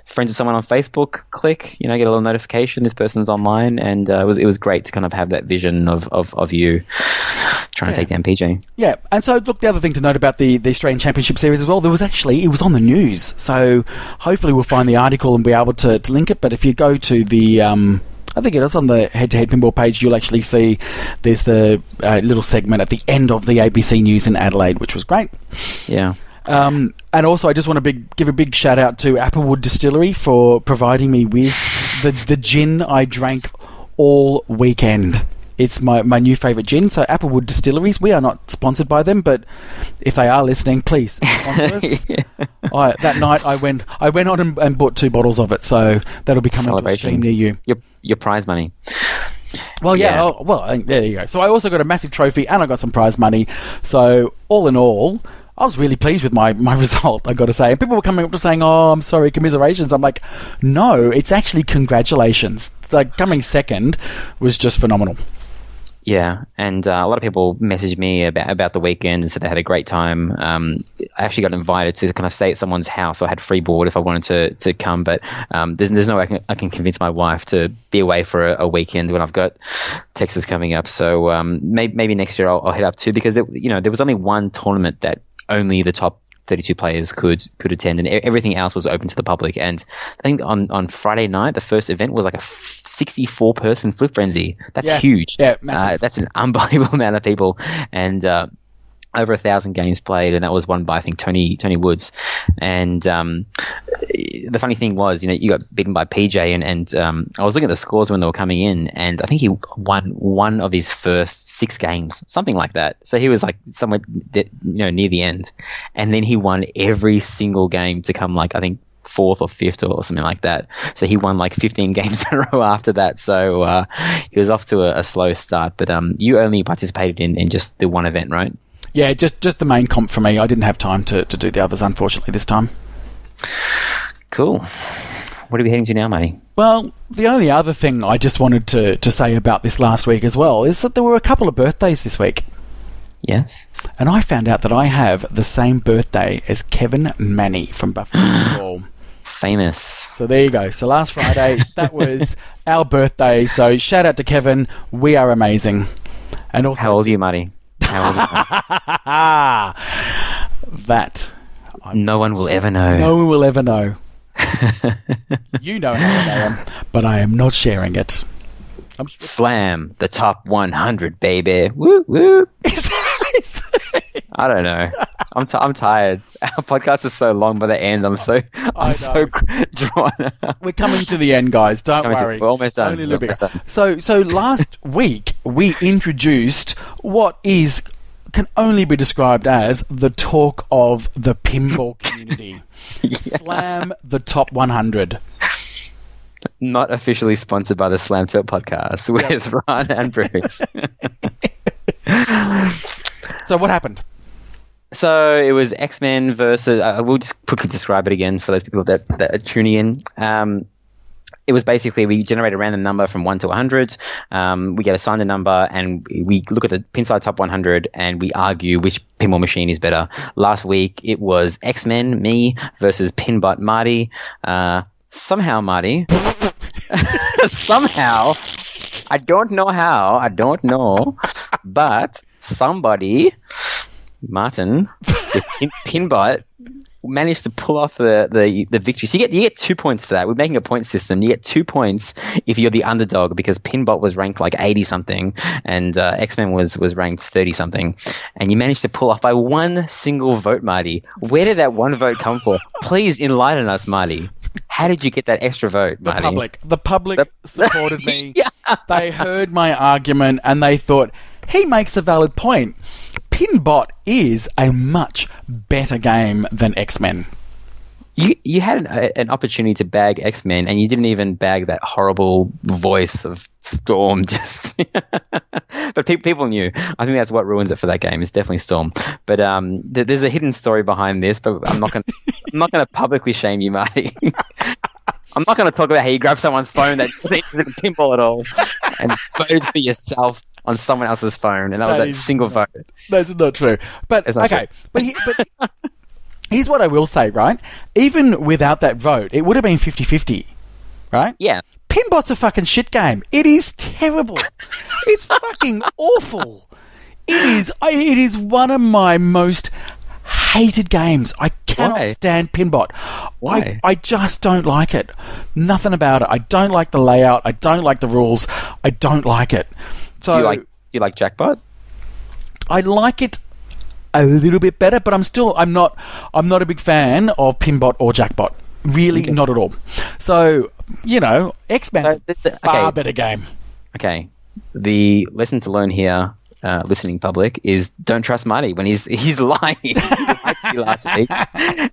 friends with someone on Facebook, click, get a little notification. This person's online, and it was great to kind of have that vision of you trying to take down PJ. Yeah, and so look, the other thing to note about the Australian Championship Series as well, it was on the news, so hopefully we'll find the article and be able to link it. But if you go to the I think it is on the Head2Head Pinball page, you'll actually see there's the little segment at the end of the ABC News in Adelaide, which was great. Yeah. And also, I just want to give a big shout out to Applewood Distillery for providing me with the gin I drank all weekend. It's my new favourite gin. So Applewood Distilleries, we are not sponsored by them, but if they are listening, please sponsor us. Yeah. That night I went on and bought 2 bottles of it, so that'll be coming to a stream near you. Your prize money. Well, yeah. There you go. So I also got a massive trophy and I got some prize money. So all in all, I was really pleased with my result, I got to say. And people were coming up to saying, oh, I'm sorry, commiserations. I'm like, no, it's actually congratulations. Like, coming second was just phenomenal. Yeah, and a lot of people messaged me about the weekend and said they had a great time. I actually got invited to kind of stay at someone's house, so I had free board if I wanted to come. But there's no way I can convince my wife to be away for a weekend when I've got Texas coming up. So maybe next year I'll head up too, because there was only one tournament that only the top 32 players could attend, and everything else was open to the public. And I think on Friday night, the first event was like a 64-person Flip Frenzy. That's huge. Yeah, massive. That's an unbelievable amount of people, and over 1,000 games played, and that was won by, I think, Tony Woods. And the funny thing was, you got beaten by PJ, and I was looking at the scores when they were coming in, and I think he won one of his first 6 games, something like that. So he was like somewhere near the end, and then he won every single game to come, like, I think 4th or 5th or something like that. So he won like 15 games in a row after that. So he was off to a slow start. But you only participated in just the one event, right? Yeah, just the main comp for me. I didn't have time to do the others, unfortunately, this time. Cool. What are we heading to now, Matty? Well, the only other thing I just wanted to say about this last week as well is that there were a couple of birthdays this week. Yes. And I found out that I have the same birthday as Kevin Manny from Buffalo Pinball. Famous. So there you go. So last Friday, that was our birthday. So shout out to Kevin. We are amazing. And also, how old are you, Matty? How old are you? That. No one will ever know. No one will ever know. You know how old I am, but I am not sharing it. Slam the top 100, baby. Woo woo. I don't know. I'm tired. Our podcast is so long by the end. I'm so drawn. We're coming to the end, guys. Don't worry. We're almost done. Only a little bit. So last week we introduced what can only be described as the talk of the pinball community. Yeah. Slam the top 100. Not officially sponsored by the Slam Tilt podcast with Ron and Bruce. So what happened? So it was X-Men versus... we'll just quickly describe it again for those people that are tuning in. It was basically we generate a random number from 1 to 100. We get assigned a number and we look at the Pinside Top 100 and we argue which pinball machine is better. Last week it was X-Men, me, versus Pinbot Marty. Somehow, Marty... somehow... I don't know how. I don't know. But somebody, Martin, Pinbot, managed to pull off the victory. So you get 2 points for that. We're making a point system. You get 2 points if you're the underdog because Pinbot was ranked like 80-something and X-Men was ranked 30-something. And you managed to pull off by one single vote, Marty. Where did that one vote come from? Please enlighten us, Marty. How did you get that extra vote, Marty? The public supported me. Yeah. They heard my argument and they thought, he makes a valid point. Pinbot is a much better game than X-Men. You had an opportunity to bag X-Men and you didn't even bag that horrible voice of Storm. But people knew. I think that's what ruins it for that game. It's definitely Storm. But there's a hidden story behind this. But I'm not going to publicly shame you, Marty. I'm not going to talk about how you grab someone's phone that isn't pinball at all and vote for yourself on someone else's phone, and that was that single vote. That's not true. But okay, but here's what I will say, right? Even without that vote, it would have been 50-50, right? Yes. Pinbot's a fucking shit game. It is terrible. It's fucking awful. It is one of my most hated games. I cannot stand Pinbot. Why? I just don't like it. Nothing about it. I don't like the layout. I don't like the rules. I don't like it. So Do you like Jackpot? I like it a little bit better, but I'm not a big fan of Pinbot or Jackpot. Really, not at all. So, X-Men's far better game. Okay. The lesson to learn here, listening public, is don't trust Marty when he's lying. He lied to you last week.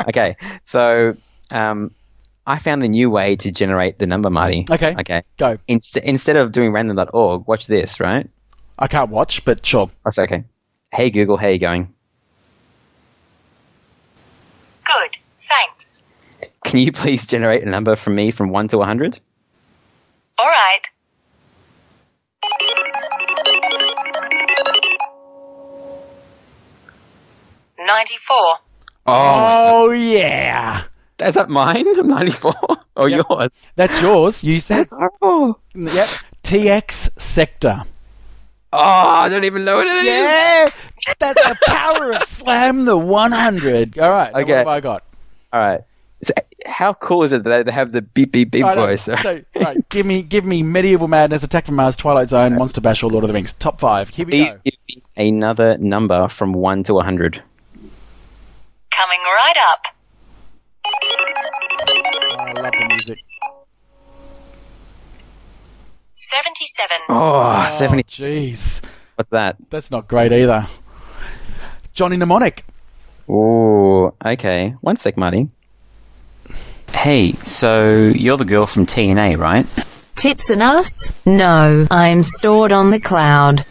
Okay. So, I found the new way to generate the number, Marty. Okay. Go. Instead of doing random.org, watch this, right? I can't watch, but sure. That's okay. Hey, Google, how you going? Good, thanks. Can you please generate a number from me from 1 to 100? All right. 94. Oh, yeah. Is that mine? 94? Or Yep. yours? That's yours, you said. That's horrible. Yep. TX Sector. Oh, I don't even know what it is. Yeah! That's the power of Slam the 100. All right. Okay. What have I got? All right. So how cool is it that they have the beep, beep, beep Right, voice? So, right, give me Medieval Madness, Attack from Mars, Twilight Zone, Monster Bash, or Lord of the Rings. Top 5. Here we Please go. give me another number from 1 to 100. Coming right up. Oh, I love the music. 77. Oh, Oh, 70. jeez. What's that? That's not great either. Johnny Mnemonic. Ooh, okay. One sec, Marty. Hey, so you're the girl from TNA, right? Tits and us? No, I'm stored on the cloud.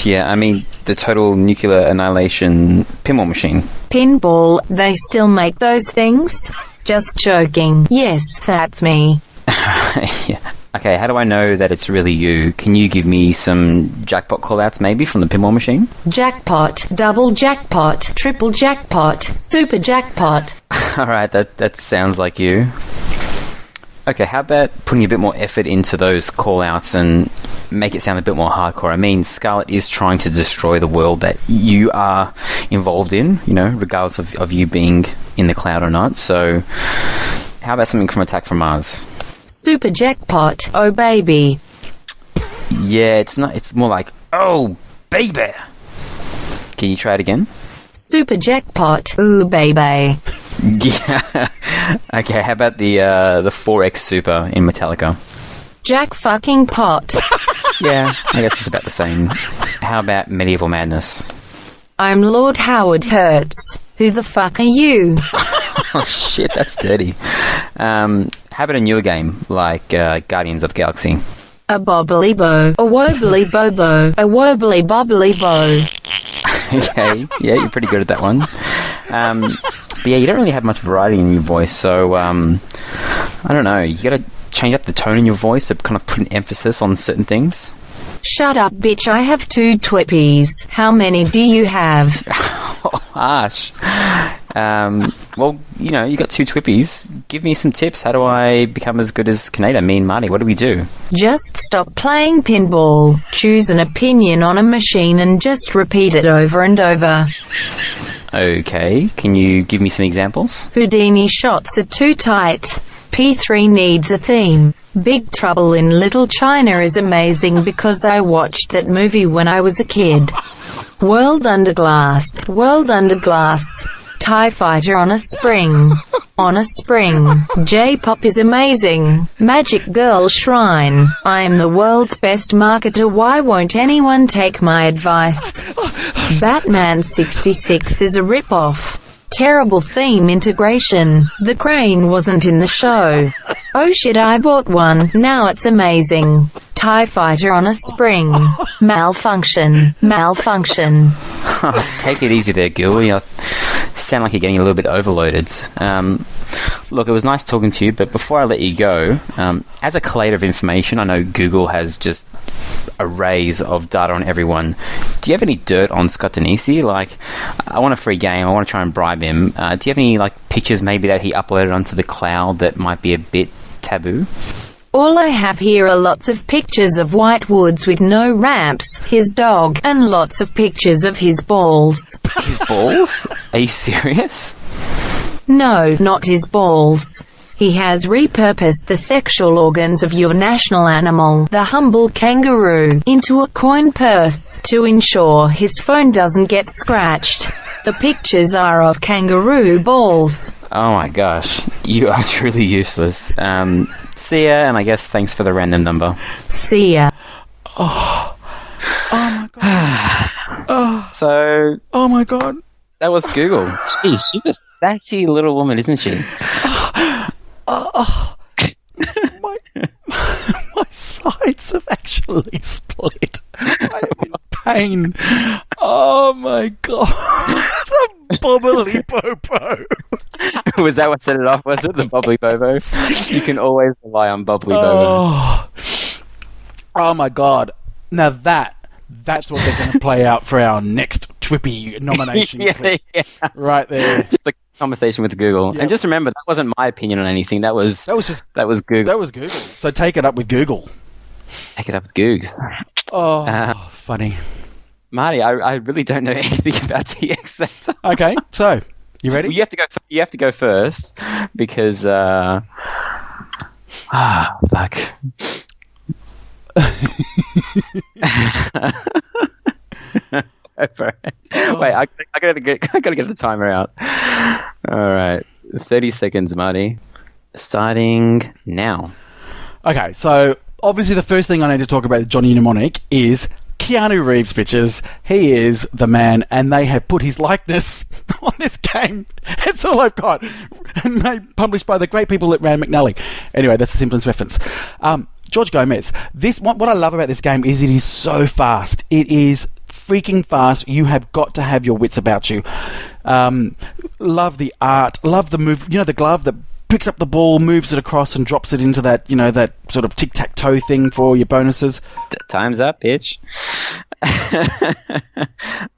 Yeah, I mean, the total nuclear annihilation pinball machine. Pinball, they still make those things? Just joking. Yes, that's me. Yeah. Okay, how do I know that it's really you? Can you give me some jackpot callouts maybe from the pinball machine? Jackpot, double jackpot, triple jackpot, super jackpot. Alright, that sounds like you. Okay, how about putting a bit more effort into those callouts and make it sound a bit more hardcore? I mean, Scarlet is trying to destroy the world that you are involved in, you know, regardless of you being in the cloud or not. So, how about something from Attack from Mars? Super jackpot, oh baby. Yeah, it's not. It's more like, oh, baby. Can you try it again? Super jackpot, ooh baby. Yeah. Okay, how about the 4X Super in Metallica? Jack fucking pot. Yeah, I guess it's about the same. How about Medieval Madness? I'm Lord Howard Hertz. Who the fuck are you? Oh shit, that's dirty. How about a newer game like Guardians of the Galaxy? A bobbly bo, a wobbly bobo, a wobbly bobbly bo. Okay, yeah, you're pretty good at that one. But yeah, you don't really have much variety in your voice, so I don't know. You gotta change up the tone in your voice to kind of put an emphasis on certain things. Shut up, bitch. I have 2 twippies. How many do you have? Oh, harsh. Well, you know, you got 2 twippies. Give me some tips. How do I become as good as Kaneda, me and Marty? What do we do? Just stop playing pinball. Choose an opinion on a machine and just repeat it over and over. Okay, can you give me some examples? Houdini shots are too tight. P3 needs a theme. Big Trouble in Little China is amazing because I watched that movie when I was a kid. World Under Glass. World Under Glass. TIE Fighter on a spring. On a spring. J-pop is amazing. Magic Girl Shrine. I'm the world's best marketer. Why won't anyone take my advice? Batman 66 is a rip-off. Terrible theme integration. The crane wasn't in the show. Oh shit, I bought one. Now it's amazing. TIE Fighter on a spring. Malfunction. Malfunction. Take it easy there, Gil. You sound like you're getting a little bit overloaded. Look, it was nice talking to you, but before I let you go, as a collator of information, I know Google has just arrays of data on everyone. Do you have any dirt on Scott Denisi? Like, I want a free game. I want to try and bribe him. Do you have any pictures maybe that he uploaded onto the cloud that might be a bit taboo? All I have here are lots of pictures of White Woods with no ramps, his dog, and lots of pictures of his balls. His balls? Are you serious? No, not his balls. He has repurposed the sexual organs of your national animal, the humble kangaroo, into a coin purse, to ensure his phone doesn't get scratched. The pictures are of kangaroo balls. Oh my gosh, you are truly useless. See ya, and I guess thanks for the random number. See ya. Oh my god. So, Oh my god. that was Google. Gee, she's a sassy little woman, isn't she? My sides have actually split. I am in pain. Oh my god. The bubbly popo. Was that what set it off, was it? The bubbly bobo? You can always rely on bubbly bobo. Oh my god. Now that's what they're going to play out for our next Twippy nomination Yeah, clip yeah. right there. Just a conversation with Google. Yep. And just remember, that wasn't my opinion on anything. That was Google. Google. That was Google. So take it up with Google. Take it up with Googs. Oh, funny. Marty, I really don't know anything about TX Sector. Okay, so you ready? Well, you have to go first because fuck. Go for it. Wait, I gotta get the timer out. All right, 30 seconds, Marty. Starting now. Okay, so obviously the first thing I need to talk about with Johnny Mnemonic is Keanu Reeves, bitches. He is the man, and they have put his likeness on this game. It's all I've got. And published by the great people at Rand McNally. Anyway, that's a Simpsons reference. George Gomez. What I love about this game is it is so fast. It is freaking fast. You have got to have your wits about you. Love the art. Love the move. You know, the glove that picks up the ball, moves it across, and drops it into that, that sort of tic-tac-toe thing for your bonuses. Time's up, bitch.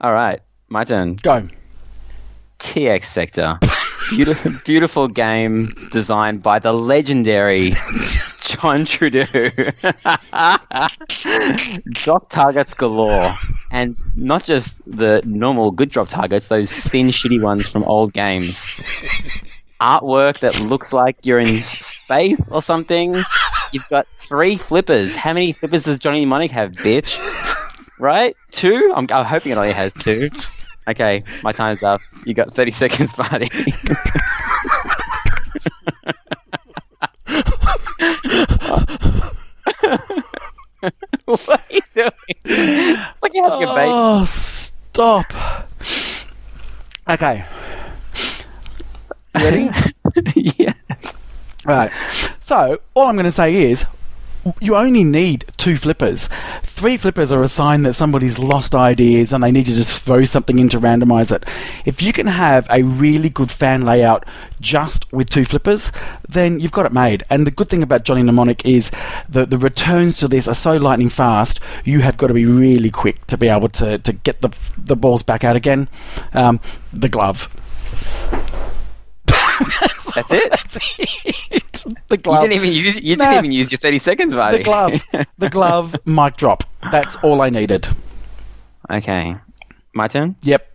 All right, my turn. Go. TX Sector. Beautiful game designed by the legendary John Trudeau. Drop targets galore. And not just the normal good drop targets, those thin, shitty ones from old games. Artwork that looks like you're in space or something. You've got 3 flippers. How many flippers does Johnny Mnemonic have, bitch? Right? 2? I'm hoping it only has 2. Okay, my time's up. You got 30 seconds, buddy. What are you doing? It's like you're having a baby. Oh, stop. Okay. You ready? Yes. All right. So, all I'm going to say is, you only need 2 flippers. 3 flippers are a sign that somebody's lost ideas and they need to just throw something in to randomize it. If you can have a really good fan layout just with 2 flippers, then you've got it made. And the good thing about Johnny Mnemonic is the returns to this are so lightning fast, you have got to be really quick to be able to get the balls back out again. The glove. That's it? That's it. The glove. You didn't even use your 30 seconds, buddy. The glove, mic drop. That's all I needed. Okay. My turn? Yep.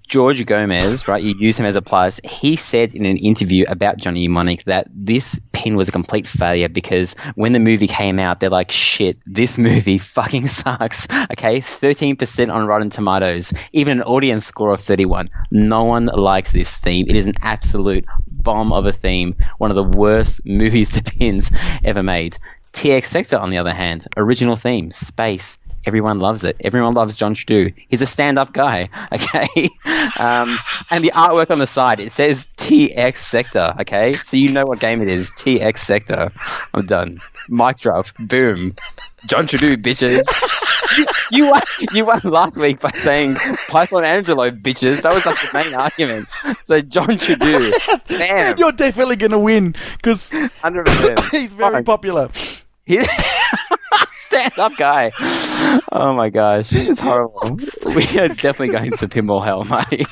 George Gomez, right, you use him as a plus. He said in an interview about Johnny Mnemonic that this pin was a complete failure because when the movie came out, they're like, shit, this movie fucking sucks. Okay, 13% on Rotten Tomatoes, even an audience score of 31. No one likes this theme. It is an absolute bomb of a theme. One of the worst movies to pins ever made. TX Sector, on the other hand, original theme, space. Everyone loves it. Everyone loves John Trudeau. He's a stand-up guy, okay? And the artwork on the side, it says TX Sector, okay? So you know what game it is. TX Sector. I'm done. Mic drop. Boom. John Trudeau, bitches. You won last week by saying Python Angelo, bitches. That was like the main argument. So John Trudeau, bam. You're definitely going to win because 100%. he's very popular. Stand-up guy. Oh my gosh, it's horrible. We are definitely going to pinball hell, mate.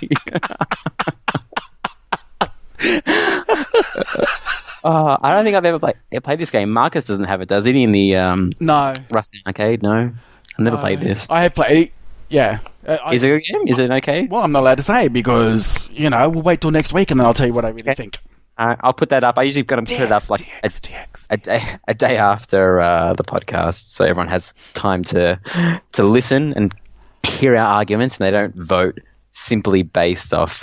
I don't think I've ever played this game. Marcus doesn't have it, does he? In the No. Rusty Arcade? No, I've never played this. I have played. Yeah. Is it a game? Is it okay? Well, I'm not allowed to say because we'll wait till next week and then I'll tell you what I really think. I'll put that up. I usually got to put it up like a day after the podcast, so everyone has time to listen and hear our arguments, and they don't vote simply based off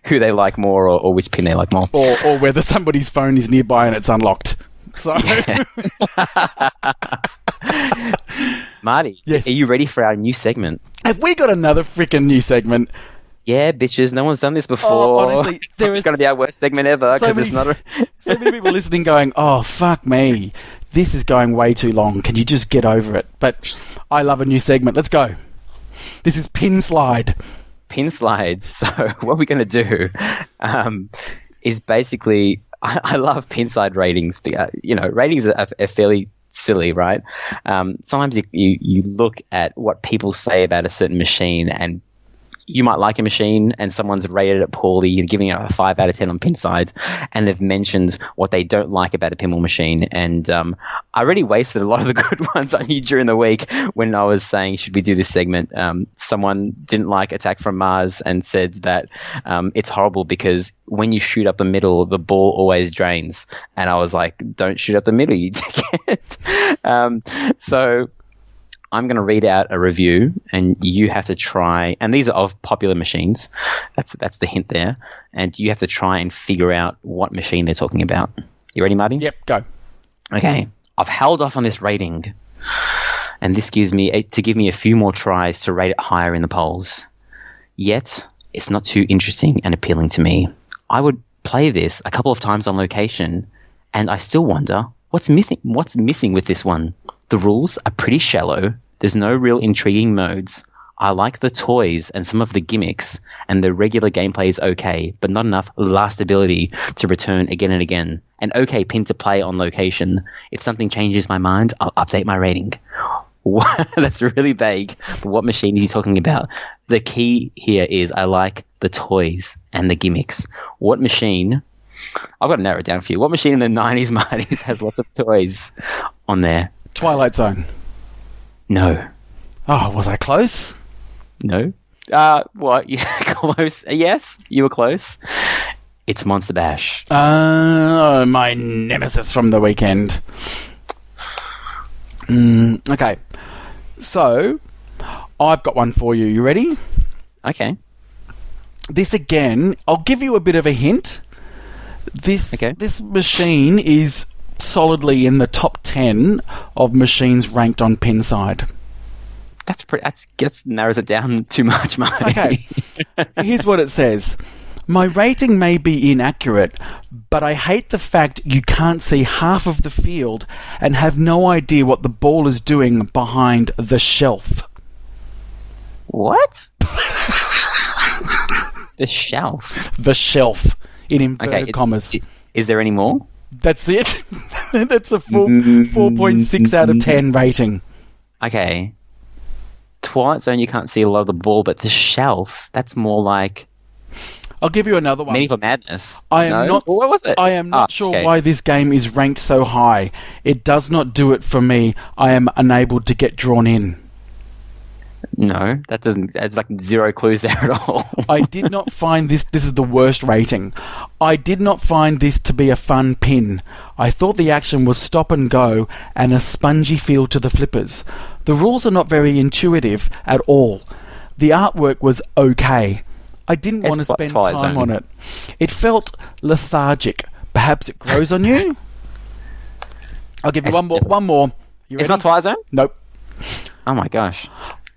who they like more or which pin they like more, or whether somebody's phone is nearby and it's unlocked. So, yes. Marty, yes. Are you ready for our new segment? Have we got another freaking new segment? Yeah, bitches. No one's done this before. Honestly, there is going to be our worst segment ever because it's not. So many people listening going, "Oh fuck me, this is going way too long. Can you just get over it?" But I love a new segment. Let's go. This is Pin Slide. Pin Slides. So what we're going to do is basically, I love pin slide ratings. Ratings are fairly silly, right? Sometimes you look at what people say about a certain machine, and you might like a machine and someone's rated it poorly, you're giving it a 5 out of 10 on Pinsides, and they've mentioned what they don't like about a pinball machine. And I already wasted a lot of the good ones on you during the week when I was saying, should we do this segment? Someone didn't like Attack from Mars and said that it's horrible because when you shoot up the middle, the ball always drains. And I was like, don't shoot up the middle, you dickhead. So I'm going to read out a review, and you have to try, and these are of popular machines. That's the hint there. And you have to try and figure out what machine they're talking about. You ready, Marty? Yep, go. Okay. I've held off on this rating, and this gives me a few more tries to rate it higher in the polls. Yet, it's not too interesting and appealing to me. I would play this a couple of times on location, and I still wonder what's missing with this one. The rules are pretty shallow. There's no real intriguing modes. I like the toys and some of the gimmicks, and the regular gameplay is okay, but not enough lastability to return again and again. An okay pin to play on location. If something changes my mind, I'll update my rating. That's really vague, but what machine is he talking about? The key here is I like the toys and the gimmicks. What machine... I've got to narrow it down for you. What machine in the 90s, Marty's, has lots of toys on there? Twilight Zone. No. Oh, was I close? No. What? Yeah, close. Yes, you were close. It's Monster Bash. My nemesis from the weekend. Okay. So, I've got one for you. You ready? Okay. This again, I'll give you a bit of a hint. This machine is solidly in the top 10 of machines ranked on Pinside. That narrows it down too much, Marty. Okay. Here's what it says. My rating may be inaccurate, but I hate the fact you can't see half of the field and have no idea what the ball is doing behind the shelf. What? The shelf? The shelf, in inverted commas. Is there any more? That's it. That's a full 4.6 out of 10 rating. Okay. Twilight Zone, you can't see a lot of the ball, but the shelf, that's more like... I'll give you another one. Medieval Madness. What was it? I am not sure why this game is ranked so high. It does not do it for me. I am unable to get drawn in. No, that doesn't... It's like zero clues there at all. I did not find this... This is the worst rating. I did not find this to be a fun pin. I thought the action was stop and go and a spongy feel to the flippers. The rules are not very intuitive at all. The artwork was okay. I didn't want to spend time on it. It felt lethargic. Perhaps it grows on you? I'll give you one more. You ready? It's not Twilight Zone? Nope. Oh my gosh.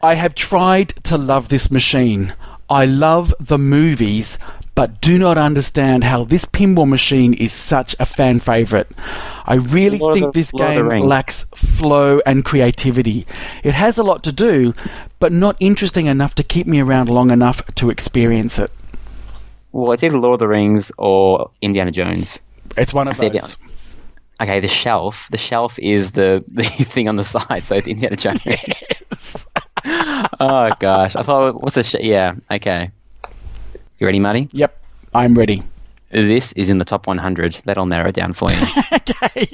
I have tried to love this machine. I love the movies, but do not understand how this pinball machine is such a fan favourite. I really think this game lacks flow and creativity. It has a lot to do, but not interesting enough to keep me around long enough to experience it. Well, it's either Lord of the Rings or Indiana Jones. It's one of those. Okay, the shelf. The shelf is the thing on the side, so it's Indiana Jones. Yes. Oh, gosh. I thought, what's a... Yeah, okay. You ready, Marty? Yep, I'm ready. This is in the top 100. That'll narrow it down for you. Okay.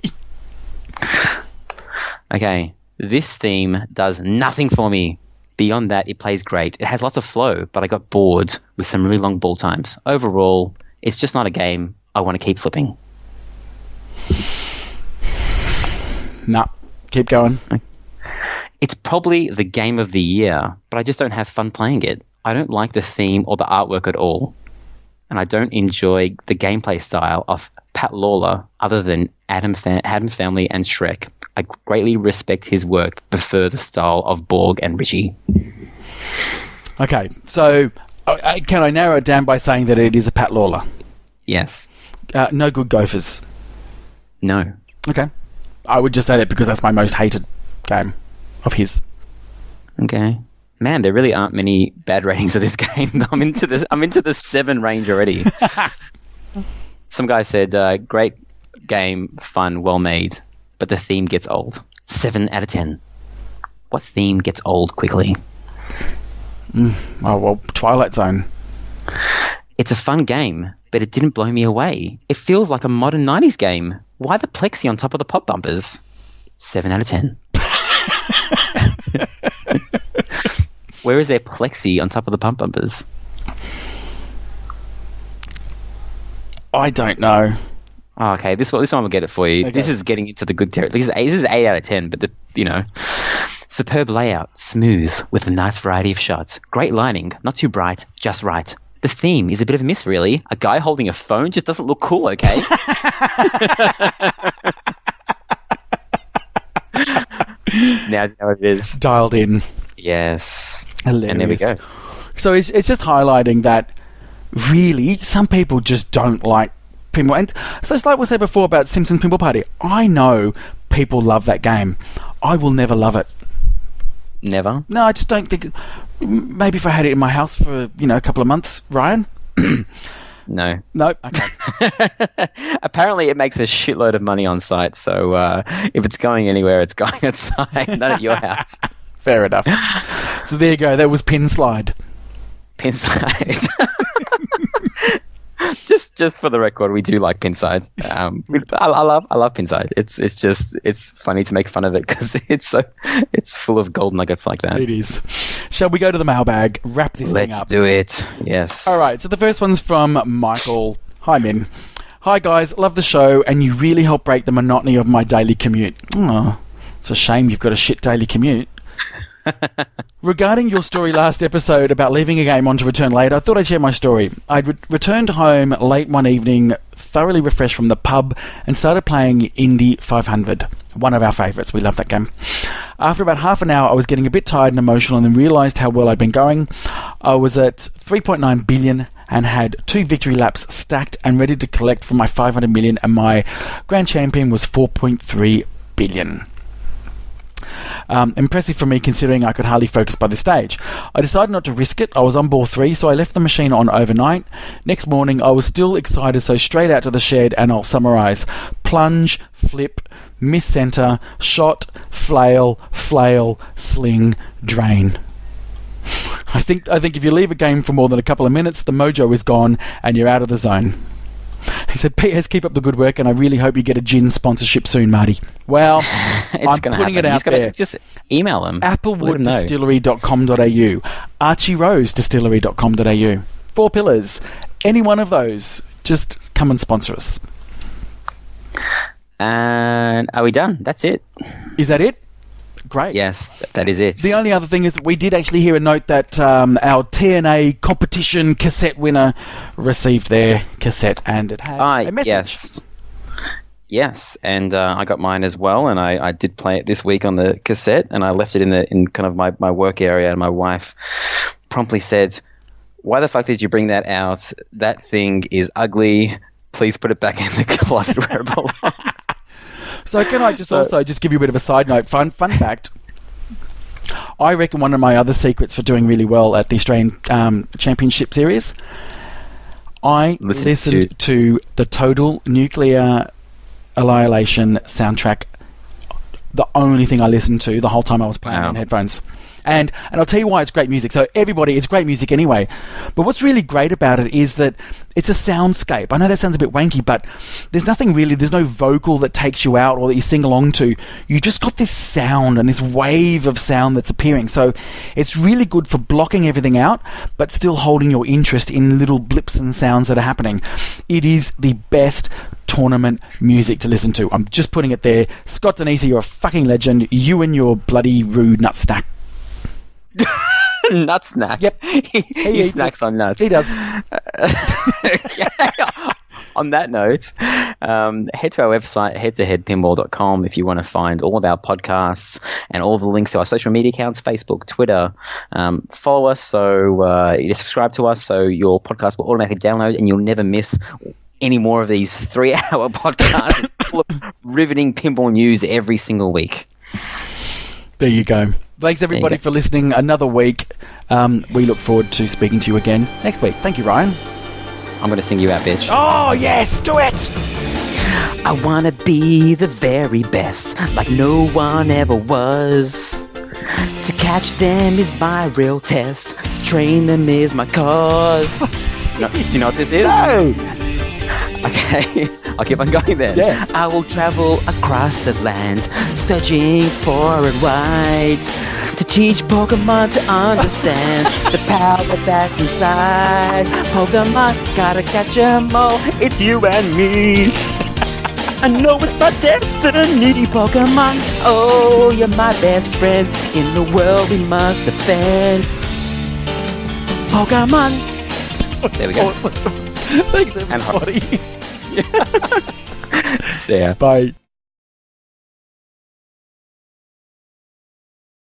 Okay. This theme does nothing for me. Beyond that, it plays great. It has lots of flow, but I got bored with some really long ball times. Overall, it's just not a game I want to keep flipping. Nah, keep going. It's probably the game of the year, but I just don't have fun playing it. I don't like the theme or the artwork at all. And I don't enjoy the gameplay style of Pat Lawler other than Addams Family and Shrek. I greatly respect his work, but prefer the style of Borg and Richie. Okay, so can I narrow it down by saying that it is a Pat Lawler? Yes. No good gophers? No. Okay. I would just say that because that's my most hated game of his. Okay. Man, there really aren't many bad ratings of this game. I'm into the 7 range already. Some guy said, great game, fun, well made, but the theme gets old. 7 out of 10. What theme gets old quickly? Oh, well, Twilight Zone. It's a fun game, but it didn't blow me away. It feels like a modern 90s game. Why the plexi on top of the pop bumpers? 7 out of 10. Where is there plexi on top of the pump bumpers? I don't know. Oh, okay, this one will get it for you. Okay. This is getting into the good territory. This is 8 out of 10, but superb layout, smooth, with a nice variety of shots. Great lighting, not too bright, just right. The theme is a bit of a miss, really. A guy holding a phone just doesn't look cool, okay? Now you know what it is. Dialed in. Yes. Hilarious. And there we go. So it's just highlighting that really some people just don't like pinball. And so it's like we said before about Simpsons Pinball Party. I know people love that game. I will never love it. Never? No, I just don't think... Maybe if I had it in my house for, a couple of months, Ryan? No. No? Okay. Apparently it makes a shitload of money on site, so if it's going anywhere, it's going outside, not at your house. Fair enough. So there you go. That was Pin Slide. Pinside. Just for the record, we do like Pinside. I love Pinside. It's funny to make fun of it because it's full of gold nuggets like that. It is. Shall we go to the mailbag? Wrap this thing up. Let's do it. Yes. All right. So the first one's from Michael. Hi, Min. Hi, guys. Love the show, and you really help break the monotony of my daily commute. Oh, it's a shame you've got a shit daily commute. Regarding your story last episode about leaving a game on to return late, I thought I'd share my story. I'd returned home late one evening, thoroughly refreshed from the pub, and started playing Indy 500, one of our favourites. We love that game. After about half an hour, I was getting a bit tired and emotional and then realised how well I'd been going. I was at 3.9 billion and had 2 victory laps stacked and ready to collect for my 500 million, and my grand champion was 4.3 billion. Impressive for me considering I could hardly focus by this stage. I decided not to risk it. I was on ball 3, so I left the machine on overnight. Next morning I was still excited, so straight out to the shed, and I'll summarise. Plunge, flip, miss centre, shot, flail, sling, drain. I think if you leave a game for more than a couple of minutes, the mojo is gone and you're out of the zone. He said, P.S. keep up the good work, and I really hope you get a gin sponsorship soon, Marty. Well, I'm putting it out there. Just email them. Applewood.distillery.com.au, ArchieRoseDistillery.com.au. 4 Pillars. Any one of those. Just come and sponsor us. And are we done? That's it. Is that it? Great. Yes, that is it. The only other thing is that we did actually hear a note that our TNA competition cassette winner received their cassette, and it had a message. Yes, and I got mine as well, and I did play it this week on the cassette, and I left it in kind of my work area, and my wife promptly said, "Why the fuck did you bring that out? That thing is ugly. Please put it back in the closet where it belongs." So can I also give you a bit of a side note? Fun fact. I reckon one of my other secrets for doing really well at the Australian Championship Series, I listened to the Total Nuclear Annihilation soundtrack. The only thing I listened to the whole time I was playing in headphones. And I'll tell you why it's great music. So everybody, it's great music anyway. But what's really great about it is that it's a soundscape. I know that sounds a bit wanky, but there's nothing really, there's no vocal that takes you out or that you sing along to. You just got this sound and this wave of sound that's appearing. So it's really good for blocking everything out, but still holding your interest in little blips and sounds that are happening. It is the best tournament music to listen to. I'm just putting it there. Scott Denise, you're a fucking legend. You and your bloody rude nut snack. Nut snack. Yep. He snacks on nuts. He does. On that note, head to our website, head2headpinball.com, if you want to find all of our podcasts and all the links to our social media accounts, Facebook, Twitter. Follow us, so you subscribe to us, so your podcast will automatically download and you'll never miss any more of these 3-hour podcasts. It's full of riveting pinball news every single week. There you go. Thanks, everybody, for listening another week. We look forward to speaking to you again next week. Thank you, Ryan. I'm going to sing you out, bitch. Oh, yes, do it! I wanna be the very best, like no one ever was. To catch them is my real test. To train them is my cause. No, do you know what this is? No! Okay, I'll keep on going then. Yeah. I will travel across the land, searching far and wide, to teach Pokemon to understand the power that's inside. Pokemon, gotta catch 'em all. It's you and me. I know it's my destiny, Pokemon. Oh, you're my best friend in the world we must defend. Pokemon. There we go. Awesome. Thanks, everybody. See ya. Bye.